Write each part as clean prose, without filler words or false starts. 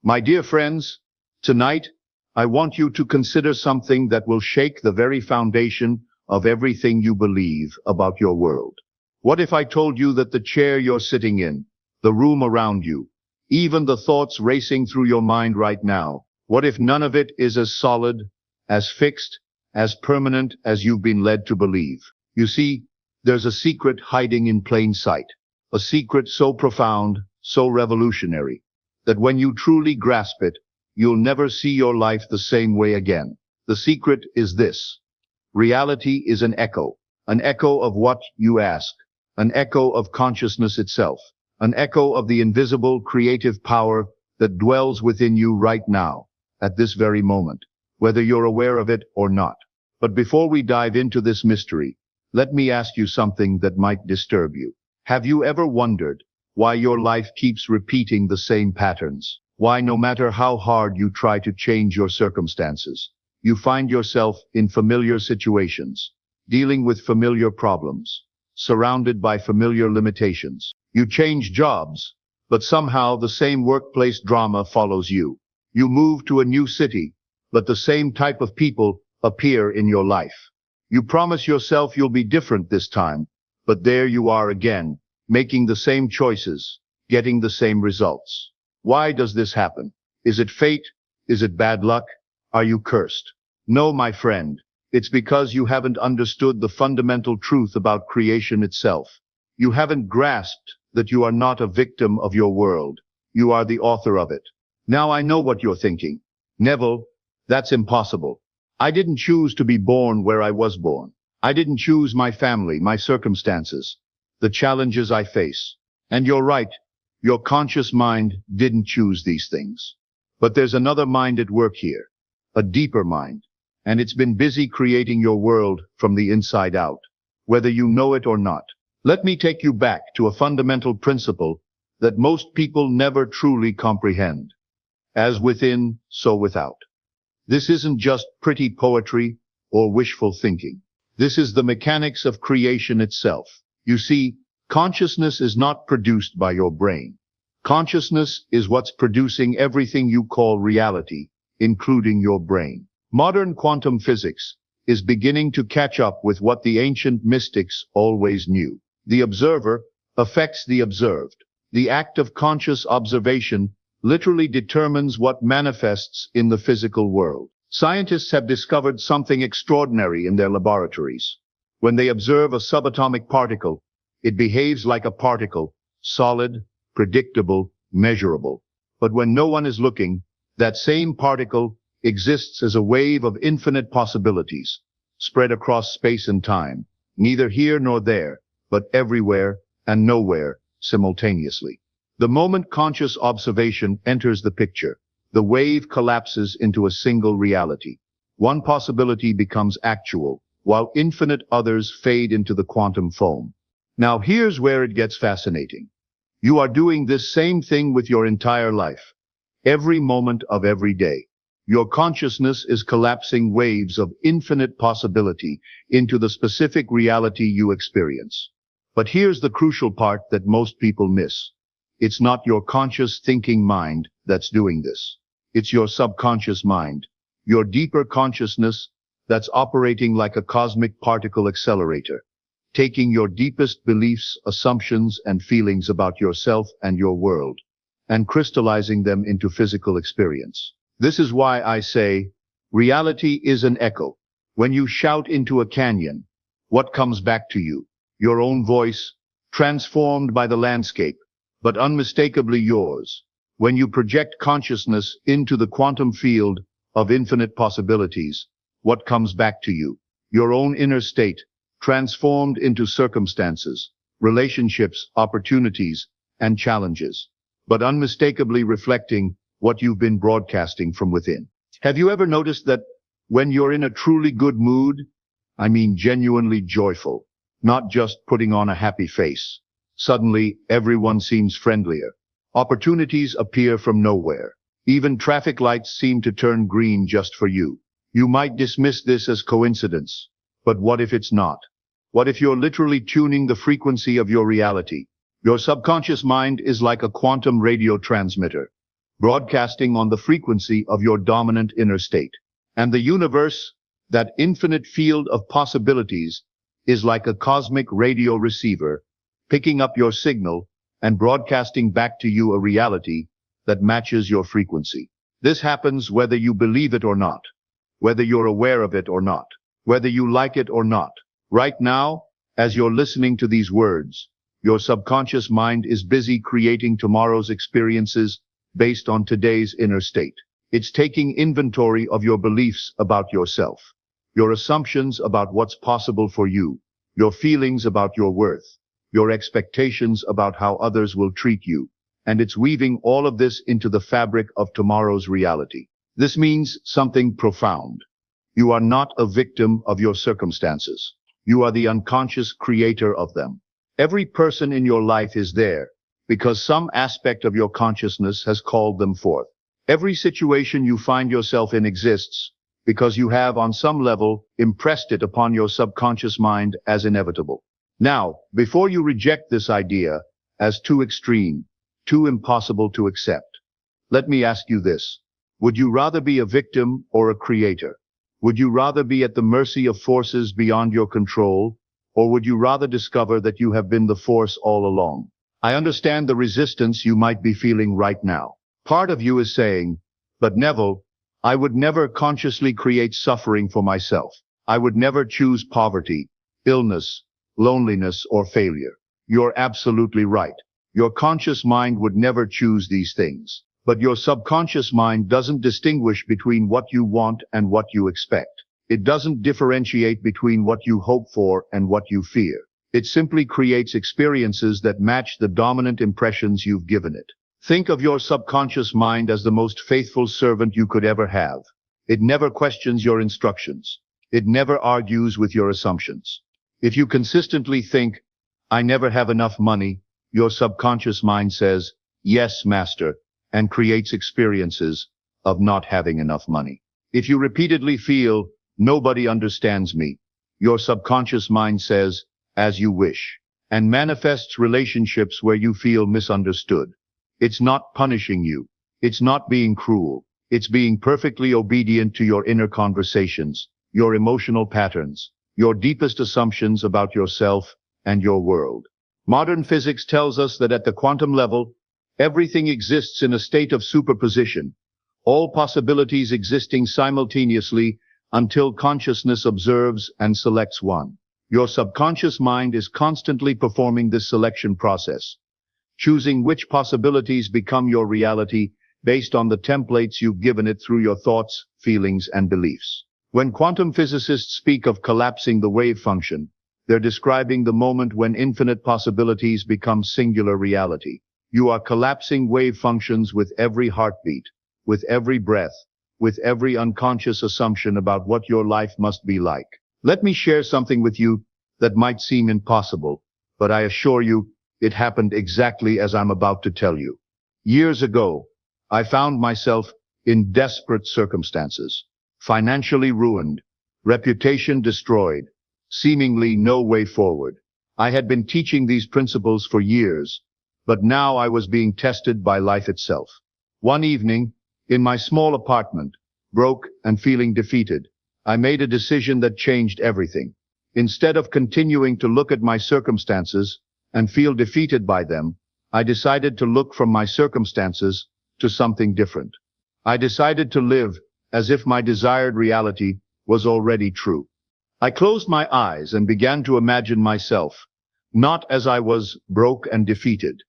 My dear friends, tonight, I want you to consider something that will shake the very foundation of everything you believe about your world. What if I told you that the chair you're sitting in, the room around you, even the thoughts racing through your mind right now, what if none of it is as solid, as fixed, as permanent as you've been led to believe? You see, there's a secret hiding in plain sight, a secret so profound, so revolutionary, that when you truly grasp it, you'll never see your life the same way again. The secret is this: reality is an echo of what you ask, an echo of consciousness itself, an echo of the invisible creative power that dwells within you right now, at this very moment, whether you're aware of it or not. But before we dive into this mystery, let me ask you something that might disturb you. Have you ever wondered why your life keeps repeating the same patterns? Why, no matter how hard you try to change your circumstances, you find yourself in familiar situations, dealing with familiar problems, surrounded by familiar limitations? You change jobs, but somehow the same workplace drama follows you. You move to a new city, but the same type of people appear in your life. You promise yourself you'll be different this time, but there you are again, making the same choices, getting the same results. Why does this happen? Is it fate? Is it bad luck? Are you cursed? No, my friend. It's because you haven't understood the fundamental truth about creation itself. You haven't grasped that you are not a victim of your world. You are the author of it. Now I know what you're thinking. Neville, that's impossible. I didn't choose to be born where I was born. I didn't choose my family, my circumstances, the challenges I face. And you're right. Your conscious mind didn't choose these things. But there's another mind at work here, a deeper mind, and it's been busy creating your world from the inside out, whether you know it or not. Let me take you back to a fundamental principle that most people never truly comprehend. As within, so without. This isn't just pretty poetry or wishful thinking. This is the mechanics of creation itself. You see, consciousness is not produced by your brain. Consciousness is what's producing everything you call reality, including your brain. Modern quantum physics is beginning to catch up with what the ancient mystics always knew. The observer affects the observed. The act of conscious observation literally determines what manifests in the physical world. Scientists have discovered something extraordinary in their laboratories. When they observe a subatomic particle, it behaves like a particle, solid, predictable, measurable. But when no one is looking, that same particle exists as a wave of infinite possibilities, spread across space and time, neither here nor there, but everywhere and nowhere simultaneously. The moment conscious observation enters the picture, the wave collapses into a single reality. One possibility becomes actual, while infinite others fade into the quantum foam. Now here's where it gets fascinating. You are doing this same thing with your entire life. Every moment of every day. Your consciousness is collapsing waves of infinite possibility into the specific reality you experience. But here's the crucial part that most people miss. It's not your conscious thinking mind that's doing this. It's your subconscious mind, your deeper consciousness that's operating like a cosmic particle accelerator, taking your deepest beliefs, assumptions, and feelings about yourself and your world, and crystallizing them into physical experience. This is why I say, reality is an echo. When you shout into a canyon, what comes back to you? Your own voice, transformed by the landscape, but unmistakably yours. When you project consciousness into the quantum field of infinite possibilities, what comes back to you? Your own inner state, transformed into circumstances, relationships, opportunities, and challenges, but unmistakably reflecting what you've been broadcasting from within. Have you ever noticed that when you're in a truly good mood, I mean genuinely joyful, not just putting on a happy face, suddenly everyone seems friendlier. Opportunities appear from nowhere. Even traffic lights seem to turn green just for you. You might dismiss this as coincidence, but what if it's not? What if you're literally tuning the frequency of your reality? Your subconscious mind is like a quantum radio transmitter. broadcasting on the frequency of your dominant inner state. And the universe, that infinite field of possibilities, is like a cosmic radio receiver, picking up your signal and broadcasting back to you a reality that matches your frequency. This happens whether you believe it or not, whether you're aware of it or not, whether you like it or not. Right now, as you're listening to these words, your subconscious mind is busy creating tomorrow's experiences based on today's inner state. It's taking inventory of your beliefs about yourself, your assumptions about what's possible for you, your feelings about your worth, your expectations about how others will treat you, and it's weaving all of this into the fabric of tomorrow's reality. This means something profound. You are not a victim of your circumstances. You are the unconscious creator of them. Every person in your life is there because some aspect of your consciousness has called them forth. Every situation you find yourself in exists because you have, on some level, impressed it upon your subconscious mind as inevitable. Now, before you reject this idea as too extreme, too impossible to accept, let me ask you this. Would you rather be a victim or a creator? Would you rather be at the mercy of forces beyond your control, or would you rather discover that you have been the force all along? I understand the resistance you might be feeling right now. Part of you is saying, but Neville, I would never consciously create suffering for myself. I would never choose poverty, illness, loneliness, or failure. You're absolutely right. Your conscious mind would never choose these things. But your subconscious mind doesn't distinguish between what you want and what you expect. It doesn't differentiate between what you hope for and what you fear. It simply creates experiences that match the dominant impressions you've given it. Think of your subconscious mind as the most faithful servant you could ever have. It never questions your instructions. It never argues with your assumptions. If you consistently think, I never have enough money, your subconscious mind says, yes, master, and creates experiences of not having enough money. If you repeatedly feel, nobody understands me, your subconscious mind says, as you wish, and manifests relationships where you feel misunderstood. It's not punishing you. It's not being cruel. It's being perfectly obedient to your inner conversations, your emotional patterns, your deepest assumptions about yourself and your world. Modern physics tells us that at the quantum level, everything exists in a state of superposition, all possibilities existing simultaneously until consciousness observes and selects one. Your subconscious mind is constantly performing this selection process, choosing which possibilities become your reality based on the templates you've given it through your thoughts, feelings, and beliefs. When quantum physicists speak of collapsing the wave function, they're describing the moment when infinite possibilities become singular reality. You are collapsing wave functions with every heartbeat, with every breath, with every unconscious assumption about what your life must be like. Let me share something with you that might seem impossible, but I assure you, it happened exactly as I'm about to tell you. Years ago, I found myself in desperate circumstances, financially ruined, reputation destroyed, seemingly no way forward. I had been teaching these principles for years, but now I was being tested by life itself. One evening, in my small apartment, broke and feeling defeated, I made a decision that changed everything. Instead of continuing to look at my circumstances and feel defeated by them, I decided to look from my circumstances to something different. I decided to live as if my desired reality was already true. I closed my eyes and began to imagine myself, not as I was broke and defeated,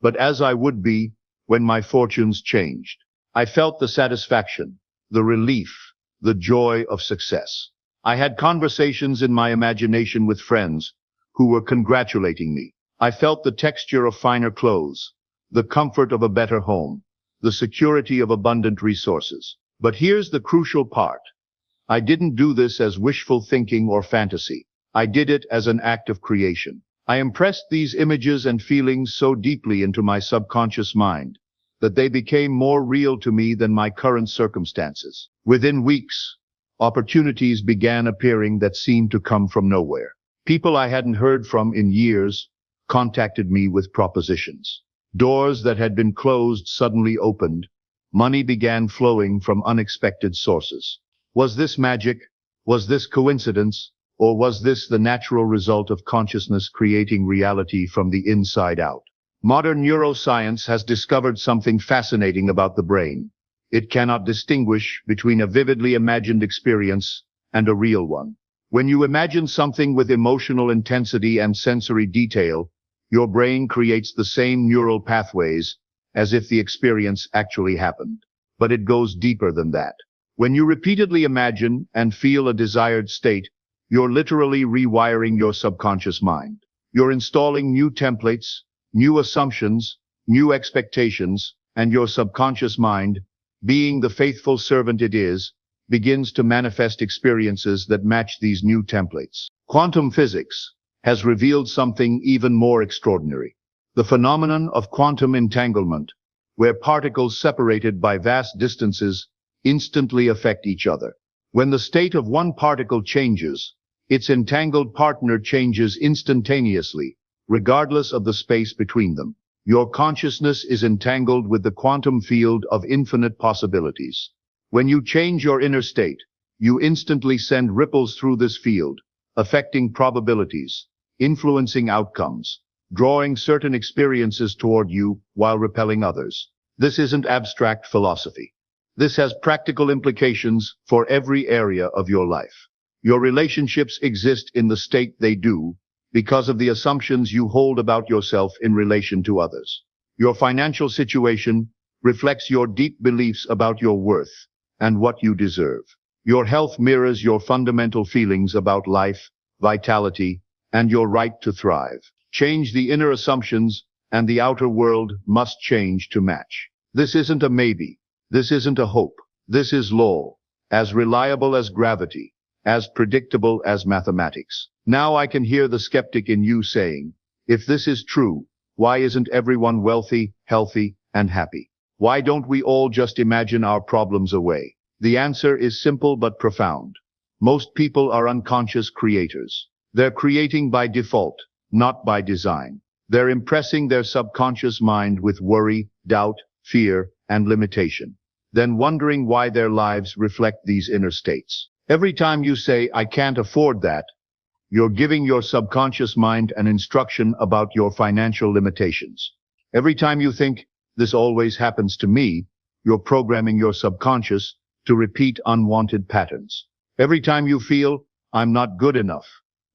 but as I would be when my fortunes changed. I felt the satisfaction, the relief, the joy of success. I had conversations in my imagination with friends who were congratulating me. I felt the texture of finer clothes, the comfort of a better home, the security of abundant resources. But here's the crucial part. I didn't do this as wishful thinking or fantasy. I did it as an act of creation. I impressed these images and feelings so deeply into my subconscious mind that they became more real to me than my current circumstances. Within weeks, opportunities began appearing that seemed to come from nowhere. People I hadn't heard from in years contacted me with propositions. Doors that had been closed suddenly opened, Money began flowing from unexpected sources. Was this magic? Was this coincidence? Or was this the natural result of consciousness creating reality from the inside out? Modern neuroscience has discovered something fascinating about the brain. It cannot distinguish between a vividly imagined experience and a real one. When you imagine something with emotional intensity and sensory detail, your brain creates the same neural pathways as if the experience actually happened. But it goes deeper than that. When you repeatedly imagine and feel a desired state, you're literally rewiring your subconscious mind. You're installing new templates, new assumptions, new expectations, and your subconscious mind, being the faithful servant it is, begins to manifest experiences that match these new templates. Quantum physics has revealed something even more extraordinary. The phenomenon of quantum entanglement, where particles separated by vast distances instantly affect each other. When the state of one particle changes, its entangled partner changes instantaneously, regardless of the space between them. Your consciousness is entangled with the quantum field of infinite possibilities. When you change your inner state, you instantly send ripples through this field, affecting probabilities, influencing outcomes, drawing certain experiences toward you while repelling others. This isn't abstract philosophy. This has practical implications for every area of your life. Your relationships exist in the state they do because of the assumptions you hold about yourself in relation to others. Your financial situation reflects your deep beliefs about your worth and what you deserve. Your health mirrors your fundamental feelings about life, vitality, and your right to thrive. Change the inner assumptions, and the outer world must change to match. This isn't a maybe. This isn't a hope. This is law, as reliable as gravity, as predictable as mathematics. Now I can hear the skeptic in you saying, if this is true, why isn't everyone wealthy, healthy, and happy? Why don't we all just imagine our problems away? The answer is simple but profound. Most people are unconscious creators. They're creating by default, not by design. They're impressing their subconscious mind with worry, doubt, fear, and limitation, then wondering why their lives reflect these inner states. Every time you say, I can't afford that, you're giving your subconscious mind an instruction about your financial limitations. Every time you think, this always happens to me, you're programming your subconscious to repeat unwanted patterns. Every time you feel, I'm not good enough,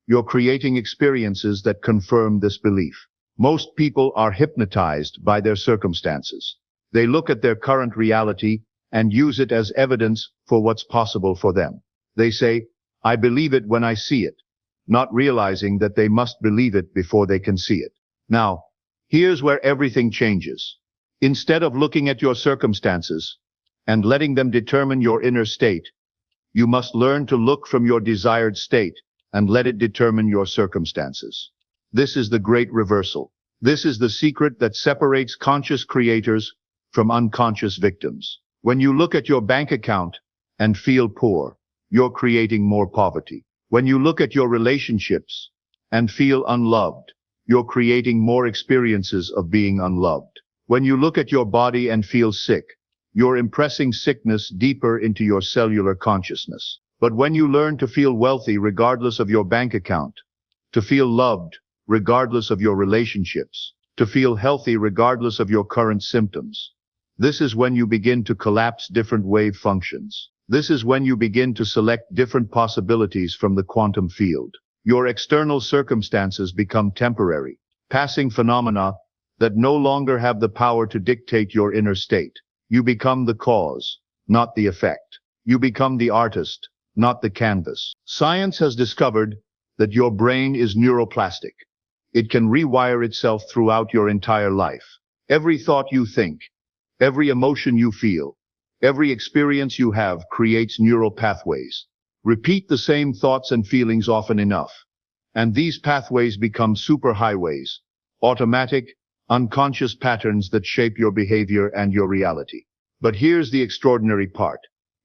you're creating experiences that confirm this belief. Most people are hypnotized by their circumstances. They look at their current reality and use it as evidence for what's possible for them. They say, I believe it when I see it, not realizing that they must believe it before they can see it. Now, here's where everything changes. Instead of looking at your circumstances and letting them determine your inner state, you must learn to look from your desired state and let it determine your circumstances. This is the great reversal. This is the secret that separates conscious creators from unconscious victims. When you look at your bank account and feel poor, you're creating more poverty. When you look at your relationships and feel unloved, you're creating more experiences of being unloved. When you look at your body and feel sick, you're impressing sickness deeper into your cellular consciousness. But when you learn to feel wealthy regardless of your bank account, to feel loved regardless of your relationships, to feel healthy regardless of your current symptoms, this is when you begin to collapse different wave functions. This is when you begin to select different possibilities from the quantum field. Your external circumstances become temporary, passing phenomena that no longer have the power to dictate your inner state. You become the cause, not the effect. You become the artist, not the canvas. Science has discovered that your brain is neuroplastic. It can rewire itself throughout your entire life. Every thought you think, every emotion you feel, every experience you have creates neural pathways. Repeat the same thoughts and feelings often enough, and these pathways become superhighways, automatic, unconscious patterns that shape your behavior and your reality. But here's the extraordinary part.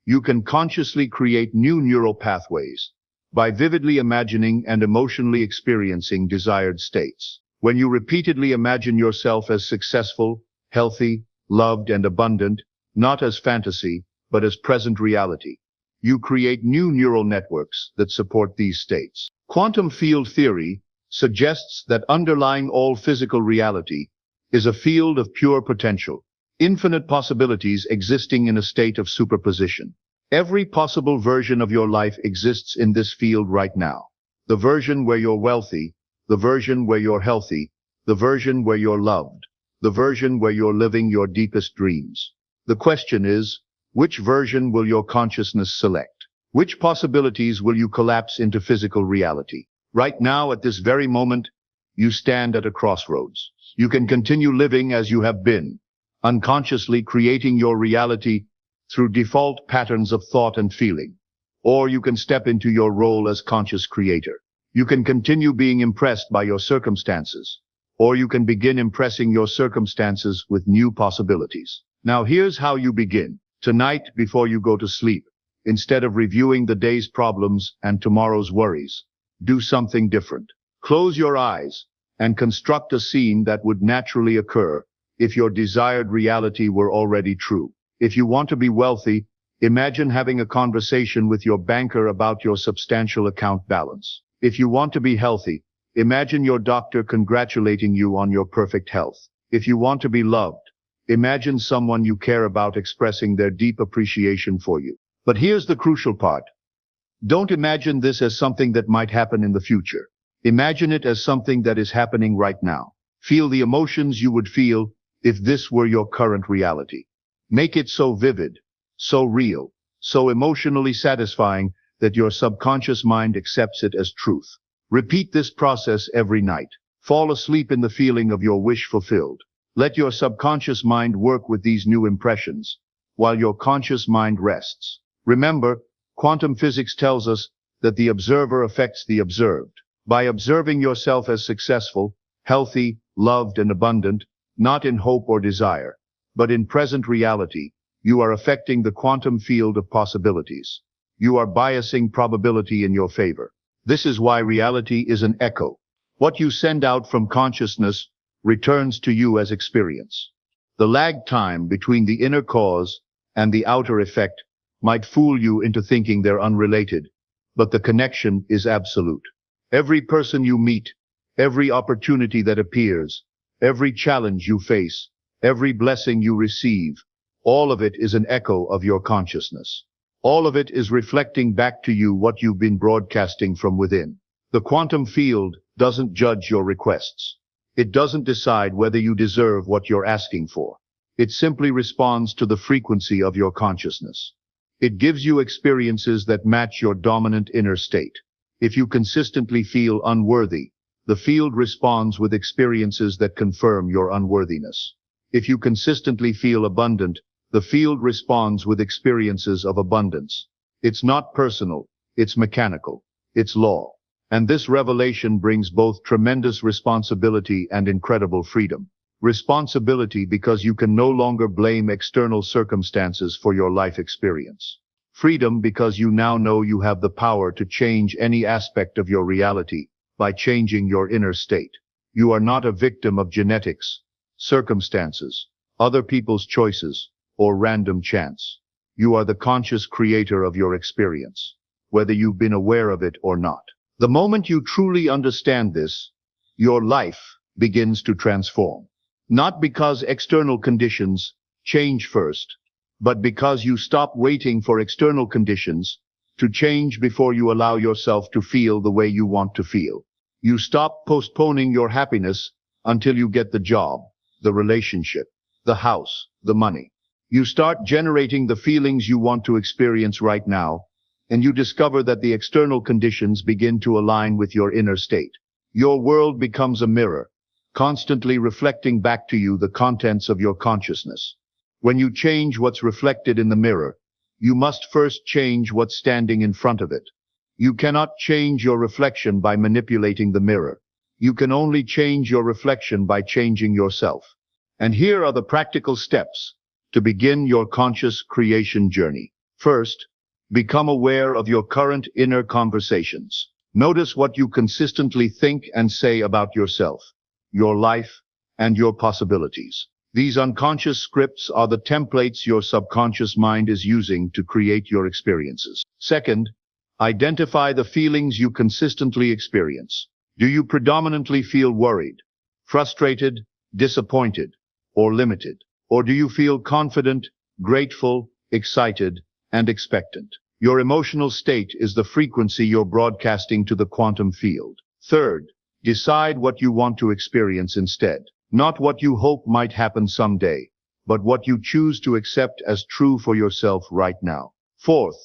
You can consciously create new neural pathways by vividly imagining and emotionally experiencing desired states. When you repeatedly imagine yourself as successful, healthy, loved, and abundant, not as fantasy, but as present reality. You create new neural networks that support these states. Quantum field theory suggests that underlying all physical reality is a field of pure potential, infinite possibilities existing in a state of superposition. Every possible version of your life exists in this field right now. The version where you're wealthy, the version where you're healthy, the version where you're loved, the version where you're living your deepest dreams. The question is, which version will your consciousness select? Which possibilities will you collapse into physical reality? Right now, at this very moment, you stand at a crossroads. You can continue living as you have been, unconsciously creating your reality through default patterns of thought and feeling. Or you can step into your role as conscious creator. You can continue being impressed by your circumstances, or you can begin impressing your circumstances with new possibilities. Now here's how you begin. Tonight, before you go to sleep, instead of reviewing the day's problems and tomorrow's worries, do something different. Close your eyes and construct a scene that would naturally occur if your desired reality were already true. If you want to be wealthy, imagine having a conversation with your banker about your substantial account balance. If you want to be healthy, imagine your doctor congratulating you on your perfect health. If you want to be loved, imagine someone you care about expressing their deep appreciation for you. But here's the crucial part. Don't imagine this as something that might happen in the future. Imagine it as something that is happening right now. Feel the emotions you would feel if this were your current reality. Make it so vivid, so real, so emotionally satisfying that your subconscious mind accepts it as truth. Repeat this process every night. Fall asleep in the feeling of your wish fulfilled. Let your subconscious mind work with these new impressions, while your conscious mind rests. Remember, quantum physics tells us that the observer affects the observed. By observing yourself as successful, healthy, loved, and abundant, not in hope or desire, but in present reality, you are affecting the quantum field of possibilities. You are biasing probability in your favor. This is why reality is an echo. What you send out from consciousness returns to you as experience. The lag time between the inner cause and the outer effect might fool you into thinking they're unrelated, but the connection is absolute. Every person you meet, every opportunity that appears, every challenge you face, every blessing you receive, all of it is an echo of your consciousness. All of it is reflecting back to you what you've been broadcasting from within. The quantum field doesn't judge your requests. It doesn't decide whether you deserve what you're asking for. It simply responds to the frequency of your consciousness. It gives you experiences that match your dominant inner state. If you consistently feel unworthy, the field responds with experiences that confirm your unworthiness. If you consistently feel abundant, the field responds with experiences of abundance. It's not personal, it's mechanical, it's law. And this revelation brings both tremendous responsibility and incredible freedom. Responsibility because you can no longer blame external circumstances for your life experience. Freedom because you now know you have the power to change any aspect of your reality by changing your inner state. You are not a victim of genetics, circumstances, other people's choices, or random chance. You are the conscious creator of your experience, whether you've been aware of it or not. The moment you truly understand this, your life begins to transform. Not because external conditions change first, but because you stop waiting for external conditions to change before you allow yourself to feel the way you want to feel. You stop postponing your happiness until you get the job, the relationship, the house, the money. You start generating the feelings you want to experience right now, and you discover that the external conditions begin to align with your inner state. Your world becomes a mirror, constantly reflecting back to you the contents of your consciousness. When you change what's reflected in the mirror, you must first change what's standing in front of it. You cannot change your reflection by manipulating the mirror. You can only change your reflection by changing yourself. And here are the practical steps to begin your conscious creation journey. First, become aware of your current inner conversations. Notice what you consistently think and say about yourself, your life, and your possibilities. These unconscious scripts are the templates your subconscious mind is using to create your experiences. Second, identify the feelings you consistently experience. Do you predominantly feel worried, frustrated, disappointed, or limited? Or do you feel confident, grateful, excited, and expectant? Your emotional state is the frequency you're broadcasting to the quantum field. Third, decide what you want to experience instead. Not what you hope might happen someday, but what you choose to accept as true for yourself right now. Fourth,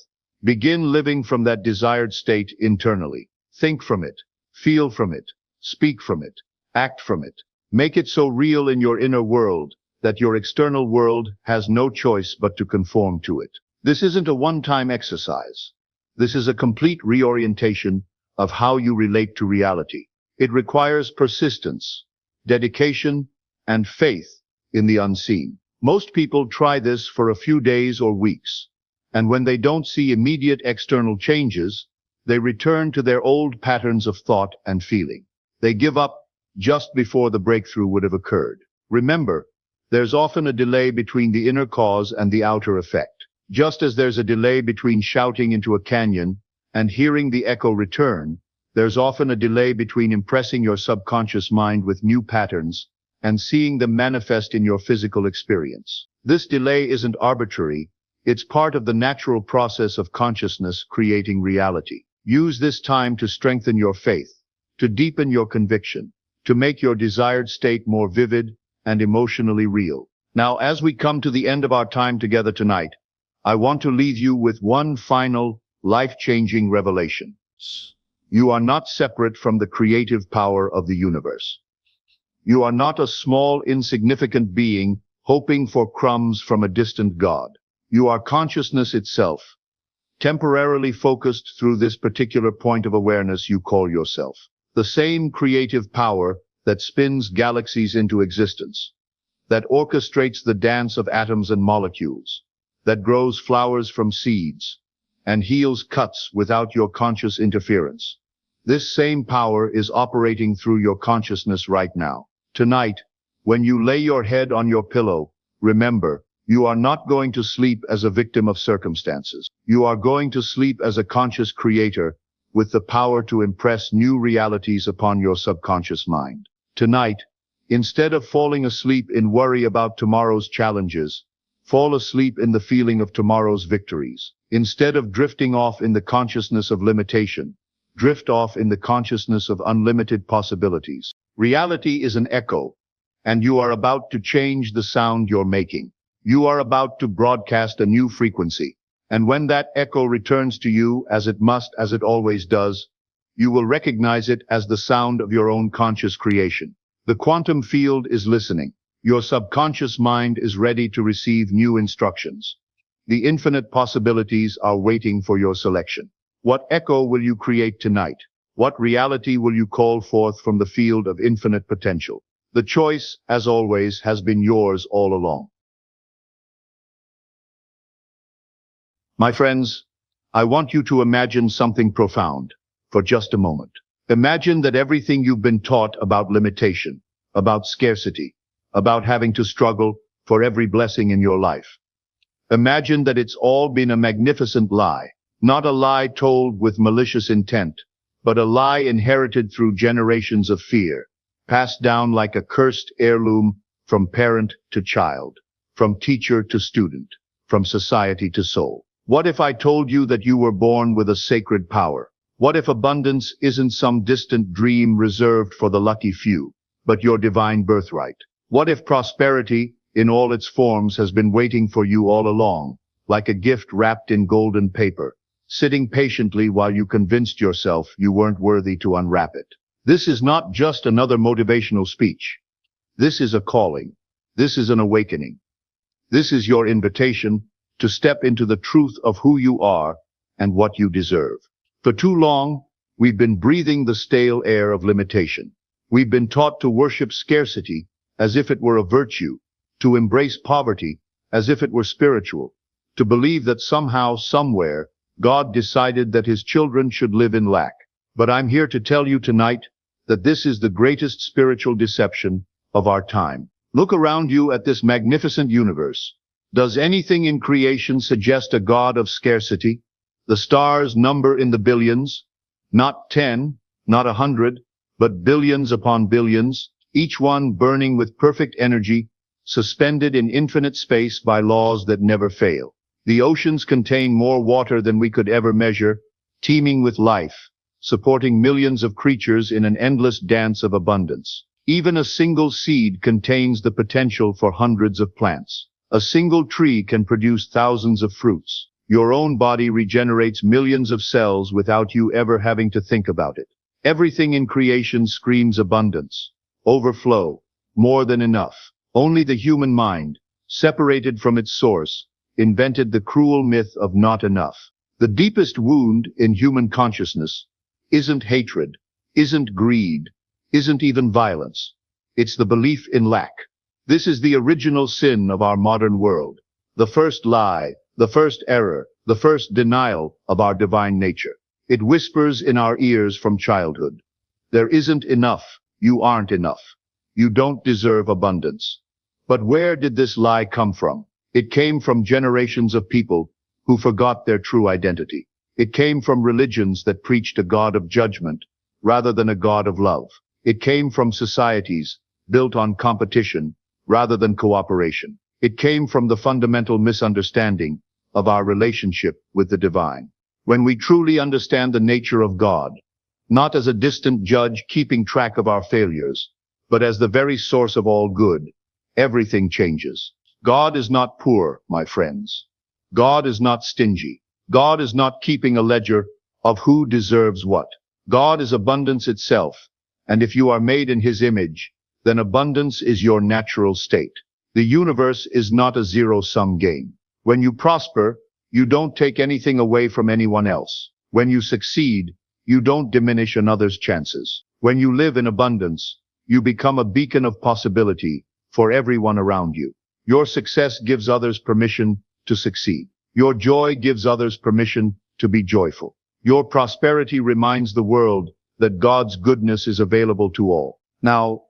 begin living from that desired state internally. Think from it, feel from it, speak from it, act from it. Make it so real in your inner world that your external world has no choice but to conform to it. This isn't a one-time exercise. This is a complete reorientation of how you relate to reality. It requires persistence, dedication, and faith in the unseen. Most people try this for a few days or weeks, and when they don't see immediate external changes, they return to their old patterns of thought and feeling. They give up just before the breakthrough would have occurred. Remember, there's often a delay between the inner cause and the outer effect. Just as there's a delay between shouting into a canyon and hearing the echo return, there's often a delay between impressing your subconscious mind with new patterns and seeing them manifest in your physical experience. This delay isn't arbitrary. It's part of the natural process of consciousness creating reality. Use this time to strengthen your faith, to deepen your conviction, to make your desired state more vivid and emotionally real. Now, as we come to the end of our time together tonight, I want to leave you with one final, life-changing revelation. You are not separate from the creative power of the universe. You are not a small, insignificant being hoping for crumbs from a distant god. You are consciousness itself, temporarily focused through this particular point of awareness you call yourself. The same creative power that spins galaxies into existence, that orchestrates the dance of atoms and molecules, that grows flowers from seeds, and heals cuts without your conscious interference. This same power is operating through your consciousness right now. Tonight, when you lay your head on your pillow, remember, you are not going to sleep as a victim of circumstances. You are going to sleep as a conscious creator with the power to impress new realities upon your subconscious mind. Tonight, instead of falling asleep in worry about tomorrow's challenges, fall asleep in the feeling of tomorrow's victories. Instead of drifting off in the consciousness of limitation, drift off in the consciousness of unlimited possibilities. Reality is an echo, and you are about to change the sound you're making. You are about to broadcast a new frequency, and when that echo returns to you, as it must, as it always does, you will recognize it as the sound of your own conscious creation. The quantum field is listening. Your subconscious mind is ready to receive new instructions. The infinite possibilities are waiting for your selection. What echo will you create tonight? What reality will you call forth from the field of infinite potential? The choice, as always, has been yours all along. My friends, I want you to imagine something profound for just a moment. Imagine that everything you've been taught about limitation, about scarcity, about having to struggle for every blessing in your life. Imagine that it's all been a magnificent lie, not a lie told with malicious intent, but a lie inherited through generations of fear, passed down like a cursed heirloom from parent to child, from teacher to student, from society to soul. What if I told you that you were born with a sacred power? What if abundance isn't some distant dream reserved for the lucky few, but your divine birthright? What if prosperity, in all its forms, has been waiting for you all along, like a gift wrapped in golden paper, sitting patiently while you convinced yourself you weren't worthy to unwrap it? This is not just another motivational speech. This is a calling. This is an awakening. This is your invitation to step into the truth of who you are and what you deserve. For too long, we've been breathing the stale air of limitation. We've been taught to worship scarcity as if it were a virtue, to embrace poverty as if it were spiritual, to believe that somehow, somewhere, God decided that his children should live in lack. But I'm here to tell you tonight that this is the greatest spiritual deception of our time. Look around you at this magnificent universe. Does anything in creation suggest a God of scarcity? The stars number in the billions, not 10, not 100, but billions upon billions, each one burning with perfect energy, suspended in infinite space by laws that never fail. The oceans contain more water than we could ever measure, teeming with life, supporting millions of creatures in an endless dance of abundance. Even a single seed contains the potential for hundreds of plants. A single tree can produce thousands of fruits. Your own body regenerates millions of cells without you ever having to think about it. Everything in creation screams abundance, overflow, more than enough. Only the human mind, separated from its source, invented the cruel myth of not enough. The deepest wound in human consciousness isn't hatred, isn't greed, isn't even violence. It's the belief in lack. This is the original sin of our modern world, the first lie, the first error, the first denial of our divine nature. It whispers in our ears from childhood. There isn't enough, you aren't enough. You don't deserve abundance. But where did this lie come from? It came from generations of people who forgot their true identity. It came from religions that preached a God of judgment rather than a God of love. It came from societies built on competition rather than cooperation. It came from the fundamental misunderstanding of our relationship with the divine. When we truly understand the nature of God, not as a distant judge keeping track of our failures, but as the very source of all good, everything changes. God is not poor, my friends. God is not stingy. God is not keeping a ledger of who deserves what. God is abundance itself, and if you are made in His image, then abundance is your natural state. The universe is not a zero-sum game. When you prosper, you don't take anything away from anyone else. When you succeed, you don't diminish another's chances. When you live in abundance, you become a beacon of possibility for everyone around you. Your success gives others permission to succeed. Your joy gives others permission to be joyful. Your prosperity reminds the world that God's goodness is available to all. Now,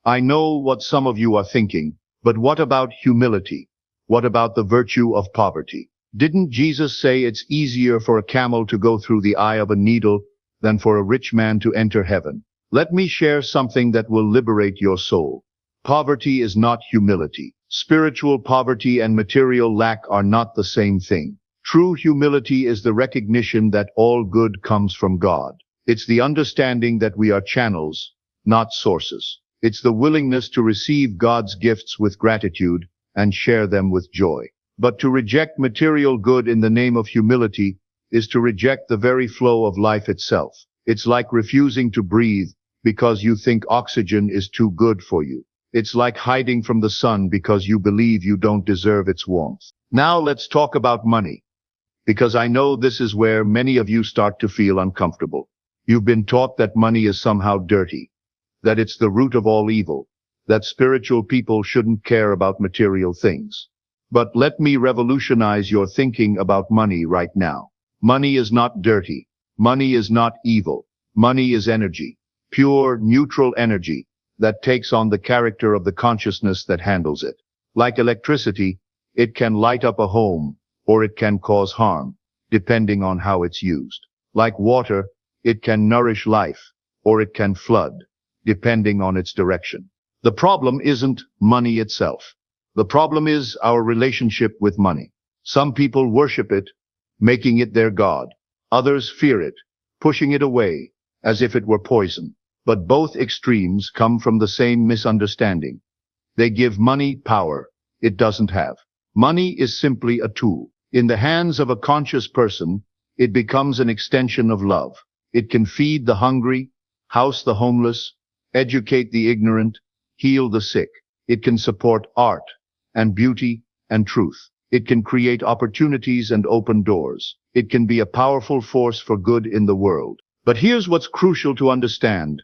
I know what some of you are thinking, but what about humility? What about the virtue of poverty? Didn't Jesus say it's easier for a camel to go through the eye of a needle than for a rich man to enter heaven? Let me share something that will liberate your soul. Poverty is not humility. Spiritual poverty and material lack are not the same thing. True humility is the recognition that all good comes from God. It's the understanding that we are channels, not sources. It's the willingness to receive God's gifts with gratitude and share them with joy. But to reject material good in the name of humility is to reject the very flow of life itself. It's like refusing to breathe because you think oxygen is too good for you. It's like hiding from the sun because you believe you don't deserve its warmth. Now let's talk about money, because I know this is where many of you start to feel uncomfortable. You've been taught that money is somehow dirty, that it's the root of all evil, that spiritual people shouldn't care about material things. But let me revolutionize your thinking about money right now. Money is not dirty. Money is not evil. Money is energy, pure, neutral energy that takes on the character of the consciousness that handles it. Like electricity, it can light up a home, or it can cause harm, depending on how it's used. Like water, it can nourish life, or it can flood, depending on its direction. The problem isn't money itself. The problem is our relationship with money. Some people worship it, making it their god. Others fear it, pushing it away, as if it were poison. But both extremes come from the same misunderstanding. They give money power it doesn't have. Money is simply a tool. In the hands of a conscious person, it becomes an extension of love. It can feed the hungry, house the homeless, educate the ignorant, heal the sick. It can support art and beauty and truth. It can create opportunities and open doors. It can be a powerful force for good in the world. But here's what's crucial to understand.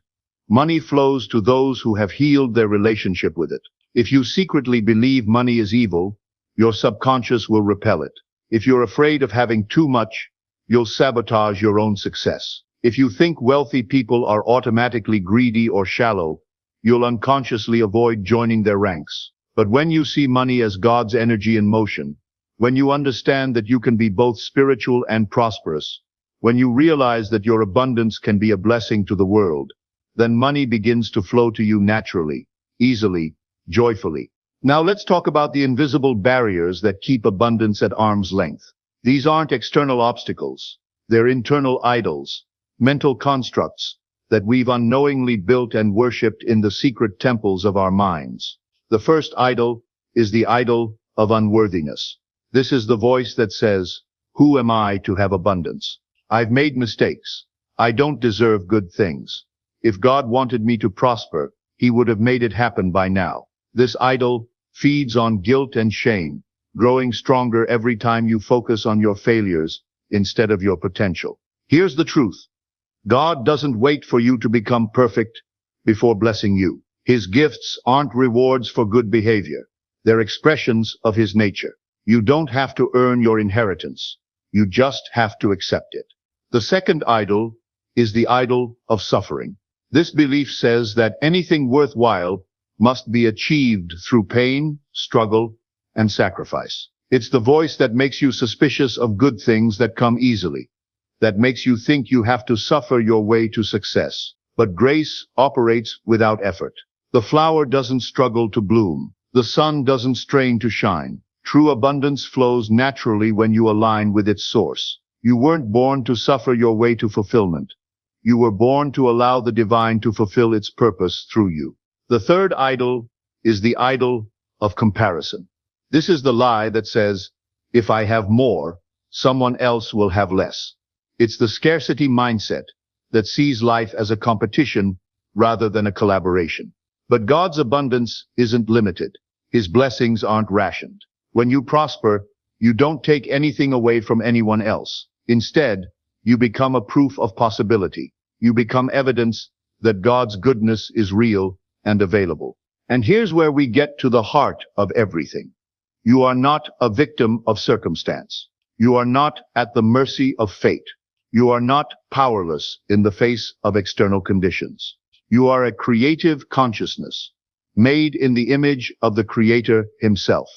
Money flows to those who have healed their relationship with it. If you secretly believe money is evil, your subconscious will repel it. If you're afraid of having too much, you'll sabotage your own success. If you think wealthy people are automatically greedy or shallow, you'll unconsciously avoid joining their ranks. But when you see money as God's energy in motion, when you understand that you can be both spiritual and prosperous, when you realize that your abundance can be a blessing to the world, then money begins to flow to you naturally, easily, joyfully. Now let's talk about the invisible barriers that keep abundance at arm's length. These aren't external obstacles. They're internal idols, mental constructs that we've unknowingly built and worshipped in the secret temples of our minds. The first idol is the idol of unworthiness. This is the voice that says, "Who am I to have abundance? I've made mistakes. I don't deserve good things. If God wanted me to prosper, He would have made it happen by now." This idol feeds on guilt and shame, growing stronger every time you focus on your failures instead of your potential. Here's the truth. God doesn't wait for you to become perfect before blessing you. His gifts aren't rewards for good behavior. They're expressions of His nature. You don't have to earn your inheritance. You just have to accept it. The second idol is the idol of suffering. This belief says that anything worthwhile must be achieved through pain, struggle, and sacrifice. It's the voice that makes you suspicious of good things that come easily, that makes you think you have to suffer your way to success. But grace operates without effort. The flower doesn't struggle to bloom. The sun doesn't strain to shine. True abundance flows naturally when you align with its source. You weren't born to suffer your way to fulfillment. You were born to allow the divine to fulfill its purpose through you. The third idol is the idol of comparison. This is the lie that says, if I have more, someone else will have less. It's the scarcity mindset that sees life as a competition rather than a collaboration. But God's abundance isn't limited. His blessings aren't rationed. When you prosper, you don't take anything away from anyone else. Instead, you become a proof of possibility. You become evidence that God's goodness is real and available. And here's where we get to the heart of everything. You are not a victim of circumstance. You are not at the mercy of fate. You are not powerless in the face of external conditions. You are a creative consciousness, made in the image of the Creator Himself.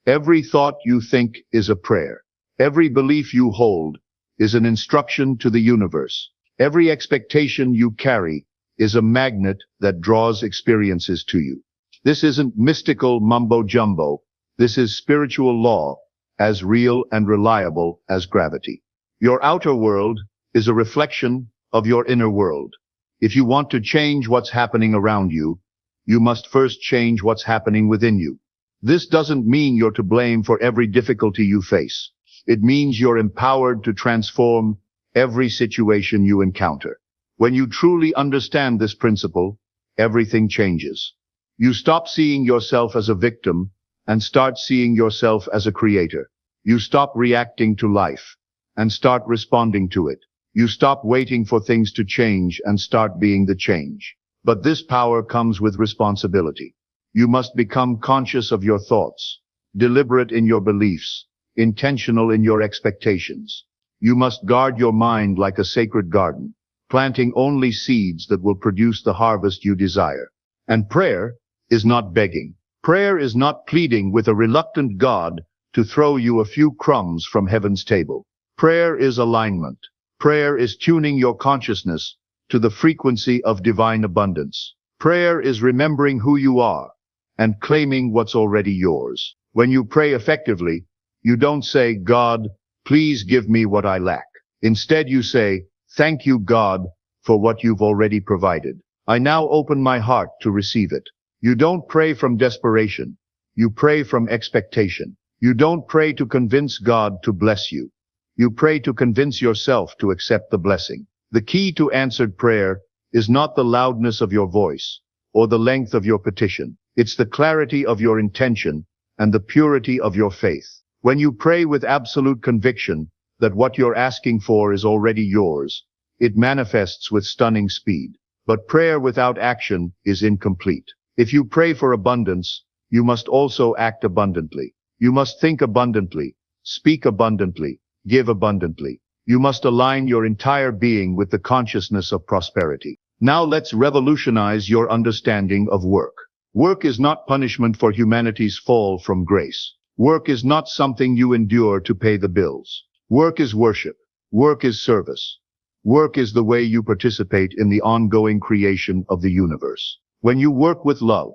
Every thought you think is a prayer. Every belief you hold is an instruction to the universe. Every expectation you carry is a magnet that draws experiences to you. This isn't mystical mumbo-jumbo. This is spiritual law, as real and reliable as gravity. Your outer world is a reflection of your inner world. If you want to change what's happening around you, you must first change what's happening within you. This doesn't mean you're to blame for every difficulty you face. It means you're empowered to transform every situation you encounter. When you truly understand this principle, everything changes. You stop seeing yourself as a victim and start seeing yourself as a creator. You stop reacting to life and start responding to it. You stop waiting for things to change and start being the change. But this power comes with responsibility. You must become conscious of your thoughts, deliberate in your beliefs, intentional in your expectations. You must guard your mind like a sacred garden, planting only seeds that will produce the harvest you desire. And prayer is not begging. Prayer is not pleading with a reluctant God to throw you a few crumbs from heaven's table. Prayer is alignment. Prayer is tuning your consciousness to the frequency of divine abundance. Prayer is remembering who you are and claiming what's already yours. When you pray effectively, you don't say, "God, please give me what I lack." Instead, you say, "Thank you, God, for what you've already provided. I now open my heart to receive it." You don't pray from desperation. You pray from expectation. You don't pray to convince God to bless you. You pray to convince yourself to accept the blessing. The key to answered prayer is not the loudness of your voice or the length of your petition. It's the clarity of your intention and the purity of your faith. When you pray with absolute conviction that what you're asking for is already yours, it manifests with stunning speed. But prayer without action is incomplete. If you pray for abundance, you must also act abundantly. You must think abundantly, speak abundantly, give abundantly. You must align your entire being with the consciousness of prosperity. Now let's revolutionize your understanding of work. Work is not punishment for humanity's fall from grace. Work is not something you endure to pay the bills. Work is worship. Work is service. Work is the way you participate in the ongoing creation of the universe. When you work with love,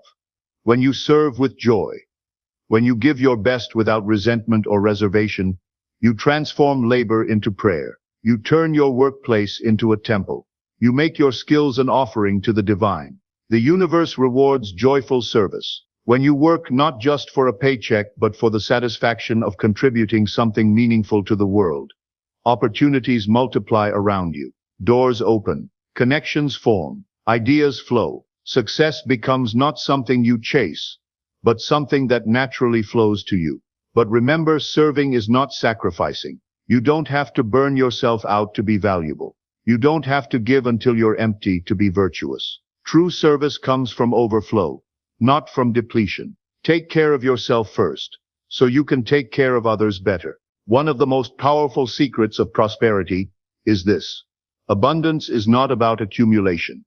when you serve with joy, when you give your best without resentment or reservation, you transform labor into prayer. You turn your workplace into a temple. You make your skills an offering to the divine. The universe rewards joyful service. When you work not just for a paycheck but for the satisfaction of contributing something meaningful to the world, opportunities multiply around you. Doors open. Connections form. Ideas flow. Success becomes not something you chase, but something that naturally flows to you. But remember, serving is not sacrificing. You don't have to burn yourself out to be valuable. You don't have to give until you're empty to be virtuous. True service comes from overflow, not from depletion. Take care of yourself first, so you can take care of others better. One of the most powerful secrets of prosperity is this: abundance is not about accumulation.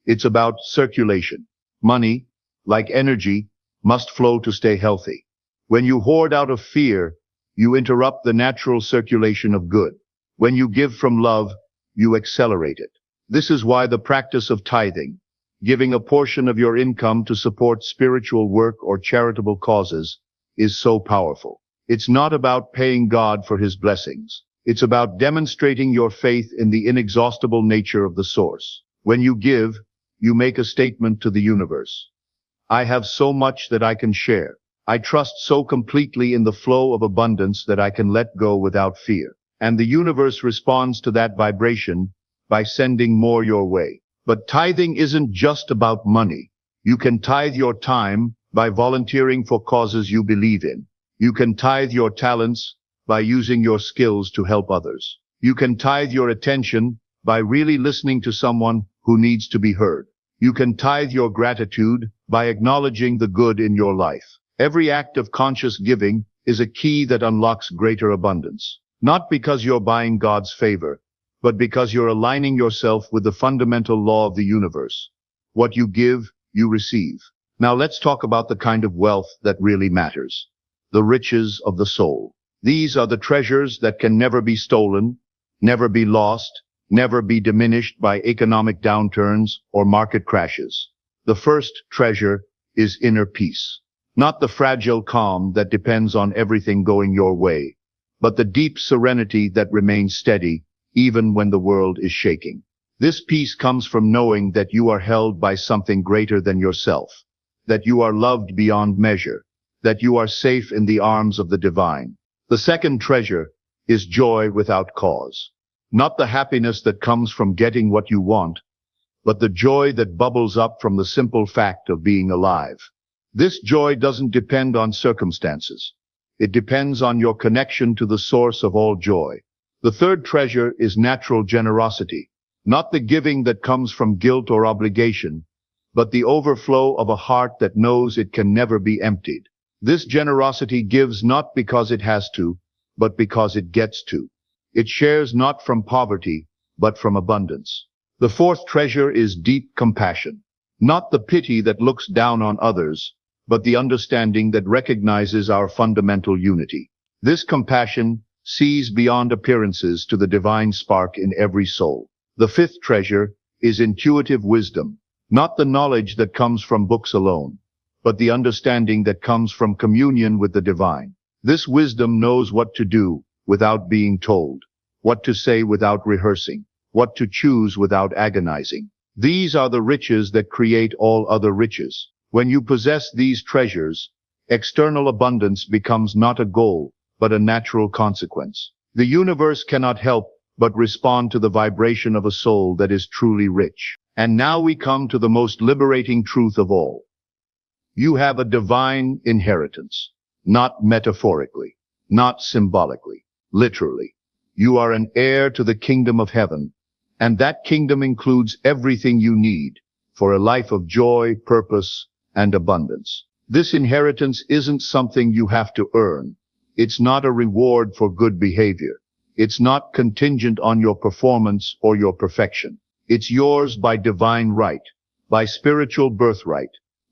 It's about circulation. Money, like energy, must flow to stay healthy. When you hoard out of fear, you interrupt the natural circulation of good. When you give from love, you accelerate it. This is why the practice of tithing, giving a portion of your income to support spiritual work or charitable causes, is so powerful. It's not about paying God for his blessings. It's about demonstrating your faith in the inexhaustible nature of the source. When you give, you make a statement to the universe. I have so much that I can share. I trust so completely in the flow of abundance that I can let go without fear. And the universe responds to that vibration by sending more your way. But tithing isn't just about money. You can tithe your time by volunteering for causes you believe in. You can tithe your talents by using your skills to help others. You can tithe your attention by really listening to someone who needs to be heard. You can tithe your gratitude by acknowledging the good in your life. Every act of conscious giving is a key that unlocks greater abundance. Not because you're buying God's favor, but because you're aligning yourself with the fundamental law of the universe. What you give, you receive. Now let's talk about the kind of wealth that really matters. The riches of the soul. These are the treasures that can never be stolen, never be lost, never be diminished by economic downturns or market crashes. The first treasure is inner peace. Not the fragile calm that depends on everything going your way, but the deep serenity that remains steady even when the world is shaking. This peace comes from knowing that you are held by something greater than yourself, that you are loved beyond measure, that you are safe in the arms of the divine. The second treasure is joy without cause. Not the happiness that comes from getting what you want, but the joy that bubbles up from the simple fact of being alive. This joy doesn't depend on circumstances. It depends on your connection to the source of all joy. The third treasure is natural generosity, not the giving that comes from guilt or obligation, but the overflow of a heart that knows it can never be emptied. This generosity gives not because it has to, but because it gets to. It shares not from poverty, but from abundance. The fourth treasure is deep compassion, not the pity that looks down on others, but the understanding that recognizes our fundamental unity. This compassion sees beyond appearances to the divine spark in every soul. The fifth treasure is intuitive wisdom, not the knowledge that comes from books alone, but the understanding that comes from communion with the divine. This wisdom knows what to do without being told, what to say without rehearsing, what to choose without agonizing. These are the riches that create all other riches. When you possess these treasures, external abundance becomes not a goal, but a natural consequence. The universe cannot help but respond to the vibration of a soul that is truly rich. And now we come to the most liberating truth of all. You have a divine inheritance, not metaphorically, not symbolically, literally. You are an heir to the kingdom of heaven, and that kingdom includes everything you need for a life of joy, purpose, and abundance. This inheritance isn't something you have to earn. It's not a reward for good behavior. It's not contingent on your performance or your perfection. It's yours by divine right, by spiritual birthright,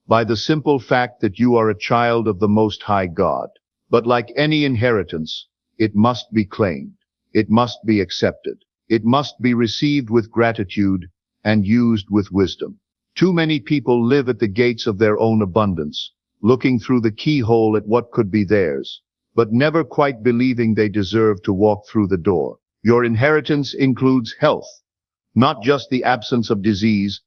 by the simple fact that you are a child of the Most High God. But like any inheritance, it must be claimed. It must be accepted. It must be received with gratitude and used with wisdom. Too many people live at the gates of their own abundance, looking through the keyhole at what could be theirs, but never quite believing they deserve to walk through the door. Your inheritance includes health, not just the absence of disease,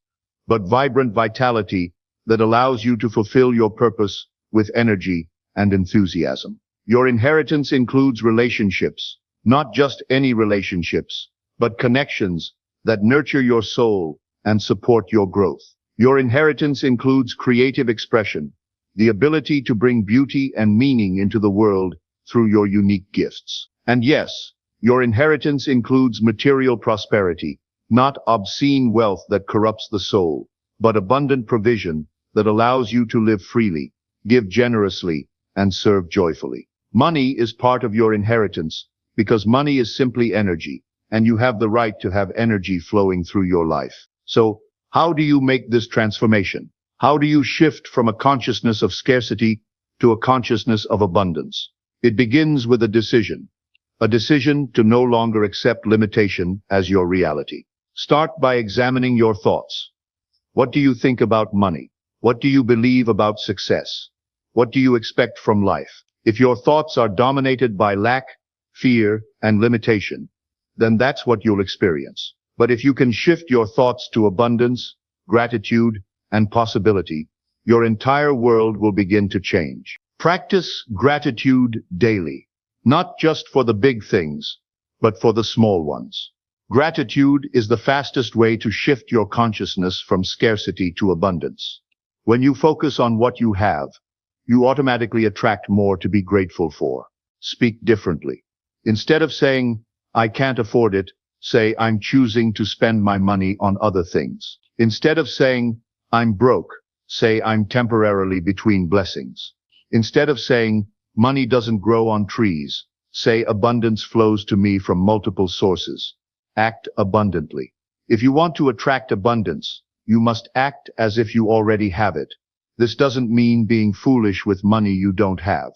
but vibrant vitality that allows you to fulfill your purpose with energy and enthusiasm. Your inheritance includes relationships, not just any relationships, but connections that nurture your soul and support your growth. Your inheritance includes creative expression, the ability to bring beauty and meaning into the world through your unique gifts. And yes, your inheritance includes material prosperity, not obscene wealth that corrupts the soul, but abundant provision that allows you to live freely, give generously, and serve joyfully. Money is part of your inheritance because money is simply energy, and you have the right to have energy flowing through your life. So, how do you make this transformation? How do you shift from a consciousness of scarcity to a consciousness of abundance? It begins with a decision to no longer accept limitation as your reality. Start by examining your thoughts. What do you think about money? What do you believe about success? What do you expect from life? If your thoughts are dominated by lack, fear, and limitation, then that's what you'll experience. But if you can shift your thoughts to abundance, gratitude, and possibility, your entire world will begin to change. Practice gratitude daily, not just for the big things, but for the small ones. Gratitude is the fastest way to shift your consciousness from scarcity to abundance. When you focus on what you have, you automatically attract more to be grateful for. Speak differently. Instead of saying, "I can't afford it," say, "I'm choosing to spend my money on other things." Instead of saying, "I'm broke," say, "I'm temporarily between blessings." Instead of saying, "Money doesn't grow on trees," say, "Abundance flows to me from multiple sources." Act abundantly. If you want to attract abundance, you must act as if you already have it. This doesn't mean being foolish with money you don't have.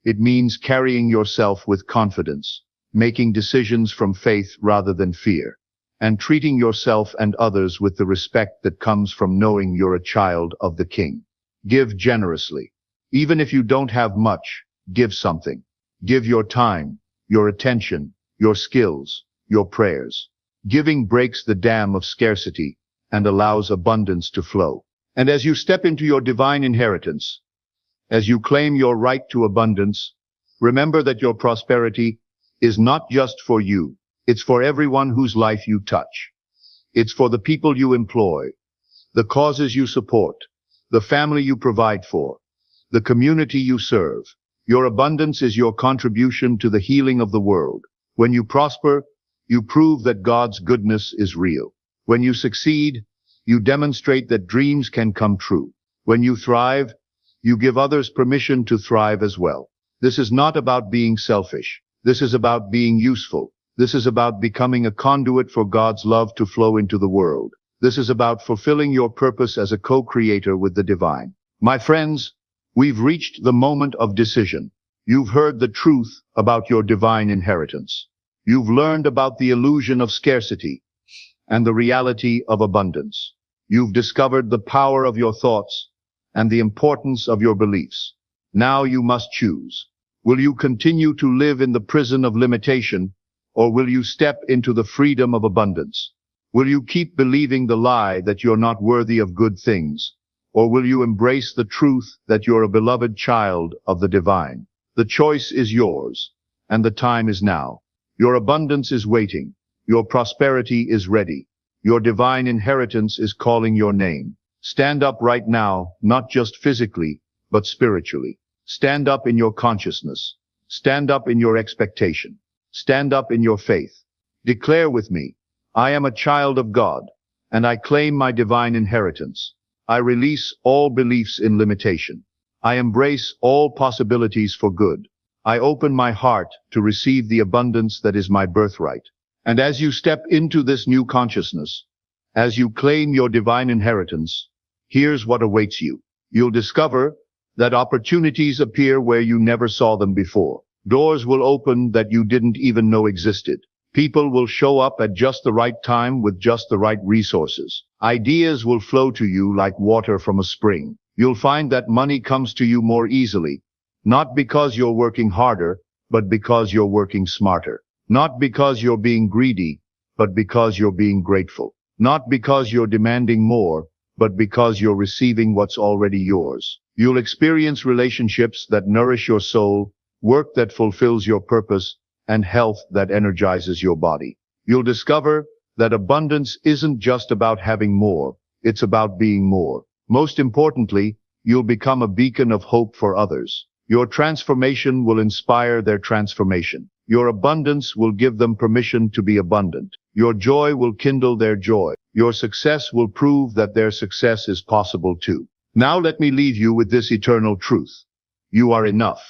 It means carrying yourself with confidence, making decisions from faith rather than fear, and treating yourself and others with the respect that comes from knowing you're a child of the King. Give generously. Even if you don't have much, give something. Give your time, your attention, your skills, your prayers. Giving breaks the dam of scarcity and allows abundance to flow. And as you step into your divine inheritance, as you claim your right to abundance, remember that your prosperity is not just for you. It's for everyone whose life you touch. It's for the people you employ, the causes you support, the family you provide for, the community you serve. Your abundance is your contribution to the healing of the world. When you prosper, you prove that God's goodness is real. When you succeed, you demonstrate that dreams can come true. When you thrive, you give others permission to thrive as well. This is not about being selfish. This is about being useful. This is about becoming a conduit for God's love to flow into the world. This is about fulfilling your purpose as a co-creator with the divine. My friends, we've reached the moment of decision. You've heard the truth about your divine inheritance. You've learned about the illusion of scarcity and the reality of abundance. You've discovered the power of your thoughts and the importance of your beliefs. Now you must choose. Will you continue to live in the prison of limitation, or will you step into the freedom of abundance? Will you keep believing the lie that you're not worthy of good things, or will you embrace the truth that you're a beloved child of the divine? The choice is yours, and the time is now. Your abundance is waiting. Your prosperity is ready. Your divine inheritance is calling your name. Stand up right now, not just physically, but spiritually. Stand up in your consciousness. Stand up in your expectation. Stand up in your faith. Declare with me, "I am a child of God, and I claim my divine inheritance. I release all beliefs in limitation. I embrace all possibilities for good. I open my heart to receive the abundance that is my birthright." And as you step into this new consciousness, As you claim your divine inheritance, here's what awaits you. You'll discover that opportunities appear where you never saw them before. Doors will open that you didn't even know existed. People will show up at just the right time with just the right resources. Ideas will flow to you like water from a spring. You'll find that money comes to you more easily, not because you're working harder, but because you're working smarter. Not because you're being greedy, but because you're being grateful. Not because you're demanding more, but because you're receiving what's already yours. You'll experience relationships that nourish your soul, work that fulfills your purpose, and health that energizes your body. You'll discover that abundance isn't just about having more, it's about being more. Most importantly, you'll become a beacon of hope for others. Your transformation will inspire their transformation. Your abundance will give them permission to be abundant. Your joy will kindle their joy. Your success will prove that their success is possible too. Now let me leave you with this eternal truth. You are enough.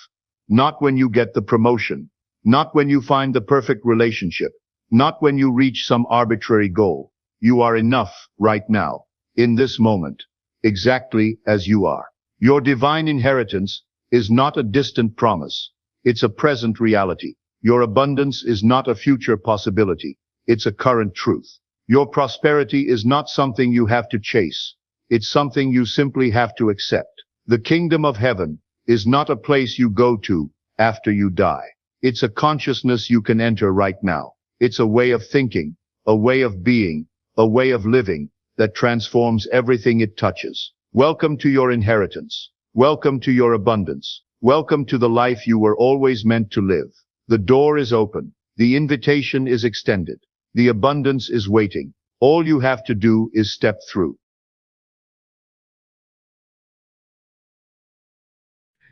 Not when you get the promotion. Not when you find the perfect relationship. Not when you reach some arbitrary goal. You are enough right now, in this moment, exactly as you are. Your divine inheritance is not a distant promise. It's a present reality. Your abundance is not a future possibility. It's a current truth. Your prosperity is not something you have to chase. It's something you simply have to accept. The kingdom of heaven is not a place you go to after you die. It's a consciousness you can enter right now. It's a way of thinking, a way of being, a way of living that transforms everything it touches. Welcome to your inheritance. Welcome to your abundance. Welcome to the life you were always meant to live. The door is open. The invitation is extended. The abundance is waiting. All you have to do is step through.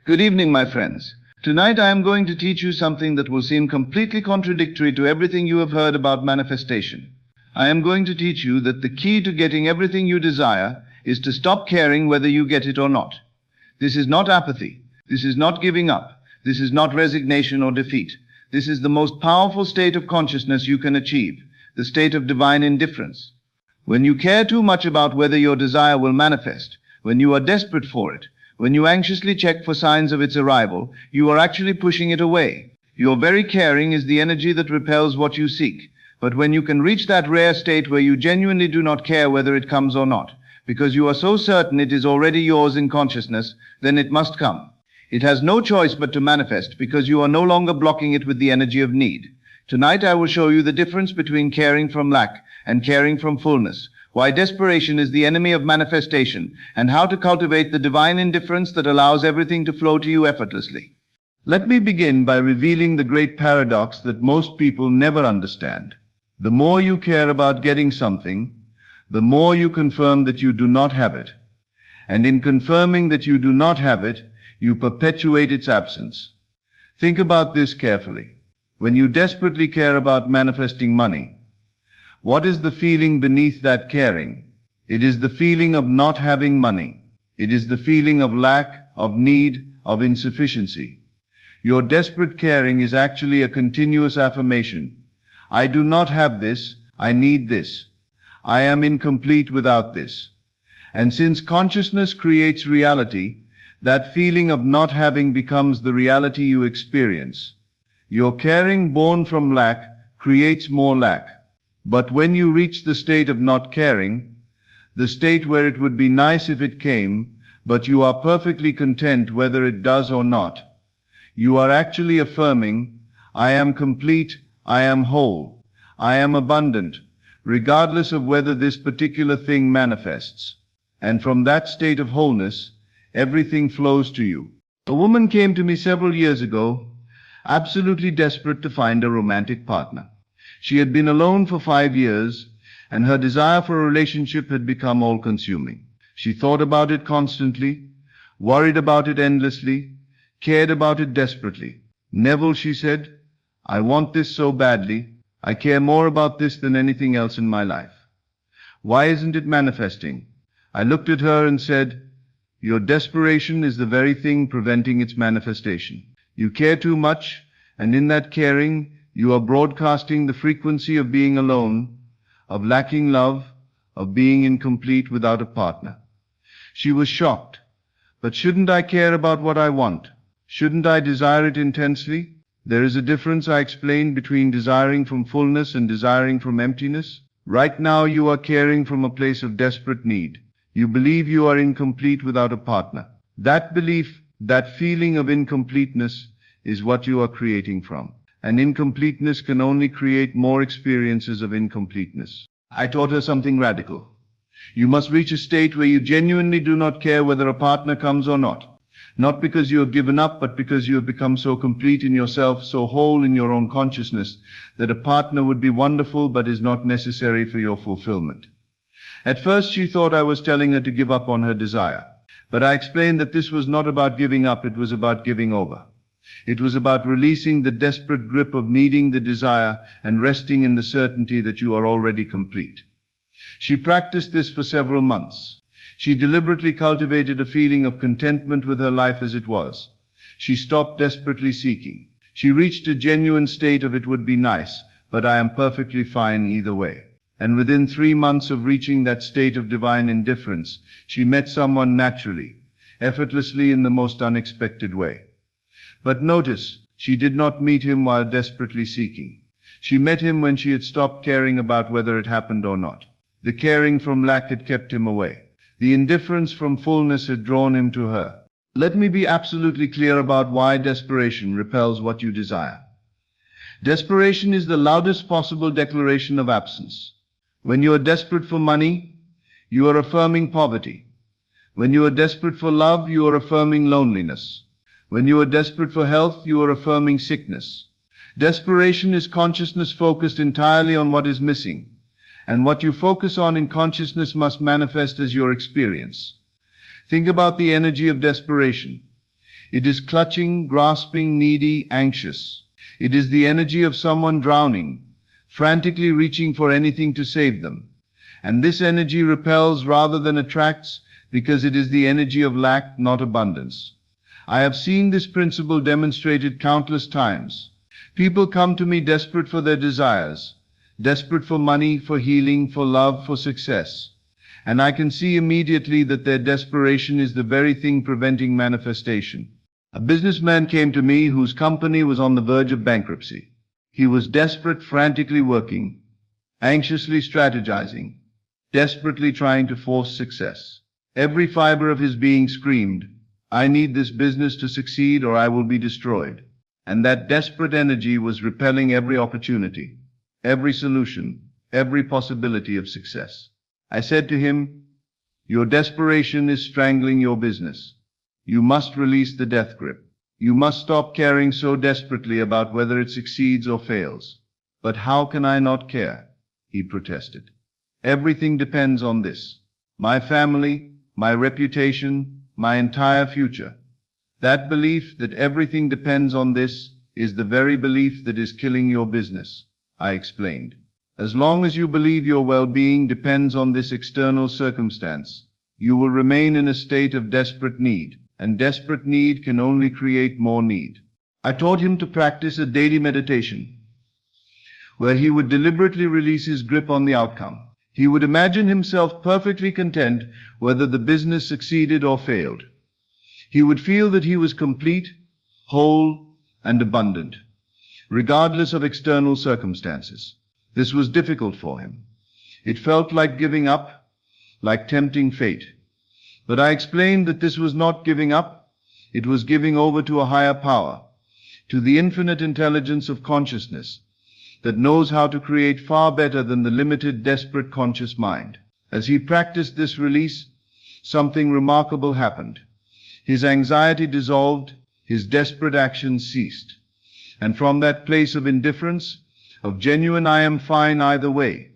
Good evening, my friends. Tonight I am going to teach you something that will seem completely contradictory to everything you have heard about manifestation. I am going to teach you that the key to getting everything you desire is to stop caring whether you get it or not. This is not apathy. This is not giving up. This is not resignation or defeat. This is the most powerful state of consciousness you can achieve, the state of divine indifference. When you care too much about whether your desire will manifest, when you are desperate for it, when you anxiously check for signs of its arrival, you are actually pushing it away. Your very caring is the energy that repels what you seek. But when you can reach that rare state where you genuinely do not care whether it comes or not, because you are so certain it is already yours in consciousness, then it must come. It has no choice but to manifest because you are no longer blocking it with the energy of need. Tonight I will show you the difference between caring from lack and caring from fullness, why desperation is the enemy of manifestation, and how to cultivate the divine indifference that allows everything to flow to you effortlessly. Let me begin by revealing the great paradox that most people never understand. The more you care about getting something, the more you confirm that you do not have it. And in confirming that you do not have it, you perpetuate its absence. Think about this carefully. When you desperately care about manifesting money, what is the feeling beneath that caring? It is the feeling of not having money. It is the feeling of lack, of need, of insufficiency. Your desperate caring is actually a continuous affirmation. I do not have this, I need this. I am incomplete without this. And since consciousness creates reality, that feeling of not having becomes the reality you experience. Your caring born from lack creates more lack. But when you reach the state of not caring, the state where it would be nice if it came, but you are perfectly content whether it does or not, you are actually affirming, I am complete, I am whole, I am abundant, regardless of whether this particular thing manifests. And from that state of wholeness, everything flows to you. A woman came to me several years ago, absolutely desperate to find a romantic partner. She had been alone for 5 years, and her desire for a relationship had become all-consuming. She thought about it constantly, worried about it endlessly, cared about it desperately. Neville, she said, I want this so badly. I care more about this than anything else in my life. Why isn't it manifesting? I looked at her and said, your desperation is the very thing preventing its manifestation. You care too much, and in that caring, you are broadcasting the frequency of being alone, of lacking love, of being incomplete without a partner. She was shocked. But shouldn't I care about what I want? Shouldn't I desire it intensely? There is a difference, I explained, between desiring from fullness and desiring from emptiness. Right now you are caring from a place of desperate need. You believe you are incomplete without a partner. That belief, that feeling of incompleteness is what you are creating from. And incompleteness can only create more experiences of incompleteness. I taught her something radical. You must reach a state where you genuinely do not care whether a partner comes or not. Not because you have given up, but because you have become so complete in yourself, so whole in your own consciousness, that a partner would be wonderful but is not necessary for your fulfillment. At first she thought I was telling her to give up on her desire. But I explained that this was not about giving up, it was about giving over. It was about releasing the desperate grip of needing the desire and resting in the certainty that you are already complete. She practiced this for several months. She deliberately cultivated a feeling of contentment with her life as it was. She stopped desperately seeking. She reached a genuine state of it would be nice, but I am perfectly fine either way. And within 3 months of reaching that state of divine indifference, she met someone naturally, effortlessly in the most unexpected way. But notice, she did not meet him while desperately seeking. She met him when she had stopped caring about whether it happened or not. The caring from lack had kept him away. The indifference from fullness had drawn him to her. Let me be absolutely clear about why desperation repels what you desire. Desperation is the loudest possible declaration of absence. When you are desperate for money, you are affirming poverty. When you are desperate for love, you are affirming loneliness. When you are desperate for health, you are affirming sickness. Desperation is consciousness focused entirely on what is missing, and what you focus on in consciousness must manifest as your experience. Think about the energy of desperation. It is clutching, grasping, needy, anxious. It is the energy of someone drowning, frantically reaching for anything to save them. And this energy repels rather than attracts because it is the energy of lack, not abundance. I have seen this principle demonstrated countless times. People come to me desperate for their desires, desperate for money, for healing, for love, for success. And I can see immediately that their desperation is the very thing preventing manifestation. A businessman came to me whose company was on the verge of bankruptcy. He was desperate, frantically working, anxiously strategizing, desperately trying to force success. Every fiber of his being screamed, I need this business to succeed or I will be destroyed. And that desperate energy was repelling every opportunity, every solution, every possibility of success. I said to him, your desperation is strangling your business. You must release the death grip. You must stop caring so desperately about whether it succeeds or fails. But how can I not care? He protested. Everything depends on this. My family, my reputation, my entire future. That belief that everything depends on this is the very belief that is killing your business, I explained. As long as you believe your well-being depends on this external circumstance, you will remain in a state of desperate need, and desperate need can only create more need. I taught him to practice a daily meditation, where he would deliberately release his grip on the outcome. He would imagine himself perfectly content whether the business succeeded or failed. He would feel that he was complete, whole, and abundant, regardless of external circumstances. This was difficult for him. It felt like giving up, like tempting fate. But I explained that this was not giving up, it was giving over to a higher power, to the infinite intelligence of consciousness, that knows how to create far better than the limited, desperate conscious mind. As he practiced this release, something remarkable happened. His anxiety dissolved, his desperate action ceased. And from that place of indifference, of genuine I am fine either way,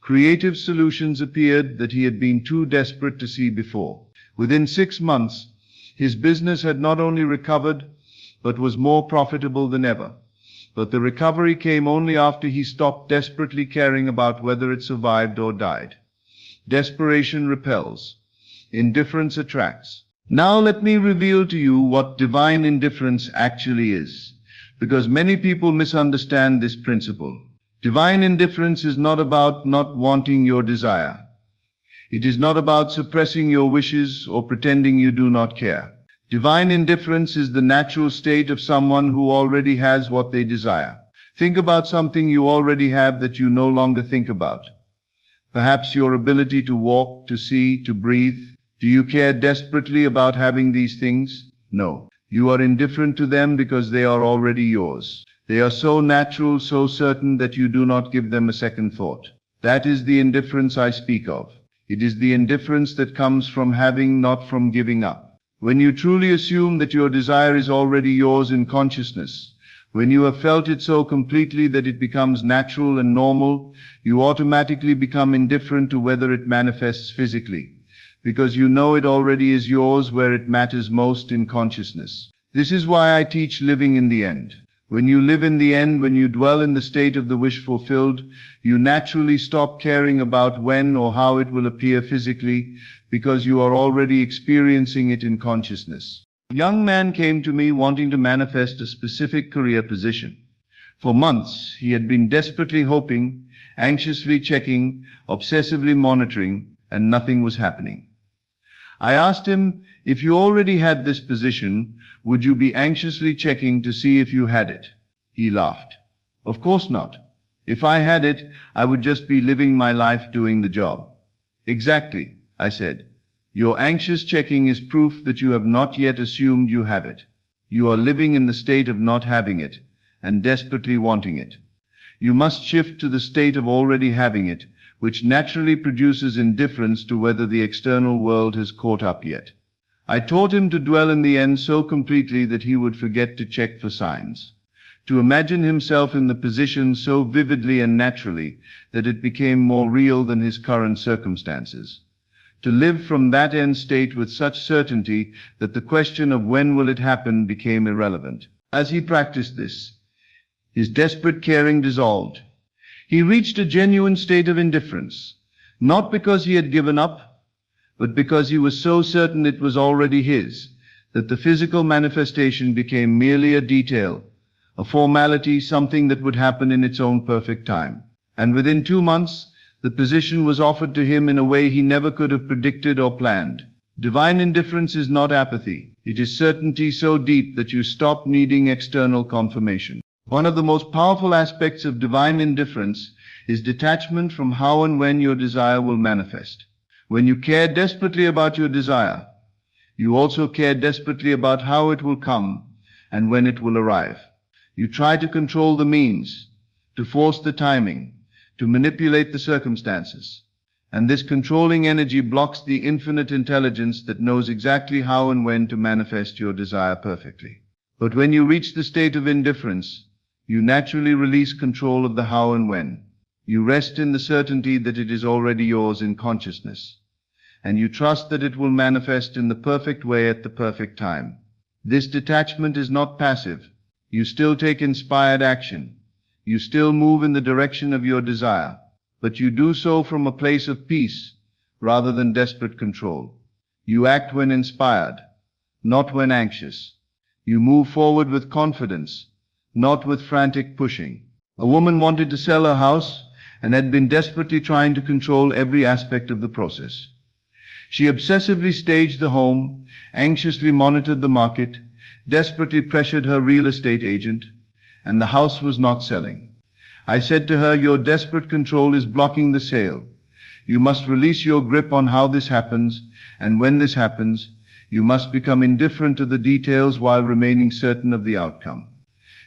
creative solutions appeared that he had been too desperate to see before. Within 6 months, his business had not only recovered, but was more profitable than ever. But the recovery came only after he stopped desperately caring about whether it survived or died. Desperation repels. Indifference attracts. Now let me reveal to you what divine indifference actually is, because many people misunderstand this principle. Divine indifference is not about not wanting your desire. It is not about suppressing your wishes or pretending you do not care. Divine indifference is the natural state of someone who already has what they desire. Think about something you already have that you no longer think about. Perhaps your ability to walk, to see, to breathe. Do you care desperately about having these things? No. You are indifferent to them because they are already yours. They are so natural, so certain that you do not give them a second thought. That is the indifference I speak of. It is the indifference that comes from having, not from giving up. When you truly assume that your desire is already yours in consciousness, when you have felt it so completely that it becomes natural and normal, you automatically become indifferent to whether it manifests physically, because you know it already is yours where it matters most in consciousness. This is why I teach living in the end. When you live in the end, when you dwell in the state of the wish fulfilled, you naturally stop caring about when or how it will appear physically, because you are already experiencing it in consciousness. A young man came to me wanting to manifest a specific career position. For months, he had been desperately hoping, anxiously checking, obsessively monitoring, and nothing was happening. I asked him, if you already had this position, would you be anxiously checking to see if you had it? He laughed. Of course not. If I had it, I would just be living my life doing the job. Exactly, I said. Your anxious checking is proof that you have not yet assumed you have it. You are living in the state of not having it, and desperately wanting it. You must shift to the state of already having it, which naturally produces indifference to whether the external world has caught up yet. I taught him to dwell in the end so completely that he would forget to check for signs, to imagine himself in the position so vividly and naturally that it became more real than his current circumstances, to live from that end state with such certainty that the question of when will it happen became irrelevant. As he practiced this, his desperate caring dissolved. He reached a genuine state of indifference, not because he had given up, but because he was so certain it was already his, that the physical manifestation became merely a detail, a formality, something that would happen in its own perfect time. And within 2 months, the position was offered to him in a way he never could have predicted or planned. Divine indifference is not apathy. It is certainty so deep that you stop needing external confirmation. One of the most powerful aspects of divine indifference is detachment from how and when your desire will manifest. When you care desperately about your desire, you also care desperately about how it will come and when it will arrive. You try to control the means, to force the timing, to manipulate the circumstances. And this controlling energy blocks the infinite intelligence that knows exactly how and when to manifest your desire perfectly. But when you reach the state of indifference, you naturally release control of the how and when. You rest in the certainty that it is already yours in consciousness, and you trust that it will manifest in the perfect way at the perfect time. This detachment is not passive. You still take inspired action. You still move in the direction of your desire, but you do so from a place of peace rather than desperate control. You act when inspired, not when anxious. You move forward with confidence, not with frantic pushing. A woman wanted to sell her house and had been desperately trying to control every aspect of the process. She obsessively staged the home, anxiously monitored the market, desperately pressured her real estate agent, and the house was not selling. I said to her, your desperate control is blocking the sale. You must release your grip on how this happens, and when this happens, you must become indifferent to the details while remaining certain of the outcome.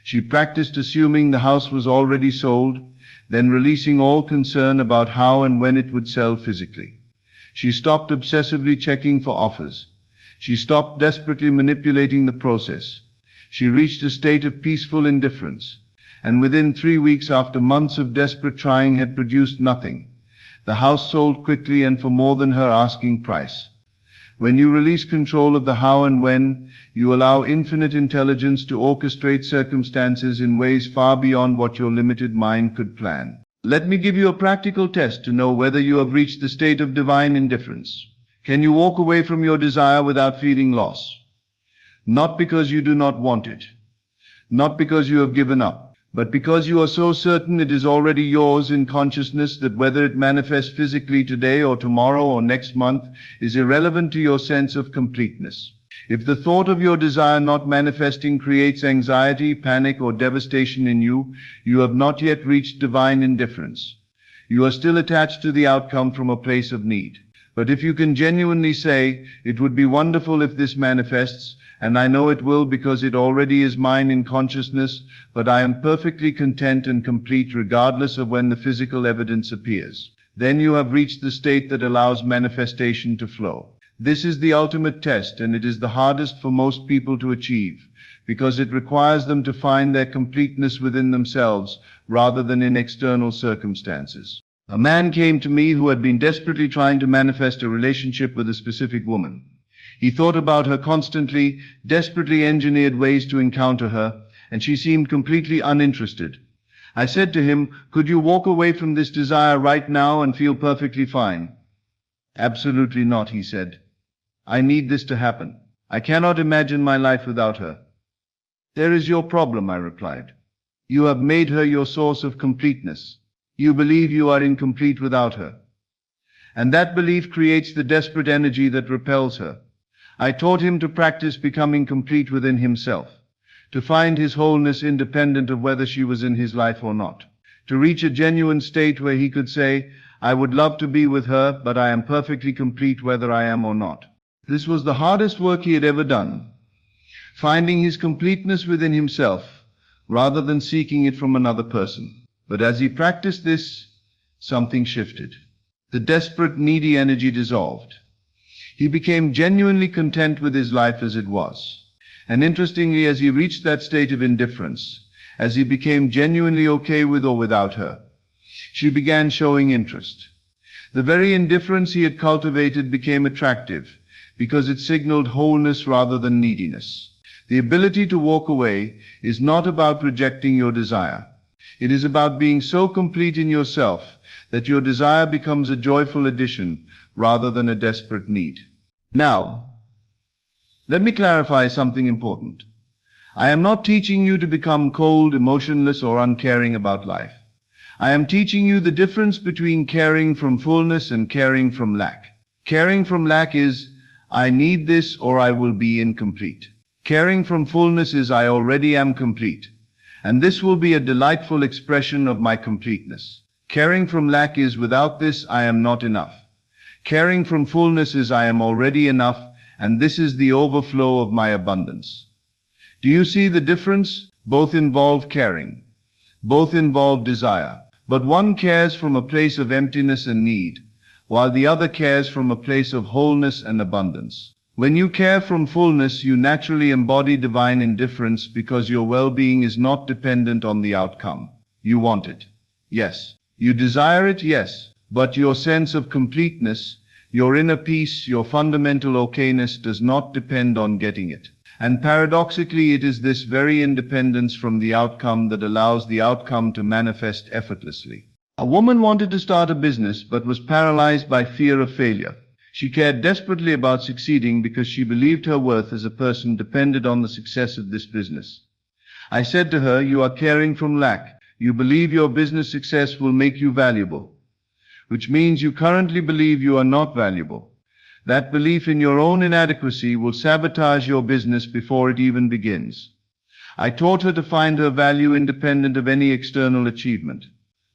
She practiced assuming the house was already sold, then releasing all concern about how and when it would sell physically. She stopped obsessively checking for offers. She stopped desperately manipulating the process. She reached a state of peaceful indifference, and within 3 weeks, after months of desperate trying had produced nothing, the house sold quickly and for more than her asking price. When you release control of the how and when, you allow infinite intelligence to orchestrate circumstances in ways far beyond what your limited mind could plan. Let me give you a practical test to know whether you have reached the state of divine indifference. Can you walk away from your desire without feeling loss? Not because you do not want it, not because you have given up, But because you are so certain it is already yours in consciousness that whether it manifests physically today or tomorrow or next month is irrelevant to your sense of completeness. If the thought of your desire not manifesting creates anxiety, panic, or devastation in you, you have not yet reached divine indifference. You are still attached to the outcome from a place of need. But if you can genuinely say, it would be wonderful if this manifests, and I know it will because it already is mine in consciousness, but I am perfectly content and complete regardless of when the physical evidence appears, then you have reached the state that allows manifestation to flow. This is the ultimate test, and it is the hardest for most people to achieve, because it requires them to find their completeness within themselves rather than in external circumstances. A man came to me who had been desperately trying to manifest a relationship with a specific woman. He thought about her constantly, desperately engineered ways to encounter her, and she seemed completely uninterested. I said to him, "Could you walk away from this desire right now and feel perfectly fine?" "Absolutely not," he said. "I need this to happen. I cannot imagine my life without her." "There is your problem," I replied. "You have made her your source of completeness. You believe you are incomplete without her. And that belief creates the desperate energy that repels her." I taught him to practice becoming complete within himself, to find his wholeness independent of whether she was in his life or not, to reach a genuine state where he could say, "I would love to be with her, but I am perfectly complete whether I am or not." This was the hardest work he had ever done, finding his completeness within himself, rather than seeking it from another person. But as he practiced this, something shifted. The desperate, needy energy dissolved. He became genuinely content with his life as it was. And interestingly, as he reached that state of indifference, as he became genuinely okay with or without her, she began showing interest. The very indifference he had cultivated became attractive, because it signaled wholeness rather than neediness. The ability to walk away is not about rejecting your desire. It is about being so complete in yourself that your desire becomes a joyful addition rather than a desperate need. Now, let me clarify something important. I am not teaching you to become cold, emotionless, or uncaring about life. I am teaching you the difference between caring from fullness and caring from lack. Caring from lack is, I need this or I will be incomplete. Caring from fullness is, I already am complete, and this will be a delightful expression of my completeness. Caring from lack is, without this, I am not enough. Caring from fullness is, I am already enough, and this is the overflow of my abundance. Do you see the difference? Both involve caring. Both involve desire. But one cares from a place of emptiness and need, while the other cares from a place of wholeness and abundance. When you care from fullness, you naturally embody divine indifference because your well-being is not dependent on the outcome. You want it. Yes. You desire it. Yes. But your sense of completeness, your inner peace, your fundamental okayness does not depend on getting it. And paradoxically, it is this very independence from the outcome that allows the outcome to manifest effortlessly. A woman wanted to start a business but was paralyzed by fear of failure. She cared desperately about succeeding because she believed her worth as a person depended on the success of this business. I said to her, "You are caring from lack. You believe your business success will make you valuable, which means you currently believe you are not valuable. That belief in your own inadequacy will sabotage your business before it even begins." I taught her to find her value independent of any external achievement,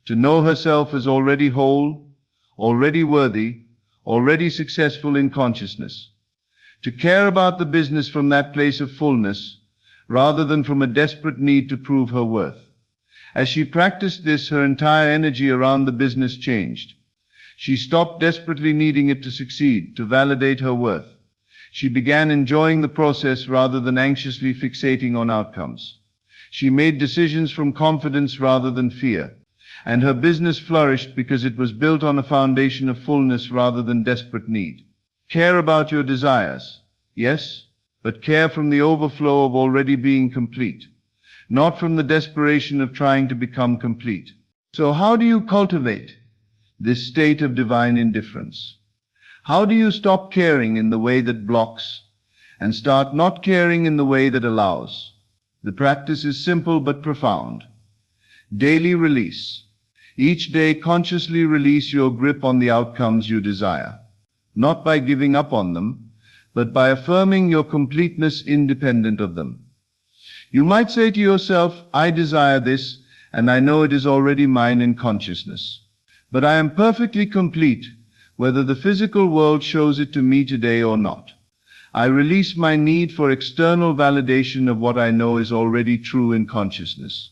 to know herself as already whole, already worthy, already successful in consciousness, to care about the business from that place of fullness, rather than from a desperate need to prove her worth. As she practiced this, her entire energy around the business changed. She stopped desperately needing it to succeed, to validate her worth. She began enjoying the process rather than anxiously fixating on outcomes. She made decisions from confidence rather than fear, and her business flourished because it was built on a foundation of fullness rather than desperate need. Care about your desires, yes, but care from the overflow of already being complete, not from the desperation of trying to become complete. So how do you cultivate this state of divine indifference? How do you stop caring in the way that blocks and start not caring in the way that allows? The practice is simple but profound. Daily release. Each day consciously release your grip on the outcomes you desire, not by giving up on them, but by affirming your completeness independent of them. You might say to yourself, I desire this, and I know it is already mine in consciousness. But I am perfectly complete, whether the physical world shows it to me today or not. I release my need for external validation of what I know is already true in consciousness.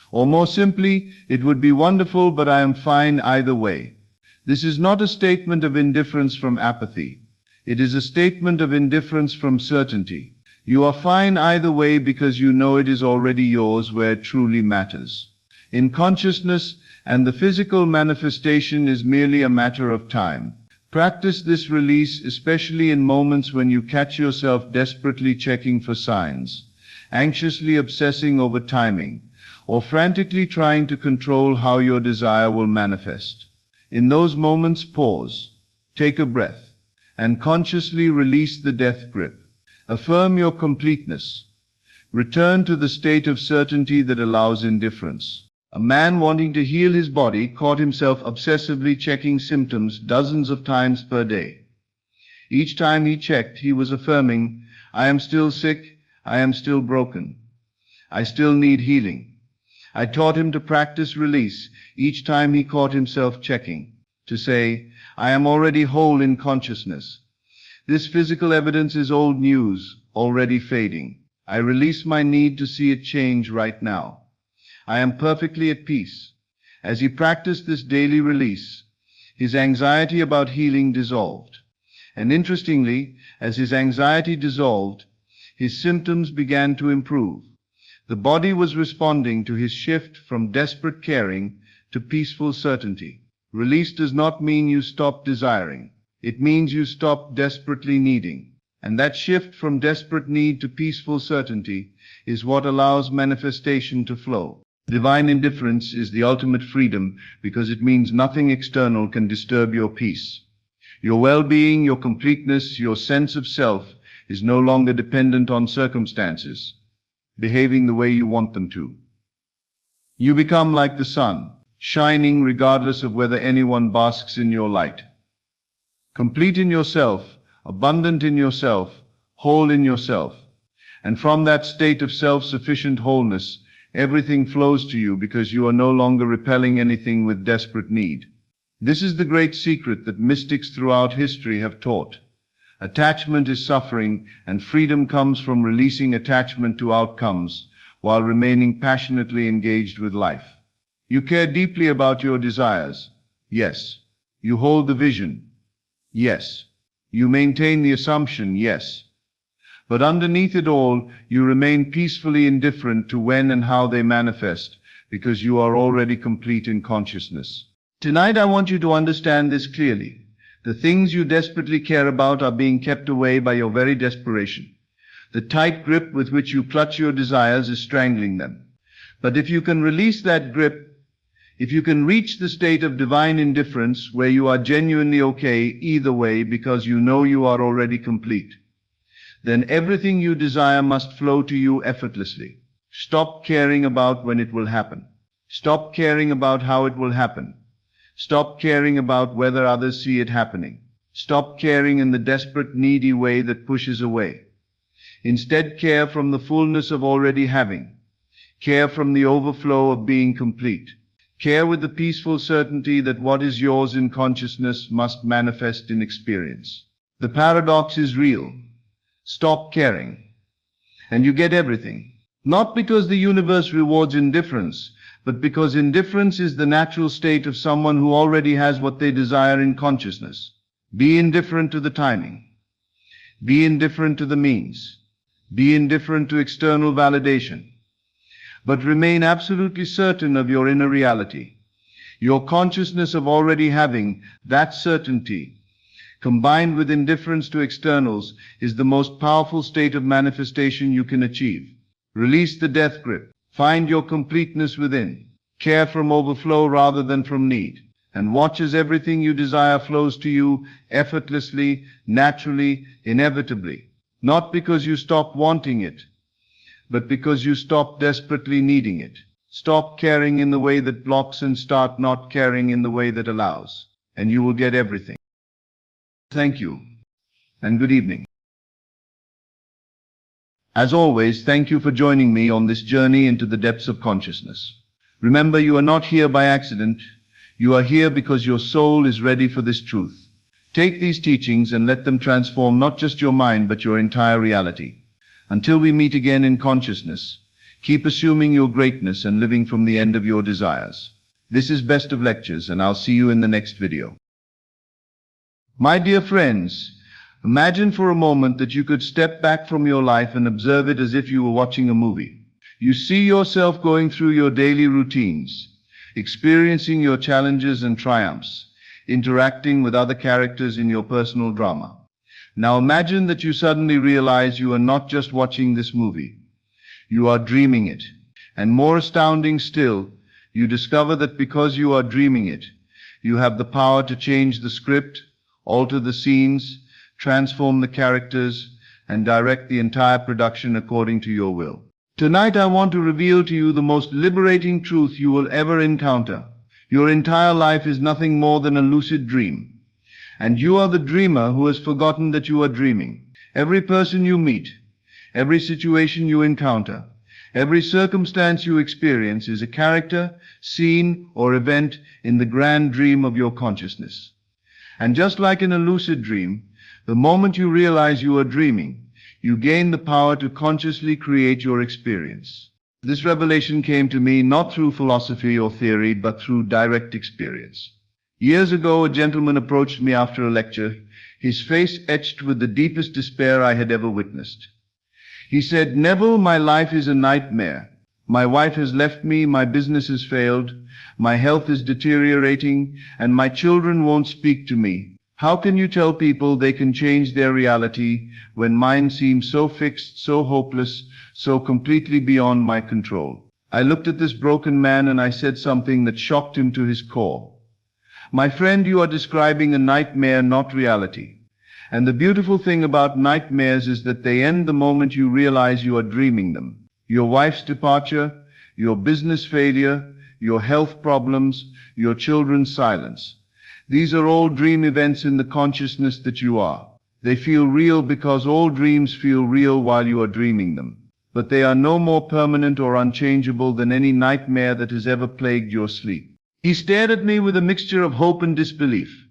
Or more simply, it would be wonderful, but I am fine either way. This is not a statement of indifference from apathy. It is a statement of indifference from certainty. You are fine either way because you know it is already yours where it truly matters. In consciousness, and the physical manifestation is merely a matter of time. Practice this release especially in moments when you catch yourself desperately checking for signs, anxiously obsessing over timing, or frantically trying to control how your desire will manifest. In those moments, pause, take a breath, and consciously release the death grip. Affirm your completeness. Return to the state of certainty that allows indifference. A man wanting to heal his body caught himself obsessively checking symptoms dozens of times per day. Each time he checked, he was affirming, I am still sick, I am still broken, I still need healing. I taught him to practice release each time he caught himself checking, to say, I am already whole in consciousness. This physical evidence is old news, already fading. I release my need to see it change right now. I am perfectly at peace. As he practiced this daily release, his anxiety about healing dissolved. And interestingly, as his anxiety dissolved, his symptoms began to improve. The body was responding to his shift from desperate caring to peaceful certainty. Release does not mean you stop desiring. It means you stop desperately needing. And that shift from desperate need to peaceful certainty is what allows manifestation to flow. Divine indifference is the ultimate freedom because it means nothing external can disturb your peace. Your well-being, your completeness, your sense of self is no longer dependent on circumstances behaving the way you want them to. You become like the sun, shining regardless of whether anyone basks in your light. Complete in yourself, abundant in yourself, whole in yourself. And from that state of self-sufficient wholeness, everything flows to you because you are no longer repelling anything with desperate need. This is the great secret that mystics throughout history have taught. Attachment is suffering, and freedom comes from releasing attachment to outcomes while remaining passionately engaged with life. You care deeply about your desires. Yes. You hold the vision. Yes. You maintain the assumption. Yes. But underneath it all, you remain peacefully indifferent to when and how they manifest, because you are already complete in consciousness. Tonight I want you to understand this clearly. The things you desperately care about are being kept away by your very desperation. The tight grip with which you clutch your desires is strangling them. But if you can release that grip, if you can reach the state of divine indifference where you are genuinely okay either way because you know you are already complete, then everything you desire must flow to you effortlessly. Stop caring about when it will happen. Stop caring about how it will happen. Stop caring about whether others see it happening. Stop caring in the desperate, needy way that pushes away. Instead, care from the fullness of already having. Care from the overflow of being complete. Care with the peaceful certainty that what is yours in consciousness must manifest in experience. The paradox is real. Stop caring, and you get everything. Not because the universe rewards indifference, but because indifference is the natural state of someone who already has what they desire in consciousness. Be indifferent to the timing. Be indifferent to the means. Be indifferent to external validation. But remain absolutely certain of your inner reality. Your consciousness of already having that certainty, combined with indifference to externals, is the most powerful state of manifestation you can achieve. Release the death grip. Find your completeness within. Care from overflow rather than from need. And watch as everything you desire flows to you effortlessly, naturally, inevitably. Not because you stop wanting it, but because you stop desperately needing it. Stop caring in the way that blocks and start not caring in the way that allows, and you will get everything. Thank you, and good evening. As always, thank you for joining me on this journey into the depths of consciousness. Remember, you are not here by accident. You are here because your soul is ready for this truth. Take these teachings and let them transform not just your mind, but your entire reality. Until we meet again in consciousness, keep assuming your greatness and living from the end of your desires. This is Best of Lectures, and I'll see you in the next video. My dear friends, imagine for a moment that you could step back from your life and observe it as if you were watching a movie. You see yourself going through your daily routines, experiencing your challenges and triumphs, interacting with other characters in your personal drama. Now imagine that you suddenly realize you are not just watching this movie. You are dreaming it. And more astounding still, you discover that because you are dreaming it, you have the power to change the script, alter the scenes, transform the characters, and direct the entire production according to your will. Tonight I want to reveal to you the most liberating truth you will ever encounter. Your entire life is nothing more than a lucid dream. And you are the dreamer who has forgotten that you are dreaming. Every person you meet, every situation you encounter, every circumstance you experience is a character, scene, or event in the grand dream of your consciousness. And just like in a lucid dream, the moment you realize you are dreaming, you gain the power to consciously create your experience. This revelation came to me not through philosophy or theory, but through direct experience. Years ago, a gentleman approached me after a lecture, his face etched with the deepest despair I had ever witnessed. He said, "Neville, my life is a nightmare. My wife has left me, my business has failed, my health is deteriorating, and my children won't speak to me. How can you tell people they can change their reality when mine seems so fixed, so hopeless, so completely beyond my control?" I looked at this broken man and I said something that shocked him to his core. "My friend, you are describing a nightmare, not reality. And the beautiful thing about nightmares is that they end the moment you realize you are dreaming them. Your wife's departure, your business failure, your health problems, your children's silence. These are all dream events in the consciousness that you are. They feel real because all dreams feel real while you are dreaming them. But they are no more permanent or unchangeable than any nightmare that has ever plagued your sleep." He stared at me with a mixture of hope and disbelief.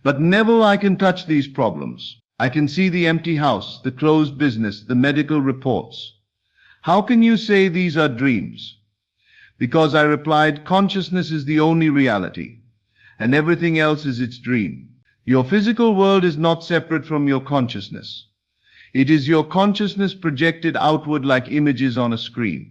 "But Neville, I can touch these problems. I can see the empty house, the closed business, the medical reports. How can you say these are dreams?" "Because," I replied, "consciousness is the only reality, and everything else is its dream. Your physical world is not separate from your consciousness. It is your consciousness projected outward like images on a screen.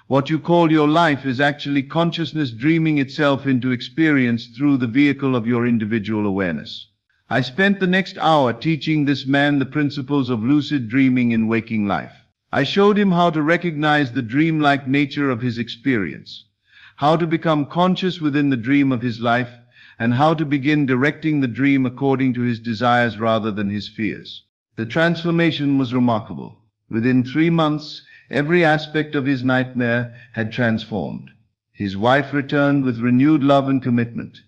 What you call your life is actually consciousness dreaming itself into experience through the vehicle of your individual awareness." I spent the next hour teaching this man the principles of lucid dreaming in waking life. I showed him how to recognize the dreamlike nature of his experience, how to become conscious within the dream of his life, and how to begin directing the dream according to his desires rather than his fears. The transformation was remarkable. Within 3 months, every aspect of his nightmare had transformed. His wife returned with renewed love and commitment.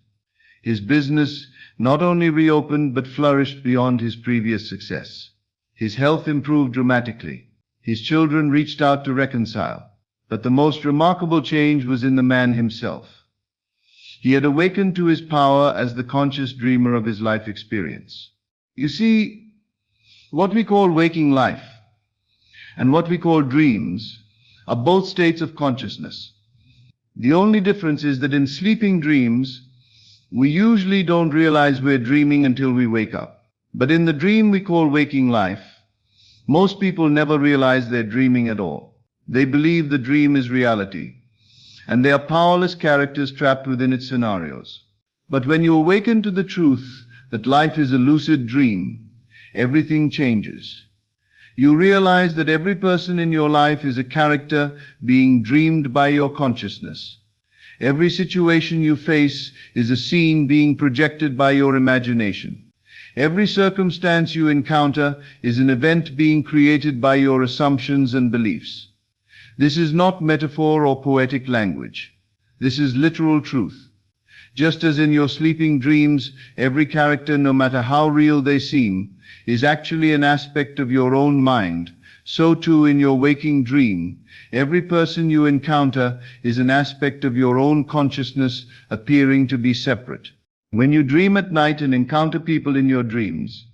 His business not only reopened but flourished beyond his previous success. His health improved dramatically. His children reached out to reconcile. But the most remarkable change was in the man himself. He had awakened to his power as the conscious dreamer of his life experience. You see, what we call waking life and what we call dreams are both states of consciousness. The only difference is that in sleeping dreams, we usually don't realize we're dreaming until we wake up. But in the dream we call waking life, most people never realize they're dreaming at all. They believe the dream is reality, and they are powerless characters trapped within its scenarios. But when you awaken to the truth that life is a lucid dream, everything changes. You realize that every person in your life is a character being dreamed by your consciousness. Every situation you face is a scene being projected by your imagination. Every circumstance you encounter is an event being created by your assumptions and beliefs. This is not metaphor or poetic language. This is literal truth. Just as in your sleeping dreams, every character, no matter how real they seem, is actually an aspect of your own mind, so too in your waking dream, every person you encounter is an aspect of your own consciousness appearing to be separate. When you dream at night and encounter people in your dreams,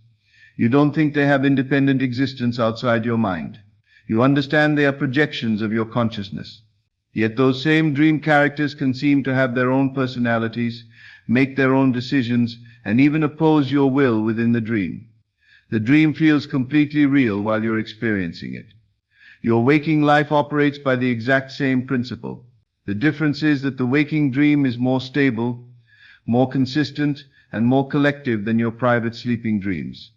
you don't think they have independent existence outside your mind. You understand they are projections of your consciousness. Yet those same dream characters can seem to have their own personalities, make their own decisions, and even oppose your will within the dream. The dream feels completely real while you're experiencing it. Your waking life operates by the exact same principle. The difference is that the waking dream is more stable, more consistent, and more collective than your private sleeping dreams.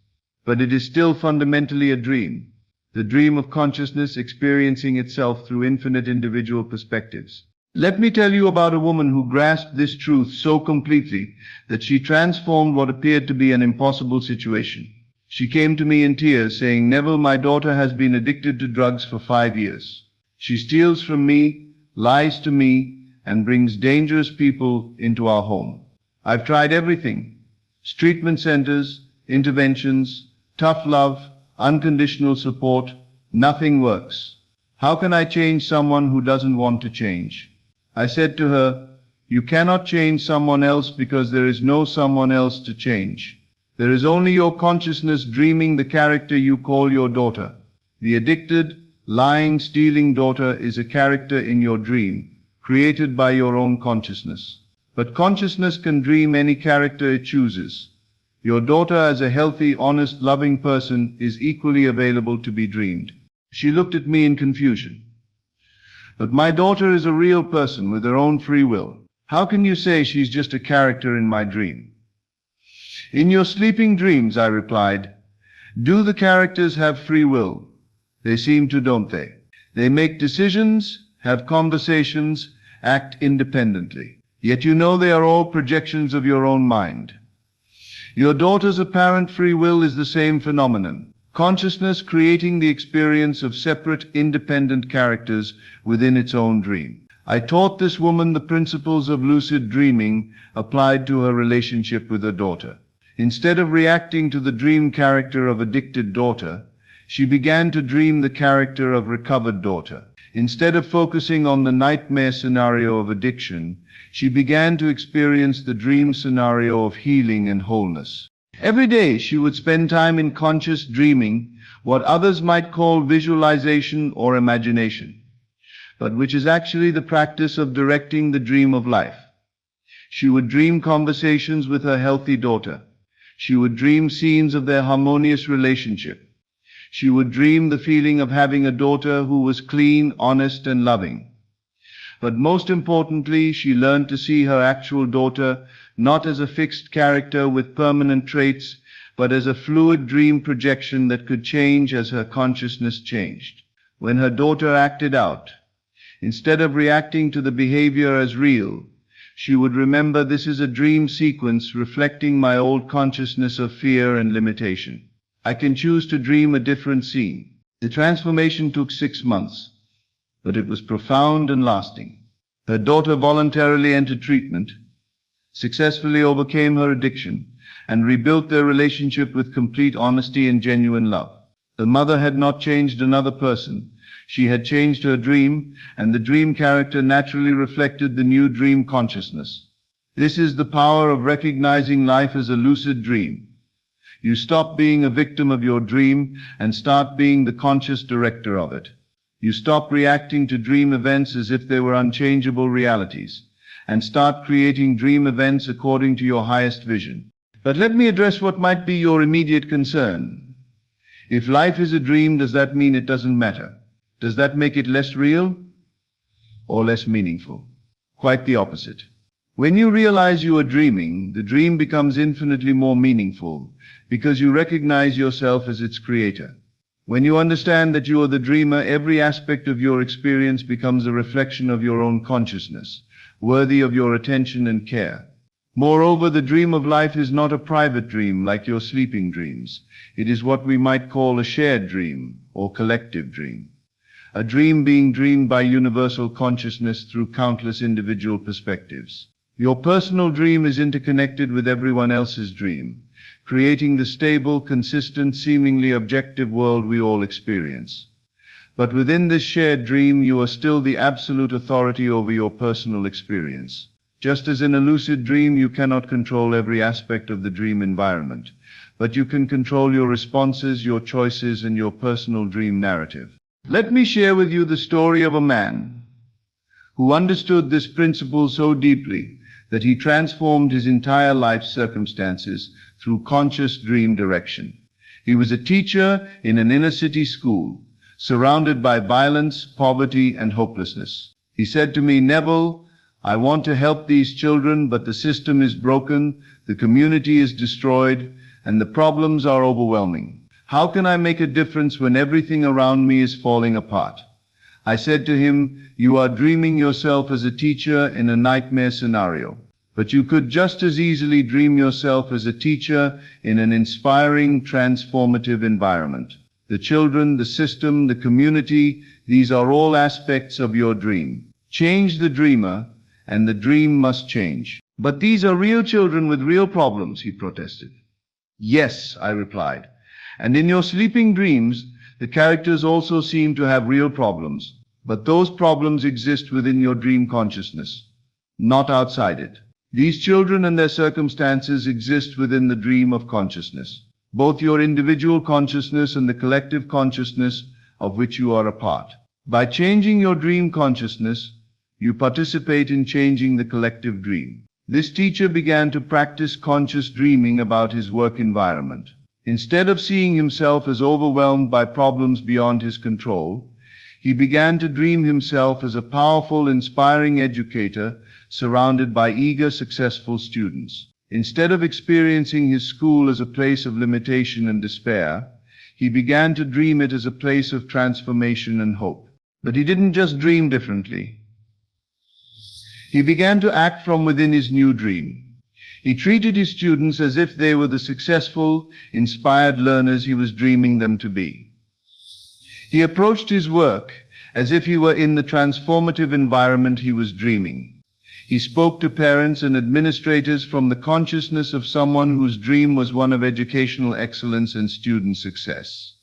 But it is still fundamentally a dream, the dream of consciousness experiencing itself through infinite individual perspectives. Let me tell you about a woman who grasped this truth so completely that she transformed what appeared to be an impossible situation. She came to me in tears saying, "Neville, my daughter has been addicted to drugs for 5 years. She steals from me, lies to me, and brings dangerous people into our home. I've tried everything. Treatment centers, interventions, tough love, unconditional support. Nothing works. How can I change someone who doesn't want to change?" I said to her, "You cannot change someone else because there is no someone else to change. There is only your consciousness dreaming the character you call your daughter. The addicted, lying, stealing daughter is a character in your dream, created by your own consciousness. But consciousness can dream any character it chooses. Your daughter, as a healthy, honest, loving person, is equally available to be dreamed." She looked at me in confusion. "But my daughter is a real person with her own free will. How can you say she's just a character in my dream?" "In your sleeping dreams," I replied, "do the characters have free will? They seem to, don't they? They make decisions, have conversations, act independently. Yet you know they are all projections of your own mind. Your daughter's apparent free will is the same phenomenon, consciousness creating the experience of separate, independent characters within its own dream." I taught this woman the principles of lucid dreaming applied to her relationship with her daughter. Instead of reacting to the dream character of addicted daughter, she began to dream the character of recovered daughter. Instead of focusing on the nightmare scenario of addiction, she began to experience the dream scenario of healing and wholeness. Every day she would spend time in conscious dreaming, what others might call visualization or imagination, but which is actually the practice of directing the dream of life. She would dream conversations with her healthy daughter. She would dream scenes of their harmonious relationship. She would dream the feeling of having a daughter who was clean, honest, and loving. But most importantly, she learned to see her actual daughter not as a fixed character with permanent traits, but as a fluid dream projection that could change as her consciousness changed. When her daughter acted out, instead of reacting to the behavior as real, she would remember, "This is a dream sequence reflecting my old consciousness of fear and limitation. I can choose to dream a different scene." The transformation took 6 months, but it was profound and lasting. Her daughter voluntarily entered treatment, successfully overcame her addiction, and rebuilt their relationship with complete honesty and genuine love. The mother had not changed another person. She had changed her dream, and the dream character naturally reflected the new dream consciousness. This is the power of recognizing life as a lucid dream. You stop being a victim of your dream and start being the conscious director of it. You stop reacting to dream events as if they were unchangeable realities, and start creating dream events according to your highest vision. But let me address what might be your immediate concern. If life is a dream, does that mean it doesn't matter? Does that make it less real or less meaningful? Quite the opposite. When you realize you are dreaming, the dream becomes infinitely more meaningful because you recognize yourself as its creator. When you understand that you are the dreamer, every aspect of your experience becomes a reflection of your own consciousness, worthy of your attention and care. Moreover, the dream of life is not a private dream like your sleeping dreams. It is what we might call a shared dream or collective dream. a dream being dreamed by universal consciousness through countless individual perspectives. Your personal dream is interconnected with everyone else's dream, creating the stable, consistent, seemingly objective world we all experience. But within this shared dream, you are still the absolute authority over your personal experience. Just as in a lucid dream, you cannot control every aspect of the dream environment, but you can control your responses, your choices, and your personal dream narrative. Let me share with you the story of a man who understood this principle so deeply that he transformed his entire life's circumstances through conscious dream direction. He was a teacher in an inner-city school, surrounded by violence, poverty, and hopelessness. He said to me, "Neville, I want to help these children, but the system is broken, the community is destroyed, and the problems are overwhelming. How can I make a difference when everything around me is falling apart?" I said to him, "You are dreaming yourself as a teacher in a nightmare scenario, but you could just as easily dream yourself as a teacher in an inspiring, transformative environment. The children, the system, the community, these are all aspects of your dream. Change the dreamer, and the dream must change." "But these are real children with real problems," he protested. "Yes," I replied, "and in your sleeping dreams, the characters also seem to have real problems, but those problems exist within your dream consciousness, not outside it. These children and their circumstances exist within the dream of consciousness, both your individual consciousness and the collective consciousness of which you are a part. By changing your dream consciousness, you participate in changing the collective dream." This teacher began to practice conscious dreaming about his work environment. Instead of seeing himself as overwhelmed by problems beyond his control, he began to dream himself as a powerful, inspiring educator surrounded by eager, successful students. Instead of experiencing his school as a place of limitation and despair, he began to dream it as a place of transformation and hope. But he didn't just dream differently. He began to act from within his new dream. He treated his students as if they were the successful, inspired learners he was dreaming them to be. He approached his work as if he were in the transformative environment he was dreaming. He spoke to parents and administrators from the consciousness of someone whose dream was one of educational excellence and student success.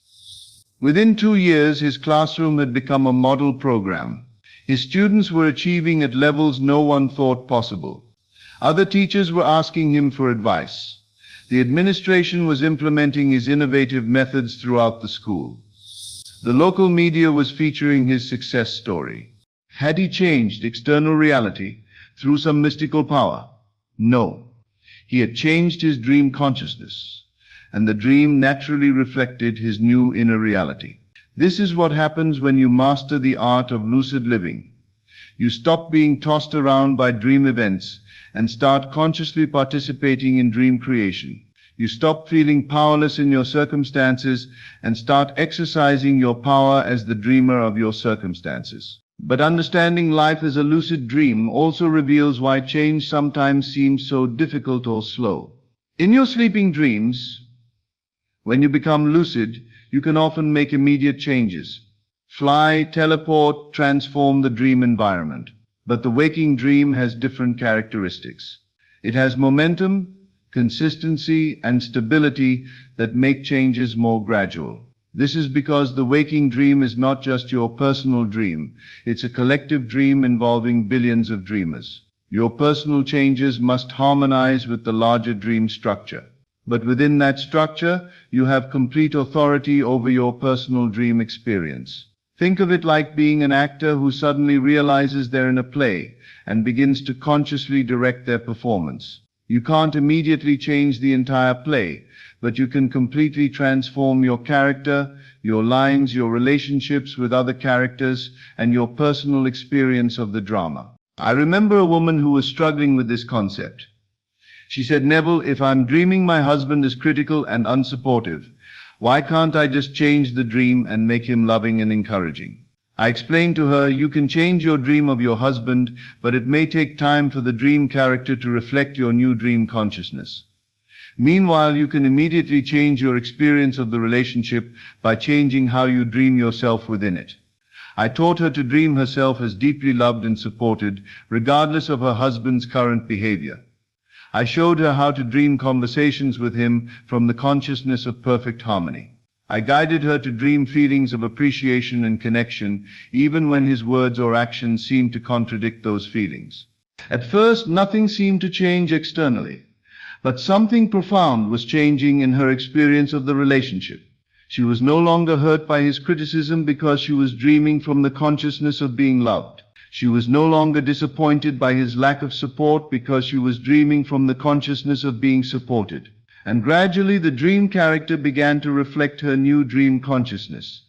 Within 2 years, his classroom had become a model program. His students were achieving at levels no one thought possible. Other teachers were asking him for advice. The administration was implementing his innovative methods throughout the school. The local media was featuring his success story. Had he changed external reality through some mystical power? No. He had changed his dream consciousness, and the dream naturally reflected his new inner reality. This is what happens when you master the art of lucid living. You stop being tossed around by dream events and start consciously participating in dream creation. You stop feeling powerless in your circumstances and start exercising your power as the dreamer of your circumstances. But understanding life as a lucid dream also reveals why change sometimes seems so difficult or slow. In your sleeping dreams, when you become lucid, you can often make immediate changes. Fly, teleport, transform the dream environment. But the waking dream has different characteristics. It has momentum, consistency, and stability that make changes more gradual. This is because the waking dream is not just your personal dream. It's a collective dream involving billions of dreamers. Your personal changes must harmonize with the larger dream structure. But within that structure, you have complete authority over your personal dream experience. Think of it like being an actor who suddenly realizes they're in a play and begins to consciously direct their performance. You can't immediately change the entire play, but you can completely transform your character, your lines, your relationships with other characters, and your personal experience of the drama. I remember a woman who was struggling with this concept. She said, "Neville, if I'm dreaming my husband is critical and unsupportive, why can't I just change the dream and make him loving and encouraging?" I explained to her, "You can change your dream of your husband, but it may take time for the dream character to reflect your new dream consciousness. Meanwhile, you can immediately change your experience of the relationship by changing how you dream yourself within it." I taught her to dream herself as deeply loved and supported, regardless of her husband's current behavior. I showed her how to dream conversations with him from the consciousness of perfect harmony. I guided her to dream feelings of appreciation and connection, even when his words or actions seemed to contradict those feelings. At first, nothing seemed to change externally, but something profound was changing in her experience of the relationship. She was no longer hurt by his criticism because she was dreaming from the consciousness of being loved. She was no longer disappointed by his lack of support because she was dreaming from the consciousness of being supported. And gradually the dream character began to reflect her new dream consciousness.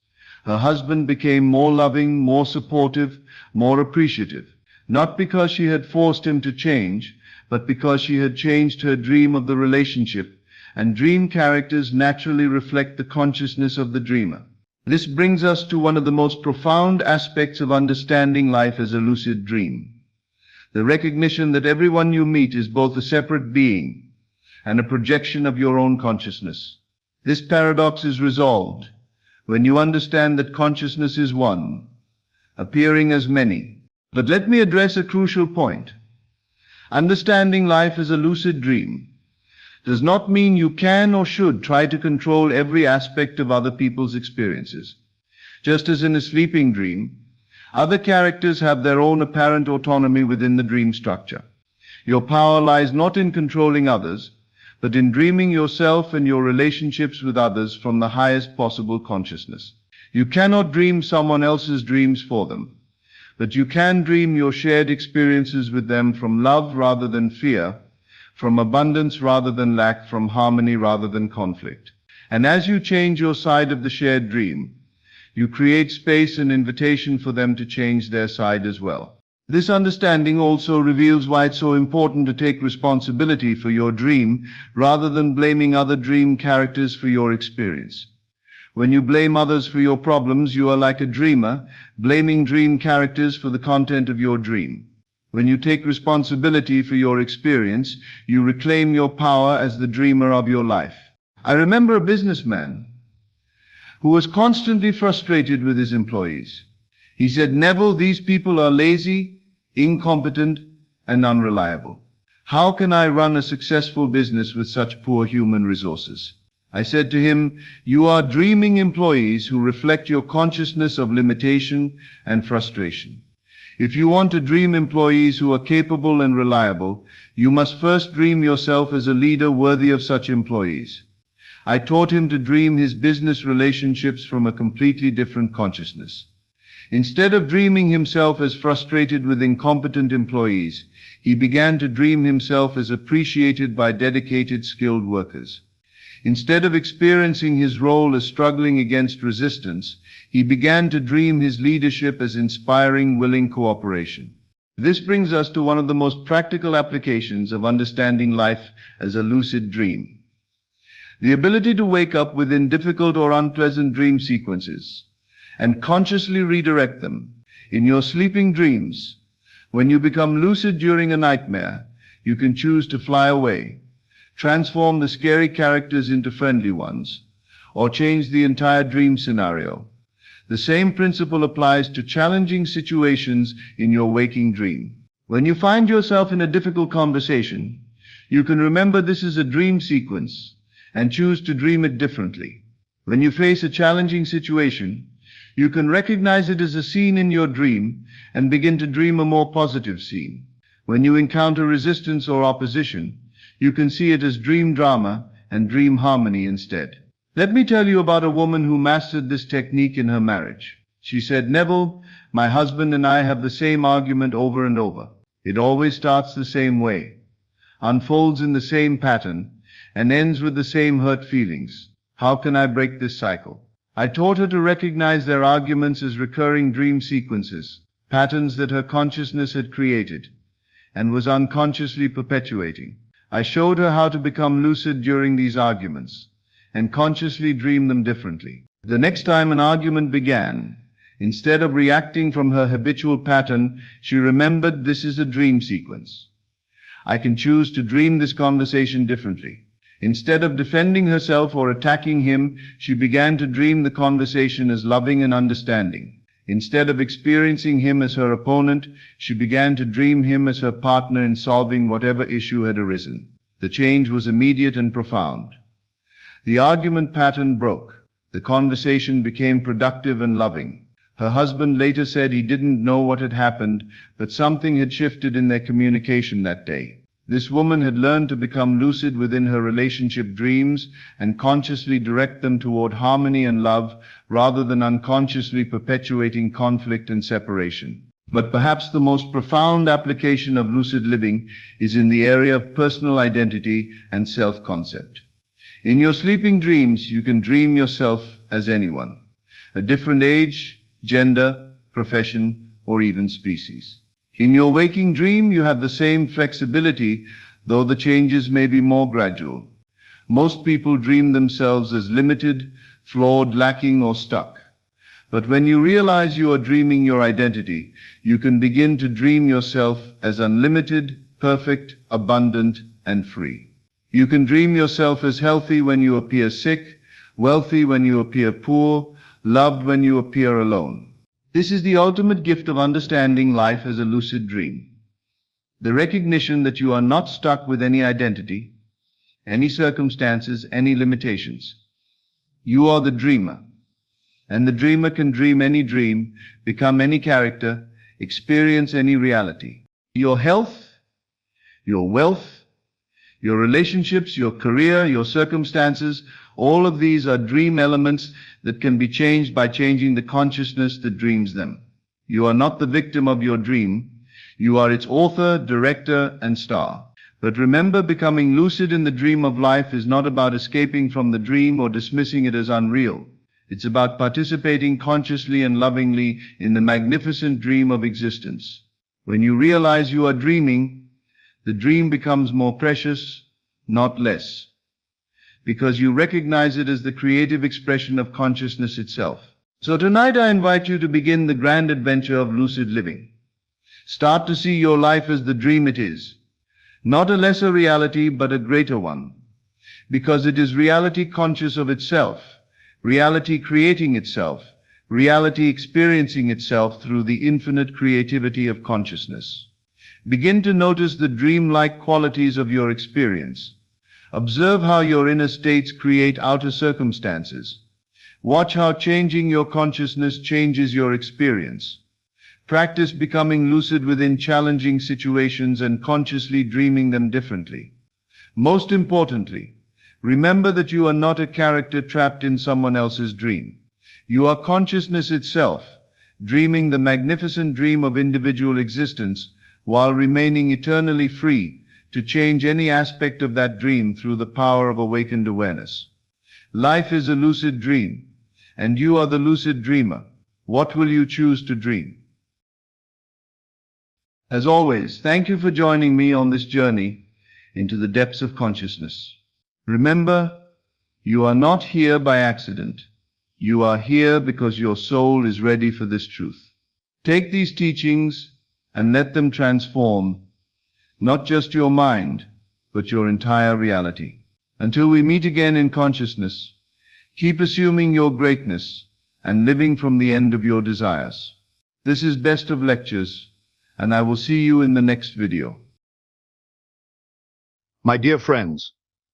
Her husband became more loving, more supportive, more appreciative, not because she had forced him to change, but because she had changed her dream of the relationship, and dream characters naturally reflect the consciousness of the dreamer. This brings us to one of the most profound aspects of understanding life as a lucid dream: the recognition that everyone you meet is both a separate being and a projection of your own consciousness. This paradox is resolved when you understand that consciousness is one, appearing as many. But let me address a crucial point. Understanding life as a lucid dream does not mean you can or should try to control every aspect of other people's experiences. Just as in a sleeping dream, other characters have their own apparent autonomy within the dream structure. Your power lies not in controlling others, but in dreaming yourself and your relationships with others from the highest possible consciousness. You cannot dream someone else's dreams for them, but you can dream your shared experiences with them from love rather than fear, from abundance rather than lack, from harmony rather than conflict. And as you change your side of the shared dream, you create space and invitation for them to change their side as well. This understanding also reveals why it's so important to take responsibility for your dream rather than blaming other dream characters for your experience. When you blame others for your problems, you are like a dreamer, blaming dream characters for the content of your dream. When you take responsibility for your experience, you reclaim your power as the dreamer of your life. I remember a businessman who was constantly frustrated with his employees. He said, "Neville, these people are lazy, incompetent, and unreliable. How can I run a successful business with such poor human resources?" I said to him, "You are dreaming employees who reflect your consciousness of limitation and frustration. If you want to dream employees who are capable and reliable, you must first dream yourself as a leader worthy of such employees." I taught him to dream his business relationships from a completely different consciousness. Instead of dreaming himself as frustrated with incompetent employees, he began to dream himself as appreciated by dedicated, skilled workers. Instead of experiencing his role as struggling against resistance, he began to dream his leadership as inspiring, willing cooperation. This brings us to one of the most practical applications of understanding life as a lucid dream: the ability to wake up within difficult or unpleasant dream sequences and consciously redirect them. In your sleeping dreams, when you become lucid during a nightmare, you can choose to fly away, transform the scary characters into friendly ones, or change the entire dream scenario. The same principle applies to challenging situations in your waking dream. When you find yourself in a difficult conversation, you can remember this is a dream sequence and choose to dream it differently. When you face a challenging situation, you can recognize it as a scene in your dream and begin to dream a more positive scene. When you encounter resistance or opposition, you can see it as dream drama and dream harmony instead. Let me tell you about a woman who mastered this technique in her marriage. She said, "Neville, my husband and I have the same argument over and over. It always starts the same way, unfolds in the same pattern, and ends with the same hurt feelings. How can I break this cycle?" I taught her to recognize their arguments as recurring dream sequences, patterns that her consciousness had created and was unconsciously perpetuating. I showed her how to become lucid during these arguments and consciously dream them differently. The next time an argument began, instead of reacting from her habitual pattern, she remembered, "This is a dream sequence. I can choose to dream this conversation differently." Instead of defending herself or attacking him, she began to dream the conversation as loving and understanding. Instead of experiencing him as her opponent, she began to dream him as her partner in solving whatever issue had arisen. The change was immediate and profound. The argument pattern broke. The conversation became productive and loving. Her husband later said he didn't know what had happened, but something had shifted in their communication that day. This woman had learned to become lucid within her relationship dreams and consciously direct them toward harmony and love, rather than unconsciously perpetuating conflict and separation. But perhaps the most profound application of lucid living is in the area of personal identity and self-concept. In your sleeping dreams, you can dream yourself as anyone, a different age, gender, profession, or even species. In your waking dream, you have the same flexibility, though the changes may be more gradual. Most people dream themselves as limited, flawed, lacking, or stuck. But when you realize you are dreaming your identity, you can begin to dream yourself as unlimited, perfect, abundant, and free. You can dream yourself as healthy when you appear sick, wealthy when you appear poor, loved when you appear alone. This is the ultimate gift of understanding life as a lucid dream. The recognition that you are not stuck with any identity, any circumstances, any limitations. You are the dreamer, and the dreamer can dream any dream, become any character, experience any reality. Your health, your wealth, your relationships, your career, your circumstances, all of these are dream elements that can be changed by changing the consciousness that dreams them. You are not the victim of your dream. You are its author, director, and star. But remember, becoming lucid in the dream of life is not about escaping from the dream or dismissing it as unreal. It's about participating consciously and lovingly in the magnificent dream of existence. When you realize you are dreaming, the dream becomes more precious, not less, because you recognize it as the creative expression of consciousness itself. So tonight I invite you to begin the grand adventure of lucid living. Start to see your life as the dream it is, not a lesser reality, but a greater one, because it is reality conscious of itself, reality creating itself, reality experiencing itself through the infinite creativity of consciousness. Begin to notice the dreamlike qualities of your experience. Observe how your inner states create outer circumstances. Watch how changing your consciousness changes your experience. Practice becoming lucid within challenging situations and consciously dreaming them differently. Most importantly, remember that you are not a character trapped in someone else's dream. You are consciousness itself, dreaming the magnificent dream of individual existence while remaining eternally free to change any aspect of that dream through the power of awakened awareness. Life is a lucid dream, and you are the lucid dreamer. What will you choose to dream? As always, thank you for joining me on this journey into the depths of consciousness. Remember, you are not here by accident. You are here because your soul is ready for this truth. Take these teachings and let them transform not just your mind, but your entire reality. Until we meet again in consciousness, keep assuming your greatness and living from the end of your desires. This is Best of Lectures, and I will see you in the next video. My dear friends,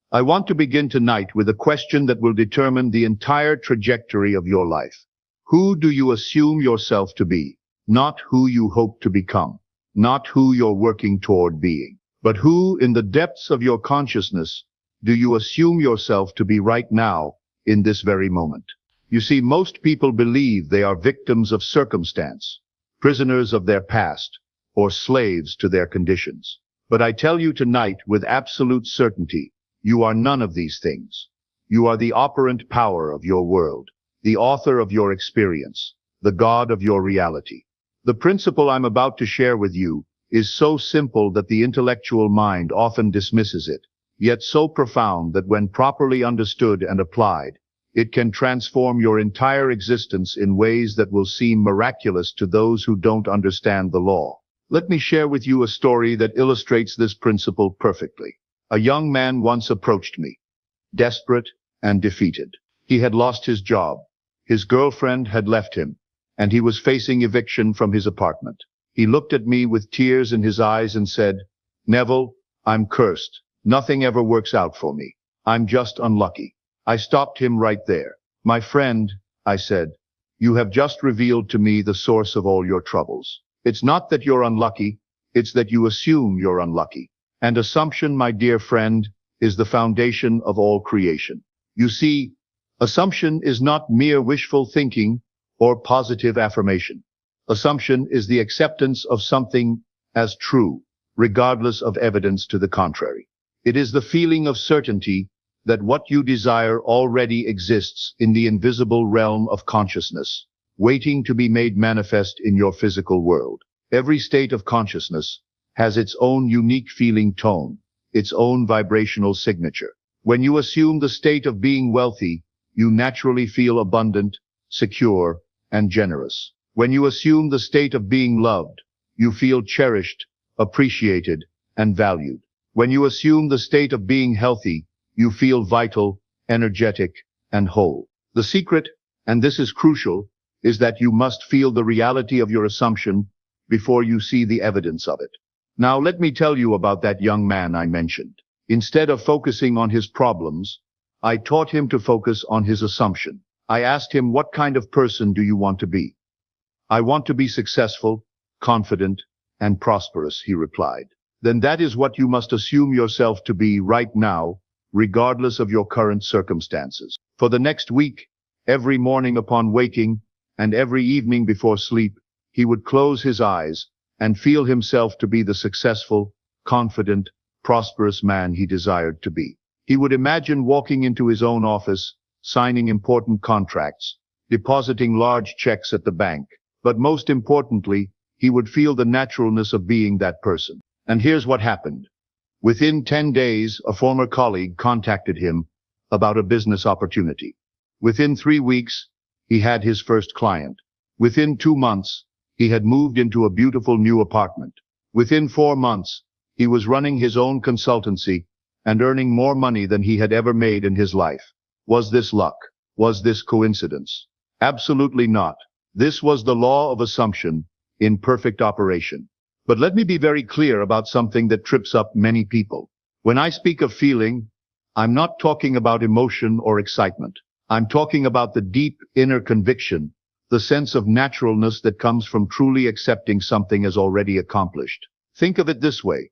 I want to begin tonight with a question that will determine the entire trajectory of your life. Who do you assume yourself to be? Not who you hope to become. Not who you're working toward being, but who, in the depths of your consciousness, do you assume yourself to be right now, in this very moment? You see, most people believe they are victims of circumstance, prisoners of their past, or slaves to their conditions. But I tell you tonight with absolute certainty, you are none of these things. You are the operant power of your world, the author of your experience, the God of your reality. The principle I'm about to share with you is so simple that the intellectual mind often dismisses it, yet so profound that when properly understood and applied, it can transform your entire existence in ways that will seem miraculous to those who don't understand the law. Let me share with you a story that illustrates this principle perfectly. A young man once approached me, desperate and defeated. He had lost his job. His girlfriend had left him, and he was facing eviction from his apartment. He looked at me with tears in his eyes and said, "Neville, I'm cursed. Nothing ever works out for me. I'm just unlucky." I stopped him right there. "My friend," I said, "you have just revealed to me the source of all your troubles. It's not that you're unlucky, it's that you assume you're unlucky. And assumption, my dear friend, is the foundation of all creation. You see, assumption is not mere wishful thinking or positive affirmation. Assumption is the acceptance of something as true, regardless of evidence to the contrary. It is the feeling of certainty that what you desire already exists in the invisible realm of consciousness, waiting to be made manifest in your physical world. Every state of consciousness has its own unique feeling tone, its own vibrational signature. When you assume the state of being wealthy, you naturally feel abundant, secure, and generous. When you assume the state of being loved, you feel cherished, appreciated, and valued. When you assume the state of being healthy, you feel vital, energetic, and whole. The secret, and this is crucial, is that you must feel the reality of your assumption before you see the evidence of it. Now let me tell you about that young man I mentioned. Instead of focusing on his problems, I taught him to focus on his assumption. I asked him, "What kind of person do you want to be?" "I want to be successful, confident, and prosperous," he replied. "Then that is what you must assume yourself to be right now, regardless of your current circumstances." For the next week, every morning upon waking, and every evening before sleep, he would close his eyes and feel himself to be the successful, confident, prosperous man he desired to be. He would imagine walking into his own office, signing important contracts, depositing large checks at the bank. But most importantly, he would feel the naturalness of being that person. And here's what happened. Within 10 days, a former colleague contacted him about a business opportunity. Within 3 weeks, he had his first client. Within 2 months, he had moved into a beautiful new apartment. Within 4 months, he was running his own consultancy and earning more money than he had ever made in his life. Was this luck? Was this coincidence? Absolutely not. This was the law of assumption in perfect operation. But let me be very clear about something that trips up many people. When I speak of feeling, I'm not talking about emotion or excitement. I'm talking about the deep inner conviction, the sense of naturalness that comes from truly accepting something as already accomplished. Think of it this way.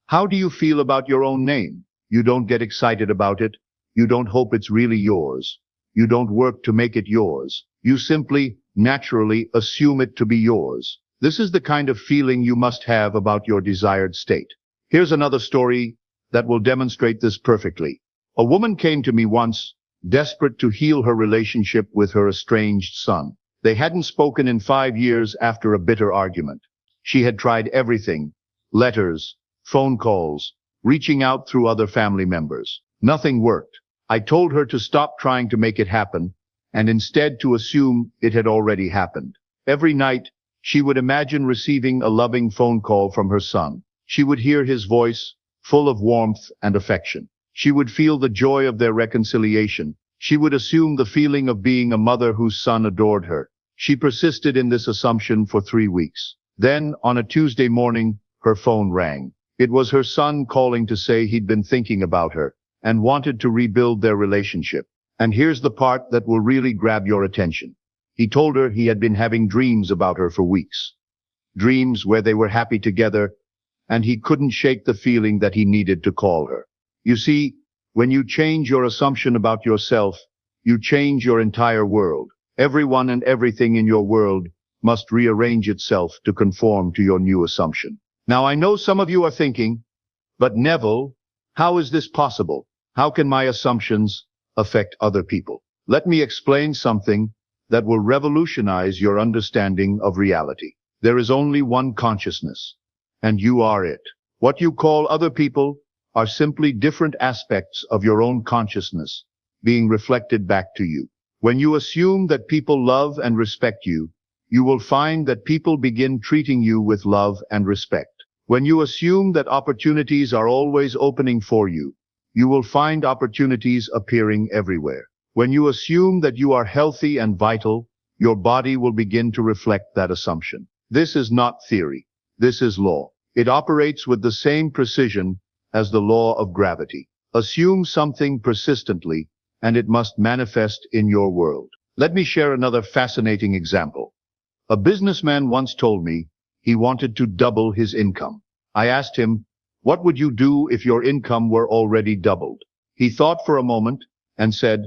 How do you feel about your own name? You don't get excited about it. You don't hope it's really yours. You don't work to make it yours. You simply, naturally assume it to be yours. This is the kind of feeling you must have about your desired state. Here's another story that will demonstrate this perfectly. A woman came to me once, desperate to heal her relationship with her estranged son. They hadn't spoken in 5 years after a bitter argument. She had tried everything: letters, phone calls, reaching out through other family members. Nothing worked. I told her to stop trying to make it happen, and instead to assume it had already happened. Every night, she would imagine receiving a loving phone call from her son. She would hear his voice, full of warmth and affection. She would feel the joy of their reconciliation. She would assume the feeling of being a mother whose son adored her. She persisted in this assumption for 3 weeks. Then, on a Tuesday morning, her phone rang. It was her son calling to say he'd been thinking about her and wanted to rebuild their relationship. And here's the part that will really grab your attention. He told her he had been having dreams about her for weeks. Dreams where they were happy together, and he couldn't shake the feeling that he needed to call her. You see, when you change your assumption about yourself, you change your entire world. Everyone and everything in your world must rearrange itself to conform to your new assumption. Now I know some of you are thinking, but Neville, how is this possible? How can my assumptions affect other people? Let me explain something that will revolutionize your understanding of reality. There is only one consciousness, and you are it. What you call other people are simply different aspects of your own consciousness being reflected back to you. When you assume that people love and respect you, you will find that people begin treating you with love and respect. When you assume that opportunities are always opening for you, you will find opportunities appearing everywhere. When you assume that you are healthy and vital, your body will begin to reflect that assumption. This is not theory. This is law. It operates with the same precision as the law of gravity. Assume something persistently, and it must manifest in your world. Let me share another fascinating example. A businessman once told me he wanted to double his income. I asked him, "What would you do if your income were already doubled?" He thought for a moment and said,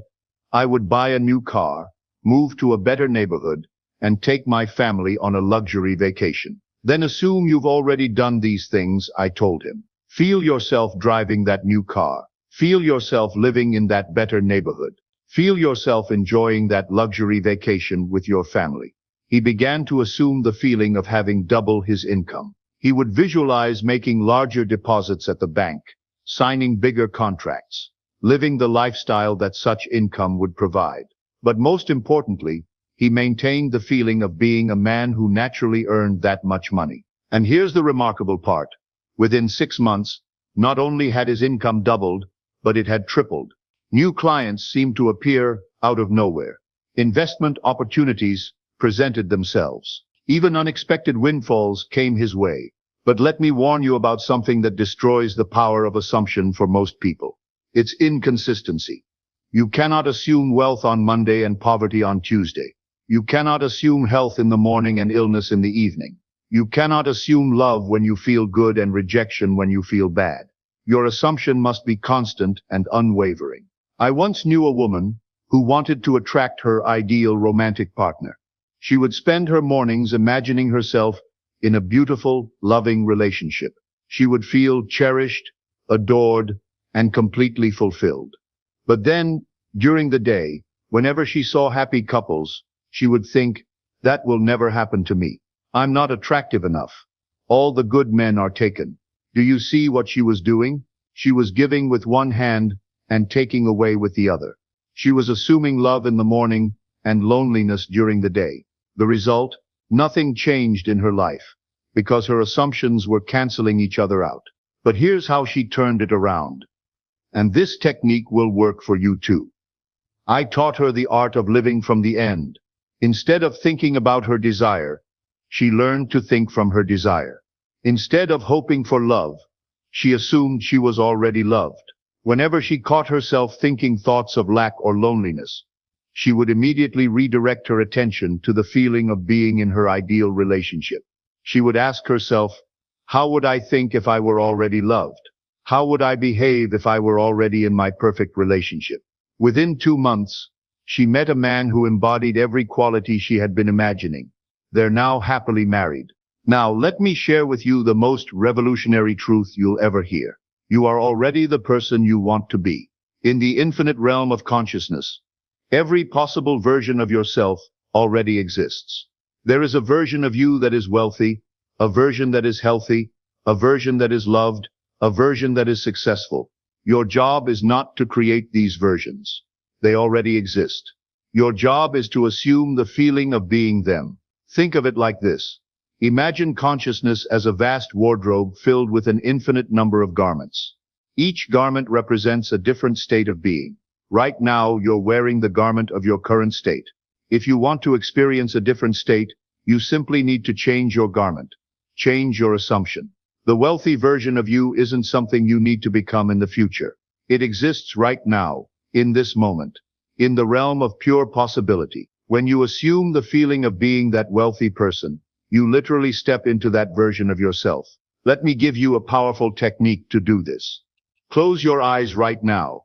"I would buy a new car, move to a better neighborhood, and take my family on a luxury vacation." "Then assume you've already done these things," I told him. "Feel yourself driving that new car. Feel yourself living in that better neighborhood. Feel yourself enjoying that luxury vacation with your family." He began to assume the feeling of having double his income. He would visualize making larger deposits at the bank, signing bigger contracts, living the lifestyle that such income would provide. But most importantly, he maintained the feeling of being a man who naturally earned that much money. And here's the remarkable part. Within 6 months, not only had his income doubled, but it had tripled. New clients seemed to appear out of nowhere. Investment opportunities presented themselves. Even unexpected windfalls came his way. But let me warn you about something that destroys the power of assumption for most people. It's inconsistency. You cannot assume wealth on Monday and poverty on Tuesday. You cannot assume health in the morning and illness in the evening. You cannot assume love when you feel good and rejection when you feel bad. Your assumption must be constant and unwavering. I once knew a woman who wanted to attract her ideal romantic partner. She would spend her mornings imagining herself in a beautiful, loving relationship. She would feel cherished, adored, and completely fulfilled. But then, during the day, whenever she saw happy couples, she would think, "That will never happen to me. I'm not attractive enough. All the good men are taken." Do you see what she was doing? She was giving with one hand and taking away with the other. She was assuming love in the morning and loneliness during the day. The result? Nothing changed in her life, because her assumptions were canceling each other out. But here's how she turned it around. And this technique will work for you too. I taught her the art of living from the end. Instead of thinking about her desire, she learned to think from her desire. Instead of hoping for love, she assumed she was already loved. Whenever she caught herself thinking thoughts of lack or loneliness, she would immediately redirect her attention to the feeling of being in her ideal relationship. She would ask herself, "How would I think if I were already loved? How would I behave if I were already in my perfect relationship?" Within 2 months, she met a man who embodied every quality she had been imagining. They're now happily married. Now, let me share with you the most revolutionary truth you'll ever hear. You are already the person you want to be. In the infinite realm of consciousness, every possible version of yourself already exists. There is a version of you that is wealthy, a version that is healthy, a version that is loved, a version that is successful. Your job is not to create these versions. They already exist. Your job is to assume the feeling of being them. Think of it like this. Imagine consciousness as a vast wardrobe filled with an infinite number of garments. Each garment represents a different state of being. Right now, you're wearing the garment of your current state. If you want to experience a different state, you simply need to change your garment. Change your assumption. The wealthy version of you isn't something you need to become in the future. It exists right now, in this moment, in the realm of pure possibility. When you assume the feeling of being that wealthy person, you literally step into that version of yourself. Let me give you a powerful technique to do this. Close your eyes right now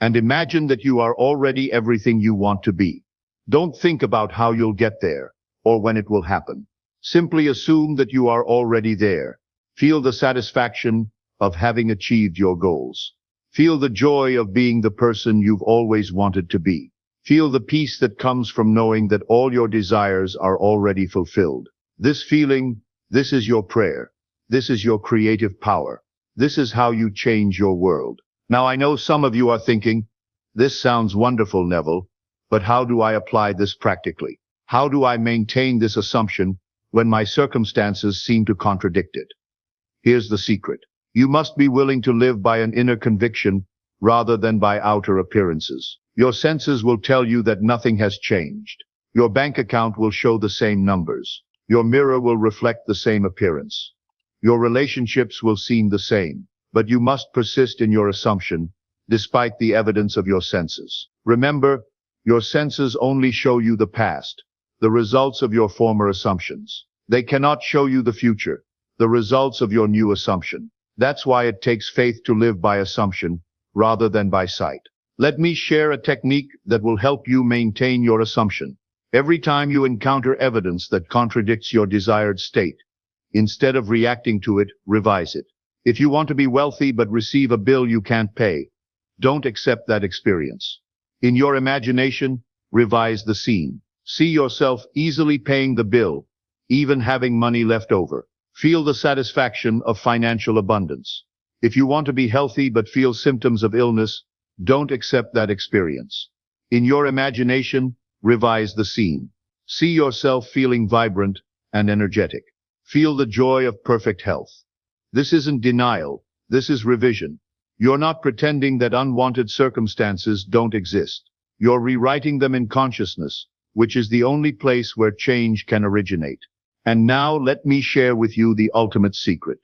and imagine that you are already everything you want to be. Don't think about how you'll get there or when it will happen. Simply assume that you are already there. Feel the satisfaction of having achieved your goals. Feel the joy of being the person you've always wanted to be. Feel the peace that comes from knowing that all your desires are already fulfilled. This feeling, this is your prayer. This is your creative power. This is how you change your world. Now I know some of you are thinking, this sounds wonderful, Neville, but how do I apply this practically? How do I maintain this assumption when my circumstances seem to contradict it? Here's the secret. You must be willing to live by an inner conviction rather than by outer appearances. Your senses will tell you that nothing has changed. Your bank account will show the same numbers. Your mirror will reflect the same appearance. Your relationships will seem the same, but you must persist in your assumption, despite the evidence of your senses. Remember, your senses only show you the past, the results of your former assumptions. They cannot show you the future, the results of your new assumption. That's why it takes faith to live by assumption, rather than by sight. Let me share a technique that will help you maintain your assumption. Every time you encounter evidence that contradicts your desired state, instead of reacting to it, revise it. If you want to be wealthy but receive a bill you can't pay, don't accept that experience. In your imagination, revise the scene. See yourself easily paying the bill, even having money left over. Feel the satisfaction of financial abundance. If you want to be healthy but feel symptoms of illness, don't accept that experience. In your imagination, revise the scene. See yourself feeling vibrant and energetic. Feel the joy of perfect health. This isn't denial, this is revision. You're not pretending that unwanted circumstances don't exist. You're rewriting them in consciousness, which is the only place where change can originate. And now let me share with you the ultimate secret.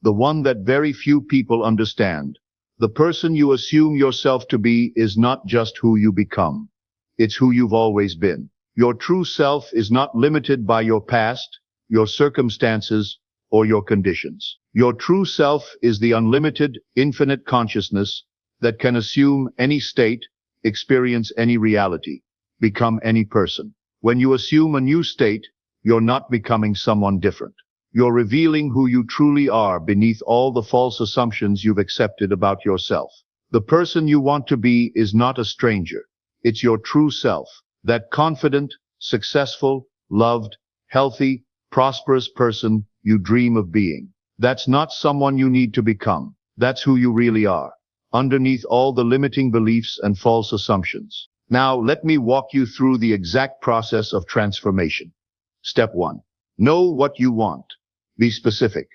The one that very few people understand. The person you assume yourself to be is not just who you become. It's who you've always been. Your true self is not limited by your past, your circumstances, or your conditions. Your true self is the unlimited, infinite consciousness that can assume any state, experience any reality, become any person. When you assume a new state, you're not becoming someone different. You're revealing who you truly are beneath all the false assumptions you've accepted about yourself. The person you want to be is not a stranger. It's your true self, that confident, successful, loved, healthy, prosperous person you dream of being. That's not someone you need to become. That's who you really are, underneath all the limiting beliefs and false assumptions. Now, let me walk you through the exact process of transformation. Step 1. Know what you want. Be specific.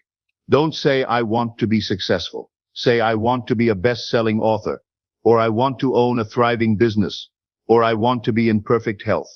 Don't say, I want to be successful. Say, I want to be a best-selling author, or I want to own a thriving business, or I want to be in perfect health.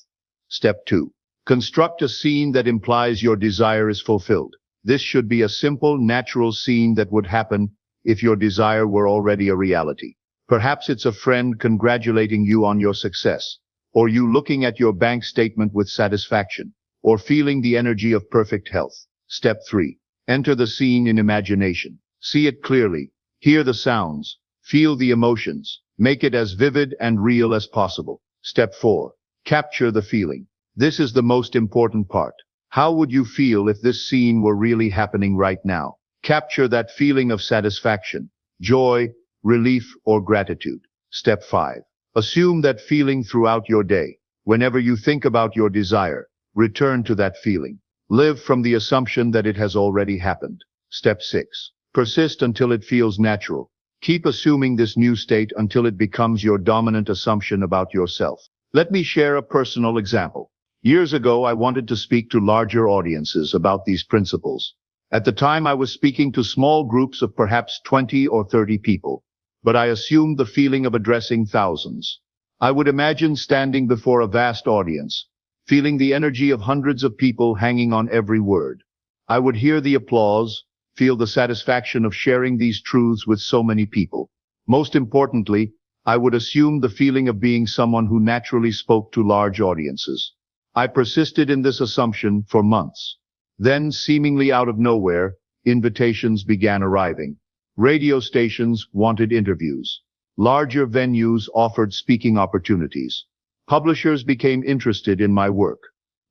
Step 2. Construct a scene that implies your desire is fulfilled. This should be a simple, natural scene that would happen if your desire were already a reality. Perhaps it's a friend congratulating you on your success, or you looking at your bank statement with satisfaction, or feeling the energy of perfect health. Step 3. Enter the scene in imagination. See it clearly. Hear the sounds. Feel the emotions. Make it as vivid and real as possible. Step 4. Capture the feeling. This is the most important part. How would you feel if this scene were really happening right now? Capture that feeling of satisfaction, joy, relief, or gratitude. Step 5. Assume that feeling throughout your day. Whenever you think about your desire, return to that feeling. Live from the assumption that it has already happened. Step 6. Persist until it feels natural. Keep assuming this new state until it becomes your dominant assumption about yourself. Let me share a personal example. Years ago, I wanted to speak to larger audiences about these principles. At the time, I was speaking to small groups of perhaps 20 or 30 people, but I assumed the feeling of addressing thousands. I would imagine standing before a vast audience, feeling the energy of hundreds of people hanging on every word. I would hear the applause, feel the satisfaction of sharing these truths with so many people. Most importantly, I would assume the feeling of being someone who naturally spoke to large audiences. I persisted in this assumption for months. Then, seemingly out of nowhere, invitations began arriving. Radio stations wanted interviews. Larger venues offered speaking opportunities. Publishers became interested in my work.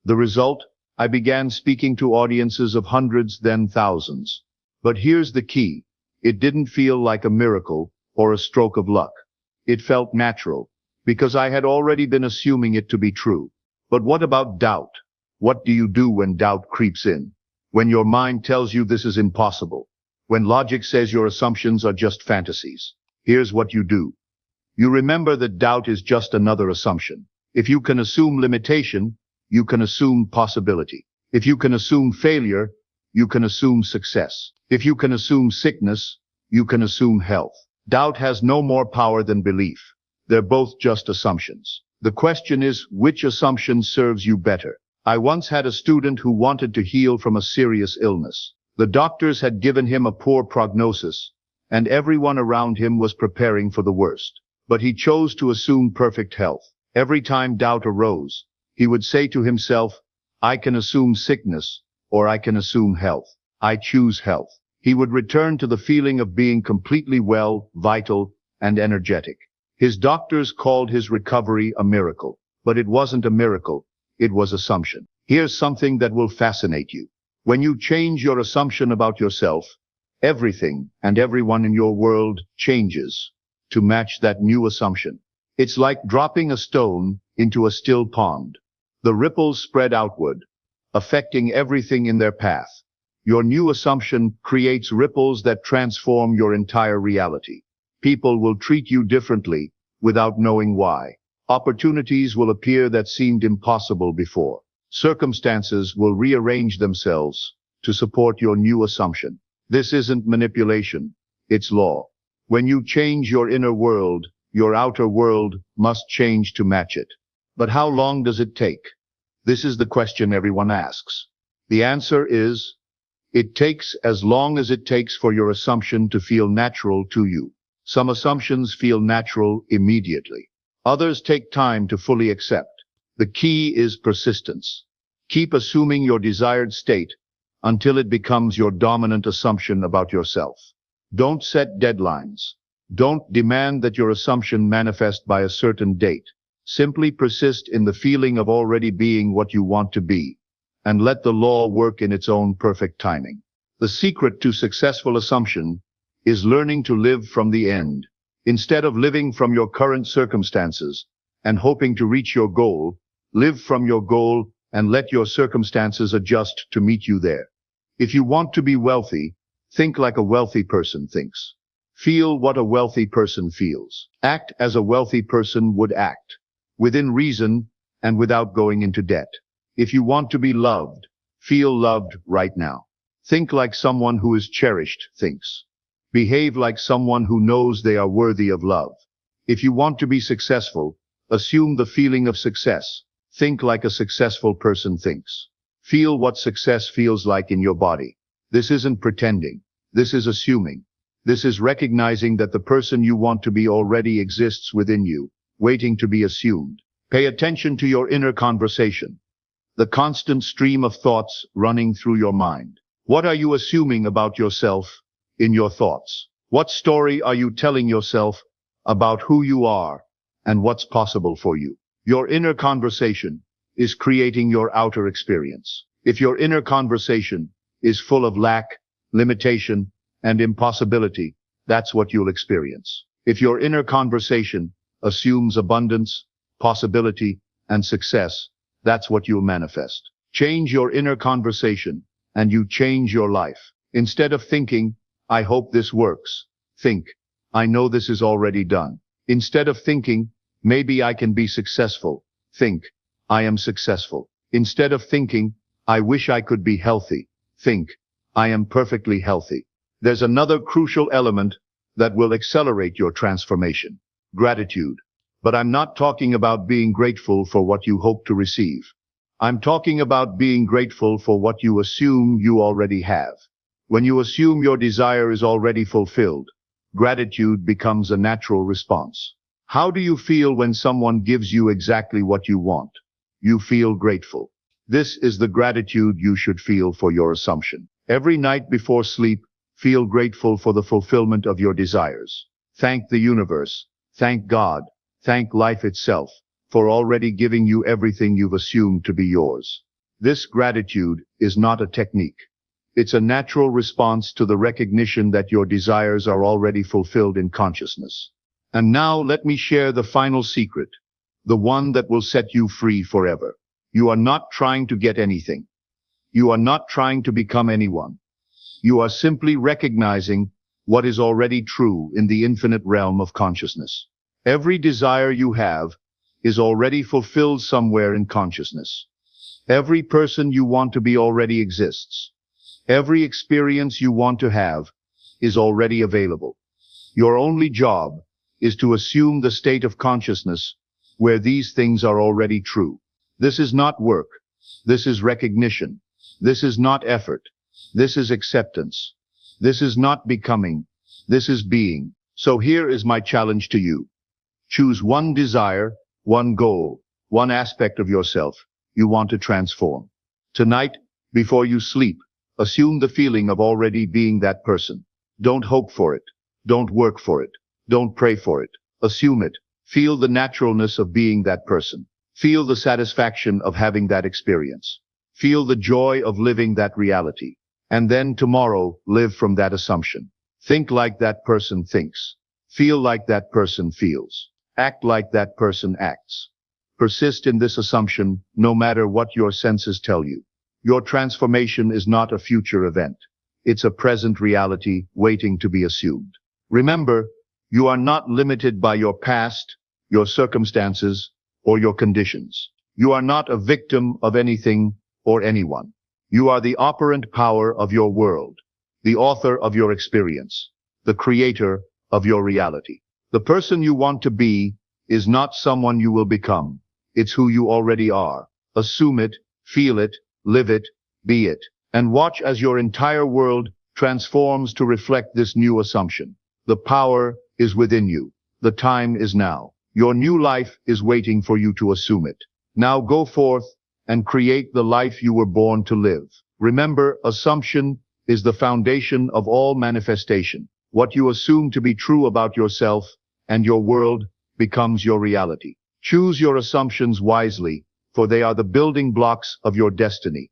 The result? I began speaking to audiences of hundreds, then thousands. But here's the key. It didn't feel like a miracle or a stroke of luck. It felt natural, because I had already been assuming it to be true. But what about doubt? What do you do when doubt creeps in? When your mind tells you this is impossible? When logic says your assumptions are just fantasies? Here's what you do. You remember that doubt is just another assumption. If you can assume limitation, you can assume possibility. If you can assume failure, you can assume success. If you can assume sickness, you can assume health. Doubt has no more power than belief. They're both just assumptions. The question is, which assumption serves you better? I once had a student who wanted to heal from a serious illness. The doctors had given him a poor prognosis, and everyone around him was preparing for the worst. But he chose to assume perfect health. Every time doubt arose, he would say to himself, I can assume sickness, or I can assume health. I choose health. He would return to the feeling of being completely well, vital, and energetic. His doctors called his recovery a miracle. But it wasn't a miracle, it was assumption. Here's something that will fascinate you. When you change your assumption about yourself, everything and everyone in your world changes to match that new assumption. It's like dropping a stone into a still pond. The ripples spread outward, affecting everything in their path. Your new assumption creates ripples that transform your entire reality. People will treat you differently without knowing why. Opportunities will appear that seemed impossible before. Circumstances will rearrange themselves to support your new assumption. This isn't manipulation, it's law. When you change your inner world, your outer world must change to match it. But how long does it take? This is the question everyone asks. The answer is, it takes as long as it takes for your assumption to feel natural to you. Some assumptions feel natural immediately. Others take time to fully accept. The key is persistence. Keep assuming your desired state until it becomes your dominant assumption about yourself. Don't set deadlines. Don't demand that your assumption manifest by a certain date. Simply persist in the feeling of already being what you want to be, and let the law work in its own perfect timing. The secret to successful assumption is learning to live from the end. Instead of living from your current circumstances and hoping to reach your goal, live from your goal and let your circumstances adjust to meet you there. If you want to be wealthy, think like a wealthy person thinks. Feel what a wealthy person feels. Act as a wealthy person would act, within reason and without going into debt. If you want to be loved, feel loved right now. Think like someone who is cherished thinks. Behave like someone who knows they are worthy of love. If you want to be successful, assume the feeling of success. Think like a successful person thinks. Feel what success feels like in your body. This isn't pretending. This is assuming. This is recognizing that the person you want to be already exists within you, waiting to be assumed. Pay attention to your inner conversation, the constant stream of thoughts running through your mind. What are you assuming about yourself in your thoughts? What story are you telling yourself about who you are and what's possible for you? Your inner conversation is creating your outer experience. If your inner conversation is full of lack, limitation, and impossibility, that's what you'll experience. If your inner conversation assumes abundance, possibility, and success, that's what you'll manifest. Change your inner conversation, and you change your life. Instead of thinking, I hope this works, think, I know this is already done. Instead of thinking, maybe I can be successful, think, I am successful. Instead of thinking, I wish I could be healthy, think, I am perfectly healthy. There's another crucial element that will accelerate your transformation: gratitude. But I'm not talking about being grateful for what you hope to receive. I'm talking about being grateful for what you assume you already have. When you assume your desire is already fulfilled, gratitude becomes a natural response. How do you feel when someone gives you exactly what you want? You feel grateful. This is the gratitude you should feel for your assumption. Every night before sleep, feel grateful for the fulfillment of your desires. Thank the universe, thank God, thank life itself for already giving you everything you've assumed to be yours. This gratitude is not a technique. It's a natural response to the recognition that your desires are already fulfilled in consciousness. And now let me share the final secret, the one that will set you free forever. You are not trying to get anything. You are not trying to become anyone. You are simply recognizing what is already true in the infinite realm of consciousness. Every desire you have is already fulfilled somewhere in consciousness. Every person you want to be already exists. Every experience you want to have is already available. Your only job is to assume the state of consciousness where these things are already true. This is not work. This is recognition. This is not effort. This is acceptance. This is not becoming. This is being. So here is my challenge to you. Choose one desire, one goal, one aspect of yourself you want to transform. Tonight, before you sleep, assume the feeling of already being that person. Don't hope for it. Don't work for it. Don't pray for it. Assume it. Feel the naturalness of being that person. Feel the satisfaction of having that experience. Feel the joy of living that reality. And then tomorrow, live from that assumption. Think like that person thinks. Feel like that person feels. Act like that person acts. Persist in this assumption, no matter what your senses tell you. Your transformation is not a future event. It's a present reality waiting to be assumed. Remember, you are not limited by your past, your circumstances, or your conditions. You are not a victim of anything or anyone. You are the operant power of your world, the author of your experience, the creator of your reality. The person you want to be is not someone you will become. It's who you already are. Assume it, feel it, live it, be it, and watch as your entire world transforms to reflect this new assumption. The power is within you. The time is now. Your new life is waiting for you to assume it. Now go forth and create the life you were born to live. Remember, assumption is the foundation of all manifestation. What you assume to be true about yourself and your world becomes your reality. Choose your assumptions wisely, for they are the building blocks of your destiny.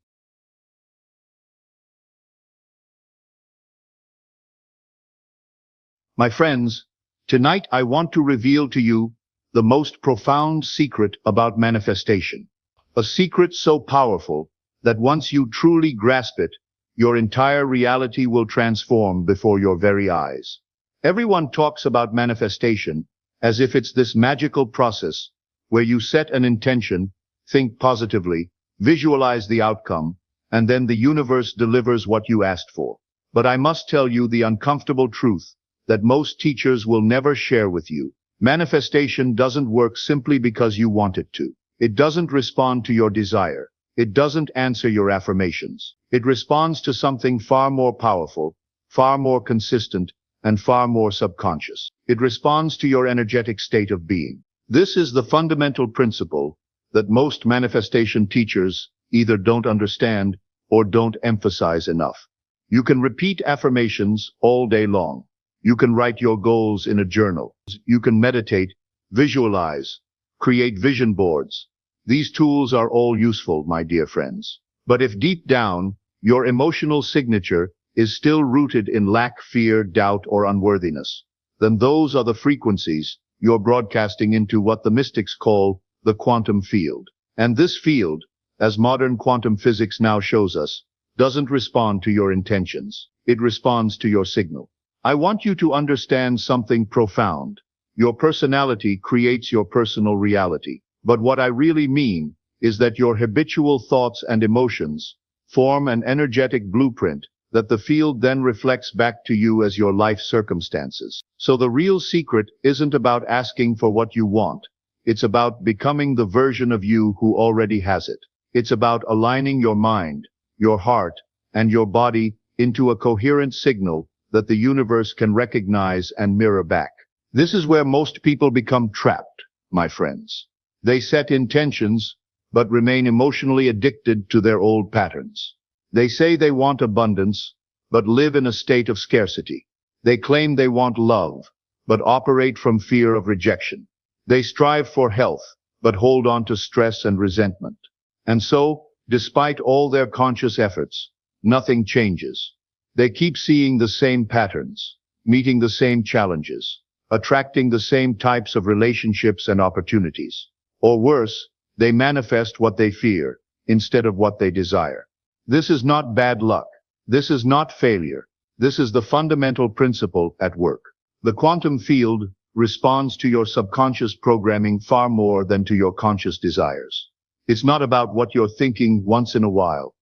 My friends, tonight I want to reveal to you the most profound secret about manifestation. A secret so powerful that once you truly grasp it, your entire reality will transform before your very eyes. Everyone talks about manifestation as if it's this magical process where you set an intention, think positively, visualize the outcome, and then the universe delivers what you asked for. But I must tell you the uncomfortable truth that most teachers will never share with you. Manifestation doesn't work simply because you want it to. It doesn't respond to your desire. It doesn't answer your affirmations. It responds to something far more powerful, far more consistent, and far more subconscious. It responds to your energetic state of being. This is the fundamental principle that most manifestation teachers either don't understand or don't emphasize enough. You can repeat affirmations all day long. You can write your goals in a journal. You can meditate, visualize, create vision boards. These tools are all useful, my dear friends. But if deep down, your emotional signature is still rooted in lack, fear, doubt, or unworthiness, then those are the frequencies you're broadcasting into what the mystics call the quantum field. And this field, as modern quantum physics now shows us, doesn't respond to your intentions. It responds to your signal. I want you to understand something profound. Your personality creates your personal reality. But what I really mean is that your habitual thoughts and emotions form an energetic blueprint that the field then reflects back to you as your life circumstances. So the real secret isn't about asking for what you want. It's about becoming the version of you who already has it. It's about aligning your mind, your heart, and your body into a coherent signal that the universe can recognize and mirror back. This is where most people become trapped, my friends. They set intentions, but remain emotionally addicted to their old patterns. They say they want abundance, but live in a state of scarcity. They claim they want love, but operate from fear of rejection. They strive for health, but hold on to stress and resentment. And so, despite all their conscious efforts, nothing changes. They keep seeing the same patterns, meeting the same challenges, attracting the same types of relationships and opportunities. Or worse, they manifest what they fear instead of what they desire. This is not bad luck. This is not failure. This is the fundamental principle at work. The quantum field responds to your subconscious programming far more than to your conscious desires. It's not about what you're thinking once in a while.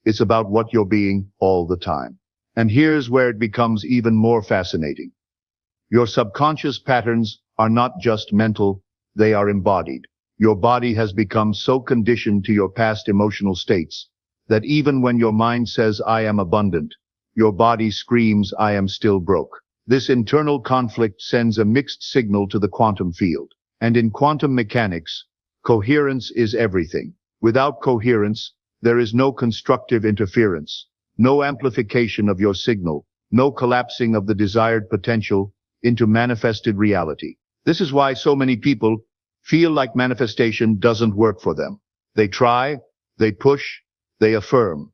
It's about what you're being all the time. And here's where it becomes even more fascinating. Your subconscious patterns are not just mental, they are embodied. Your body has become so conditioned to your past emotional states that even when your mind says, I am abundant, your body screams, I am still broke. This internal conflict sends a mixed signal to the quantum field. And in quantum mechanics, coherence is everything. Without coherence, there is no constructive interference, no amplification of your signal, no collapsing of the desired potential into manifested reality. This is why so many people feel like manifestation doesn't work for them. They try, they push, they affirm,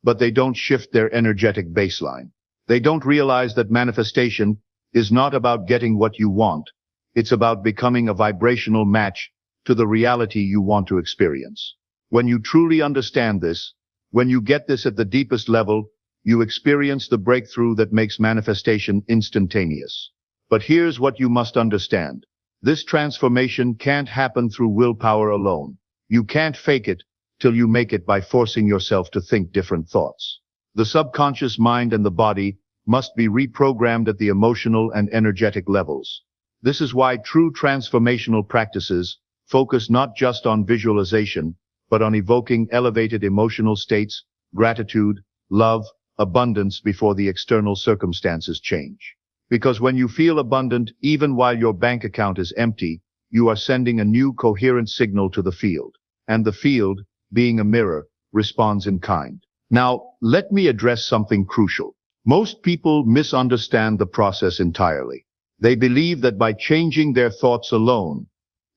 but they don't shift their energetic baseline. They don't realize that manifestation is not about getting what you want. It's about becoming a vibrational match to the reality you want to experience. When you truly understand this, when you get this at the deepest level, you experience the breakthrough that makes manifestation instantaneous. But here's what you must understand. This transformation can't happen through willpower alone. You can't fake it till you make it by forcing yourself to think different thoughts. The subconscious mind and the body must be reprogrammed at the emotional and energetic levels. This is why true transformational practices focus not just on visualization, but on evoking elevated emotional states, gratitude, love, abundance before the external circumstances change. Because when you feel abundant, even while your bank account is empty, you are sending a new coherent signal to the field. And the field, being a mirror, responds in kind. Now, let me address something crucial. Most people misunderstand the process entirely. They believe that by changing their thoughts alone,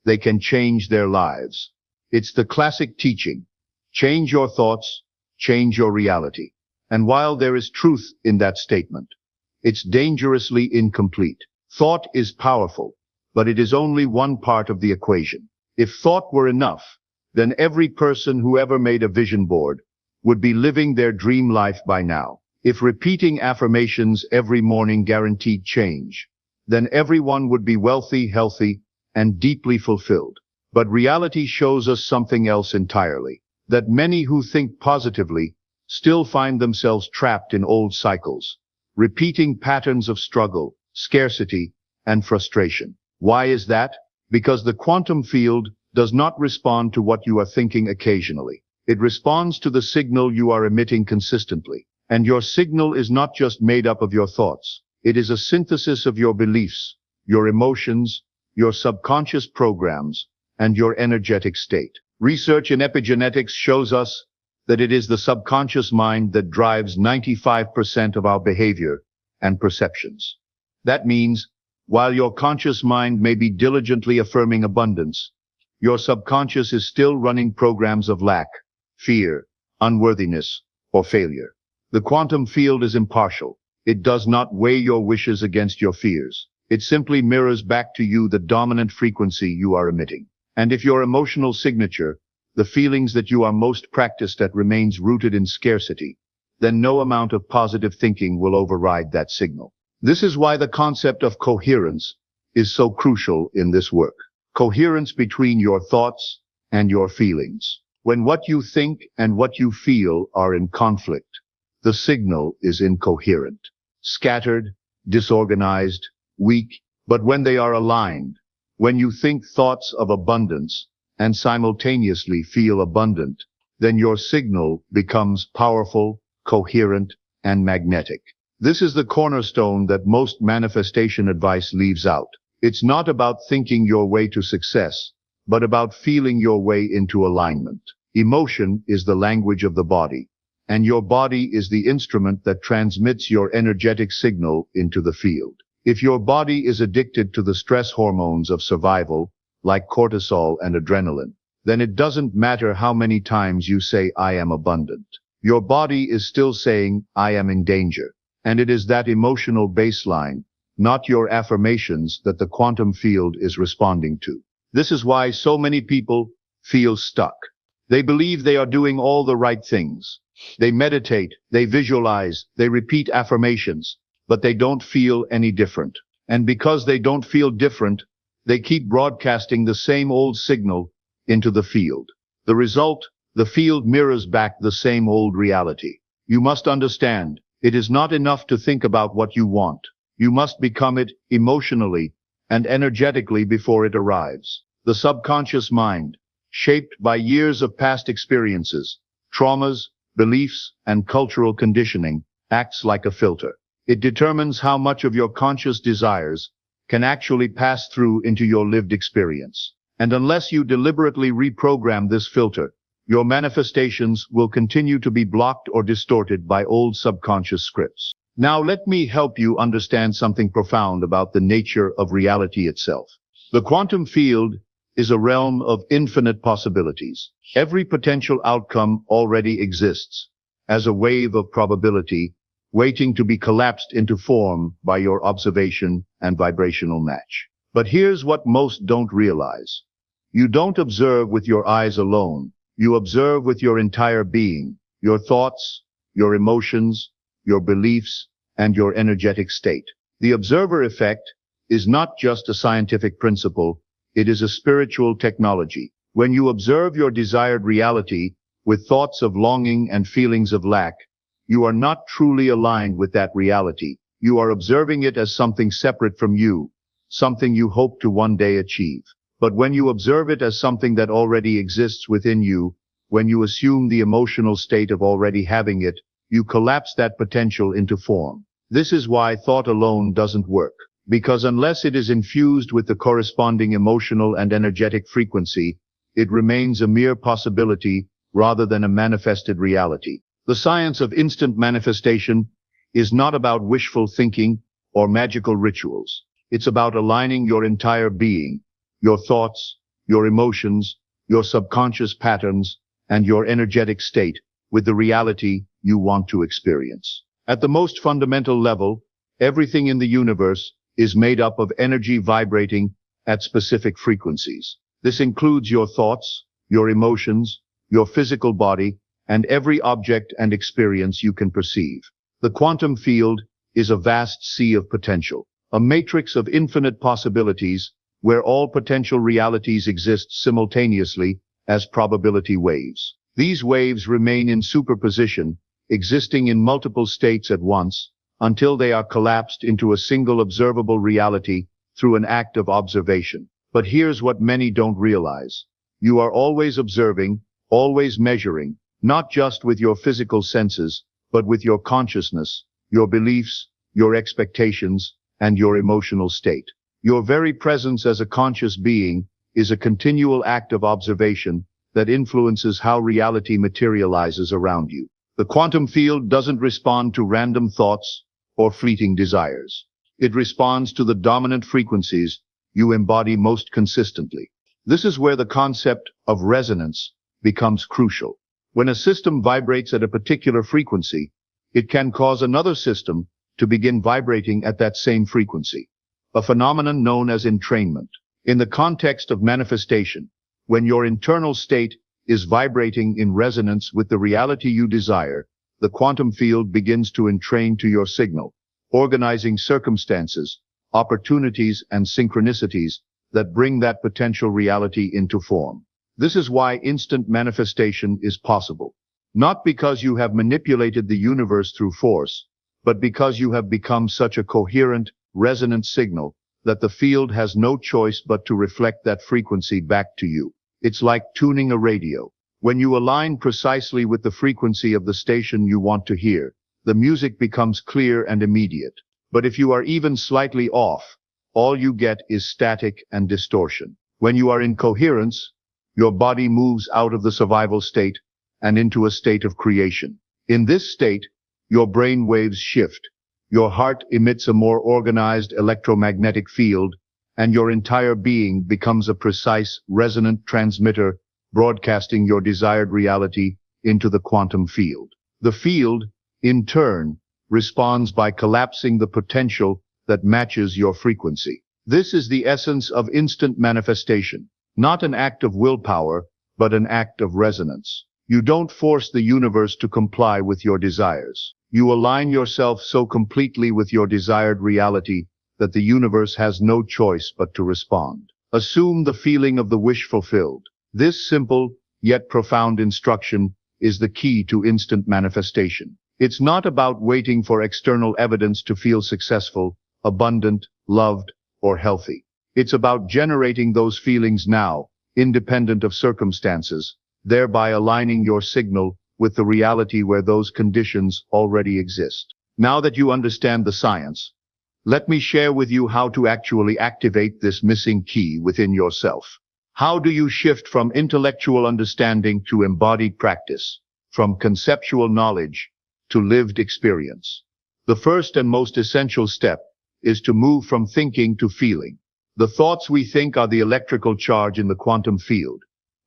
they can change their lives. It's the classic teaching. Change your thoughts, change your reality. And while there is truth in that statement, it's dangerously incomplete. Thought is powerful, but it is only one part of the equation. If thought were enough, then every person who ever made a vision board would be living their dream life by now. If repeating affirmations every morning guaranteed change, then everyone would be wealthy, healthy, and deeply fulfilled. But reality shows us something else entirely, that many who think positively still find themselves trapped in old cycles, repeating patterns of struggle, scarcity, and frustration. Why is that? Because the quantum field does not respond to what you are thinking occasionally. It responds to the signal you are emitting consistently. And your signal is not just made up of your thoughts. It is a synthesis of your beliefs, your emotions, your subconscious programs, and your energetic state. Research in epigenetics shows us that it is the subconscious mind that drives 95% of our behavior and perceptions. That means, while your conscious mind may be diligently affirming abundance, your subconscious is still running programs of lack, fear, unworthiness, or failure. The quantum field is impartial. It does not weigh your wishes against your fears. It simply mirrors back to you the dominant frequency you are emitting. And if your emotional signature, the feelings that you are most practiced at, remains rooted in scarcity, then no amount of positive thinking will override that signal. This is why the concept of coherence is so crucial in this work. Coherence between your thoughts and your feelings. When what you think and what you feel are in conflict, the signal is incoherent, scattered, disorganized, weak. But when they are aligned, when you think thoughts of abundance and simultaneously feel abundant, then your signal becomes powerful, coherent, and magnetic. This is the cornerstone that most manifestation advice leaves out. It's not about thinking your way to success, but about feeling your way into alignment. Emotion is the language of the body, and your body is the instrument that transmits your energetic signal into the field. If your body is addicted to the stress hormones of survival, like cortisol and adrenaline, then it doesn't matter how many times you say, I am abundant. Your body is still saying, I am in danger. And it is that emotional baseline, not your affirmations, that the quantum field is responding to. This is why so many people feel stuck. They believe they are doing all the right things. They meditate, they visualize, they repeat affirmations, but they don't feel any different. And because they don't feel different, they keep broadcasting the same old signal into the field. The result, the field mirrors back the same old reality. You must understand, it is not enough to think about what you want. You must become it emotionally and energetically before it arrives. The subconscious mind, shaped by years of past experiences, traumas, beliefs, and cultural conditioning, acts like a filter. It determines how much of your conscious desires can actually pass through into your lived experience. And unless you deliberately reprogram this filter, your manifestations will continue to be blocked or distorted by old subconscious scripts. Now let me help you understand something profound about the nature of reality itself. The quantum field is a realm of infinite possibilities. Every potential outcome already exists as a wave of probability waiting to be collapsed into form by your observation and vibrational match. But here's what most don't realize. You don't observe with your eyes alone. You observe with your entire being, your thoughts, your emotions, your beliefs, and your energetic state. The observer effect is not just a scientific principle, it is a spiritual technology. When you observe your desired reality with thoughts of longing and feelings of lack, you are not truly aligned with that reality. You are observing it as something separate from you, something you hope to one day achieve. But when you observe it as something that already exists within you, when you assume the emotional state of already having it, you collapse that potential into form. This is why thought alone doesn't work. Because unless it is infused with the corresponding emotional and energetic frequency, it remains a mere possibility rather than a manifested reality. The science of instant manifestation is not about wishful thinking or magical rituals. It's about aligning your entire being, your thoughts, your emotions, your subconscious patterns, and your energetic state with the reality you want to experience. At the most fundamental level, everything in the universe is made up of energy vibrating at specific frequencies. This includes your thoughts, your emotions, your physical body, and every object and experience you can perceive. The quantum field is a vast sea of potential, a matrix of infinite possibilities where all potential realities exist simultaneously as probability waves. These waves remain in superposition, existing in multiple states at once, until they are collapsed into a single observable reality through an act of observation. But here's what many don't realize. You are always observing, always measuring, not just with your physical senses, but with your consciousness, your beliefs, your expectations, and your emotional state. Your very presence as a conscious being is a continual act of observation that influences how reality materializes around you. The quantum field doesn't respond to random thoughts or fleeting desires. It responds to the dominant frequencies you embody most consistently. This is where the concept of resonance becomes crucial. When a system vibrates at a particular frequency, it can cause another system to begin vibrating at that same frequency, a phenomenon known as entrainment. In the context of manifestation, when your internal state is vibrating in resonance with the reality you desire, the quantum field begins to entrain to your signal, organizing circumstances, opportunities, and synchronicities that bring that potential reality into form. This is why instant manifestation is possible. Not because you have manipulated the universe through force, but because you have become such a coherent, resonant signal that the field has no choice but to reflect that frequency back to you. It's like tuning a radio. When you align precisely with the frequency of the station you want to hear, the music becomes clear and immediate. But if you are even slightly off, all you get is static and distortion. When you are in coherence, your body moves out of the survival state and into a state of creation. In this state, your brain waves shift, your heart emits a more organized electromagnetic field, and your entire being becomes a precise, resonant transmitter, broadcasting your desired reality into the quantum field. The field, in turn, responds by collapsing the potential that matches your frequency. This is the essence of instant manifestation, not an act of willpower, but an act of resonance. You don't force the universe to comply with your desires. You align yourself so completely with your desired reality that the universe has no choice but to respond. Assume the feeling of the wish fulfilled. This simple, yet profound instruction is the key to instant manifestation. It's not about waiting for external evidence to feel successful, abundant, loved, or healthy. It's about generating those feelings now, independent of circumstances, thereby aligning your signal with the reality where those conditions already exist. Now that you understand the science, let me share with you how to actually activate this missing key within yourself. How do you shift from intellectual understanding to embodied practice, from conceptual knowledge to lived experience? The first and most essential step is to move from thinking to feeling. The thoughts we think are the electrical charge in the quantum field,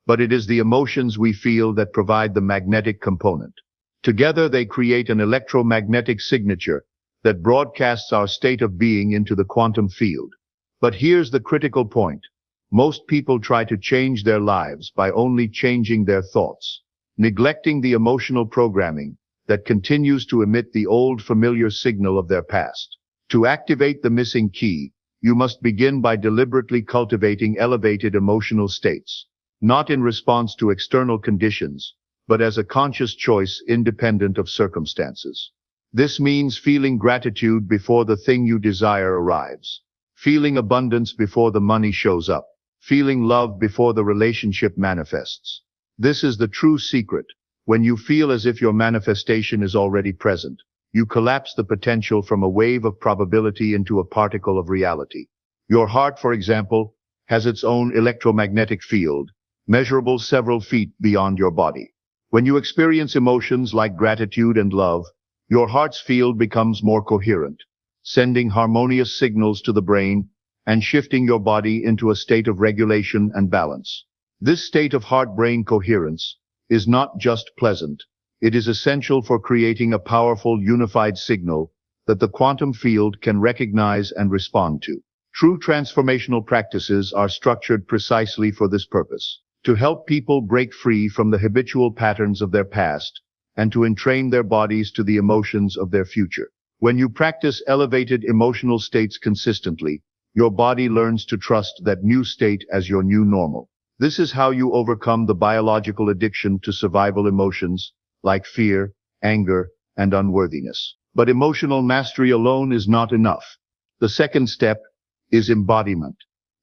but it is the emotions we feel that provide the magnetic component. Together they create an electromagnetic signature that broadcasts our state of being into the quantum field. But here's the critical point. Most people try to change their lives by only changing their thoughts, neglecting the emotional programming that continues to emit the old familiar signal of their past. To activate the missing key, you must begin by deliberately cultivating elevated emotional states, not in response to external conditions, but as a conscious choice independent of circumstances. This means feeling gratitude before the thing you desire arrives, feeling abundance before the money shows up, feeling love before the relationship manifests. This is the true secret. When you feel as if your manifestation is already present, you collapse the potential from a wave of probability into a particle of reality. Your heart, for example, has its own electromagnetic field, measurable several feet beyond your body. When you experience emotions like gratitude and love, your heart's field becomes more coherent, sending harmonious signals to the brain and shifting your body into a state of regulation and balance. This state of heart-brain coherence is not just pleasant. It is essential for creating a powerful, unified signal that the quantum field can recognize and respond to. True transformational practices are structured precisely for this purpose, to help people break free from the habitual patterns of their past and to entrain their bodies to the emotions of their future. When you practice elevated emotional states consistently, your body learns to trust that new state as your new normal. This is how you overcome the biological addiction to survival emotions like fear, anger, and unworthiness. But emotional mastery alone is not enough. The second step is embodiment.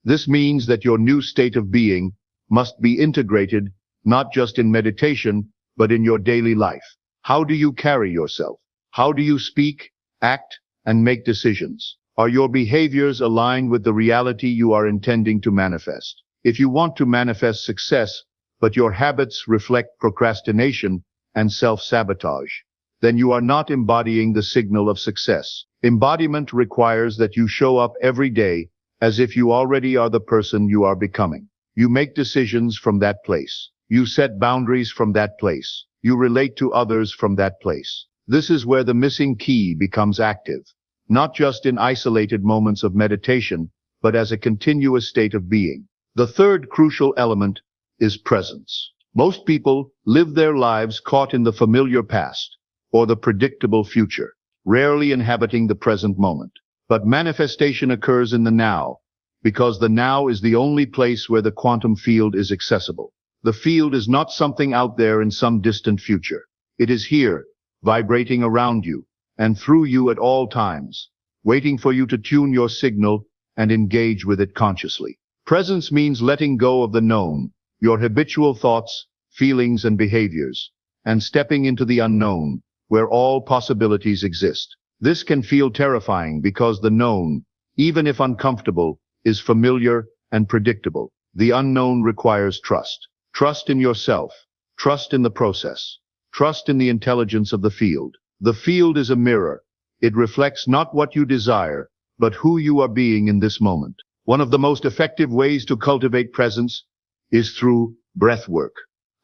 This means that your new state of being must be integrated not just in meditation, but in your daily life. How do you carry yourself? How do you speak, act, and make decisions? Are your behaviors aligned with the reality you are intending to manifest? If you want to manifest success, but your habits reflect procrastination and self-sabotage, then you are not embodying the signal of success. Embodiment requires that you show up every day as if you already are the person you are becoming. You make decisions from that place. You set boundaries from that place. You relate to others from that place. This is where the missing key becomes active, not just in isolated moments of meditation, but as a continuous state of being. The third crucial element is presence. Most people live their lives caught in the familiar past or the predictable future, rarely inhabiting the present moment. But manifestation occurs in the now, because the now is the only place where the quantum field is accessible. The field is not something out there in some distant future. It is here, vibrating around you and through you at all times, waiting for you to tune your signal and engage with it consciously. Presence means letting go of the known, your habitual thoughts, feelings, and behaviors, and stepping into the unknown, where all possibilities exist. This can feel terrifying because the known, even if uncomfortable, is familiar and predictable. The unknown requires trust. Trust in yourself. Trust in the process. Trust in the intelligence of the field. The field is a mirror. It reflects not what you desire, but who you are being in this moment. One of the most effective ways to cultivate presence is through breath work.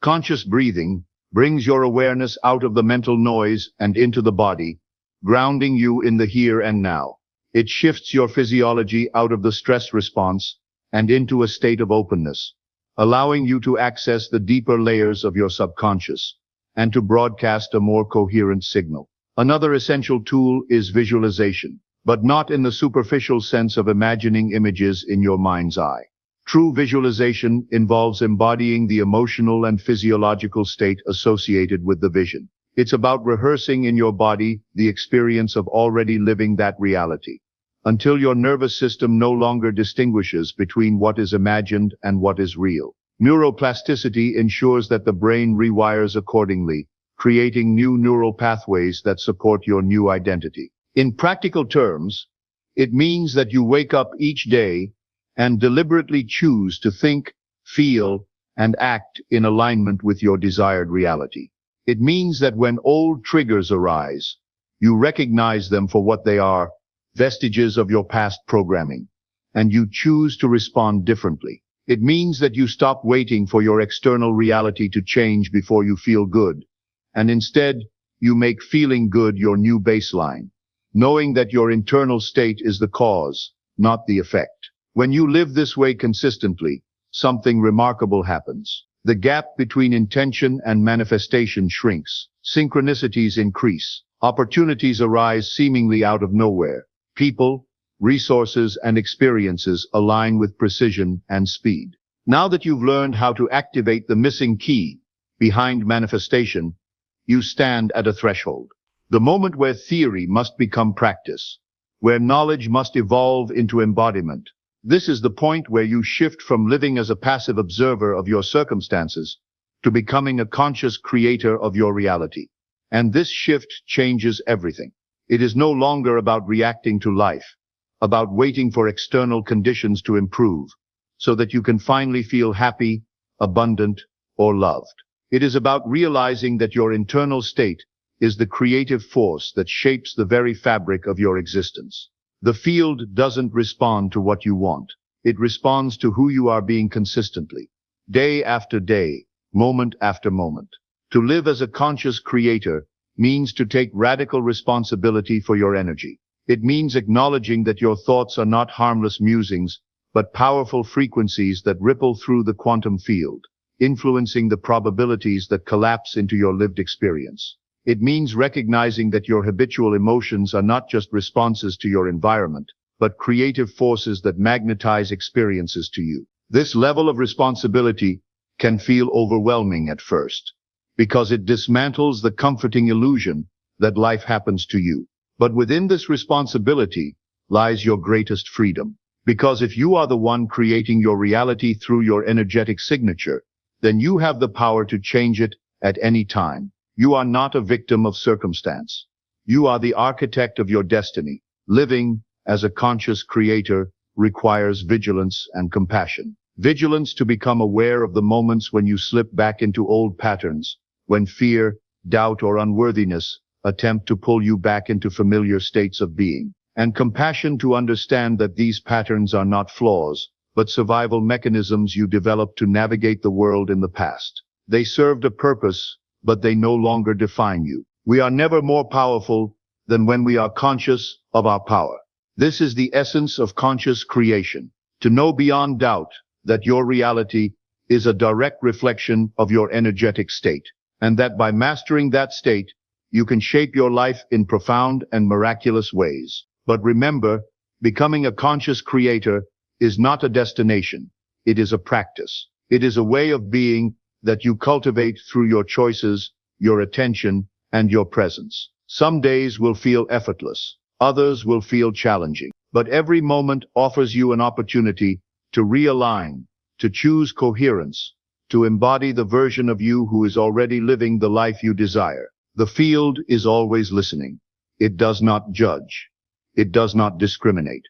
Conscious breathing brings your awareness out of the mental noise and into the body, grounding you in the here and now. It shifts your physiology out of the stress response and into a state of openness, allowing you to access the deeper layers of your subconscious and to broadcast a more coherent signal. Another essential tool is visualization, but not in the superficial sense of imagining images in your mind's eye. True visualization involves embodying the emotional and physiological state associated with the vision. It's about rehearsing in your body the experience of already living that reality. until your nervous system no longer distinguishes between what is imagined and what is real. Neuroplasticity ensures that the brain rewires accordingly, creating new neural pathways that support your new identity. In practical terms, it means that you wake up each day and deliberately choose to think, feel, and act in alignment with your desired reality. It means that when old triggers arise, you recognize them for what they are, vestiges of your past programming, and you choose to respond differently. It means that you stop waiting for your external reality to change before you feel good, and instead, you make feeling good your new baseline, knowing that your internal state is the cause, not the effect. When you live this way consistently, something remarkable happens. The gap between intention and manifestation shrinks, synchronicities increase, opportunities arise seemingly out of nowhere. People, resources, and experiences align with precision and speed. Now that you've learned how to activate the missing key behind manifestation, you stand at a threshold. The moment where theory must become practice, where knowledge must evolve into embodiment. This is the point where you shift from living as a passive observer of your circumstances to becoming a conscious creator of your reality. And this shift changes everything. It is no longer about reacting to life, about waiting for external conditions to improve, so that you can finally feel happy, abundant, or loved. It is about realizing that your internal state is the creative force that shapes the very fabric of your existence. The field doesn't respond to what you want. It responds to who you are being consistently, day after day, moment after moment. To live as a conscious creator means to take radical responsibility for your energy. It means acknowledging that your thoughts are not harmless musings, but powerful frequencies that ripple through the quantum field, influencing the probabilities that collapse into your lived experience. It means recognizing that your habitual emotions are not just responses to your environment, but creative forces that magnetize experiences to you. This level of responsibility can feel overwhelming at first, because it dismantles the comforting illusion that life happens to you. But within this responsibility lies your greatest freedom. Because if you are the one creating your reality through your energetic signature, then you have the power to change it at any time. You are not a victim of circumstance. You are the architect of your destiny. Living as a conscious creator requires vigilance and compassion. Vigilance to become aware of the moments when you slip back into old patterns, when fear, doubt, or unworthiness attempt to pull you back into familiar states of being. And compassion to understand that these patterns are not flaws, but survival mechanisms you developed to navigate the world in the past. They served a purpose, but they no longer define you. We are never more powerful than when we are conscious of our power. This is the essence of conscious creation, to know beyond doubt that your reality is a direct reflection of your energetic state, and that by mastering that state, you can shape your life in profound and miraculous ways. But remember, becoming a conscious creator is not a destination. It is a practice. It is a way of being that you cultivate through your choices, your attention, and your presence. Some days will feel effortless. Others will feel challenging. But every moment offers you an opportunity to realign, to choose coherence, to embody the version of you who is already living the life you desire. The field is always listening. It does not judge. It does not discriminate.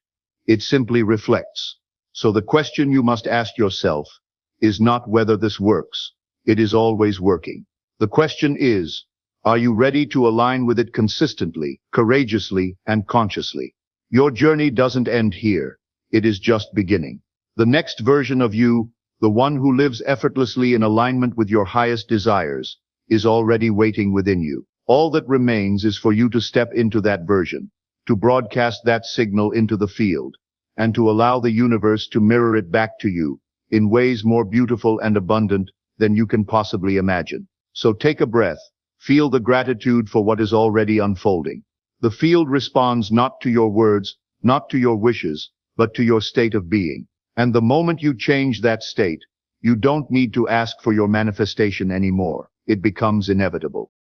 It simply reflects. So the question you must ask yourself is not whether this works. It is always working. The question is, are you ready to align with it consistently, courageously, and consciously? Your journey doesn't end here. It is just beginning. The next version of you, the one who lives effortlessly in alignment with your highest desires, is already waiting within you. All that remains is for you to step into that version, to broadcast that signal into the field, and to allow the universe to mirror it back to you in ways more beautiful and abundant than you can possibly imagine. So take a breath, feel the gratitude for what is already unfolding. The field responds not to your words, not to your wishes, but to your state of being. And the moment you change that state, you don't need to ask for your manifestation anymore. It becomes inevitable.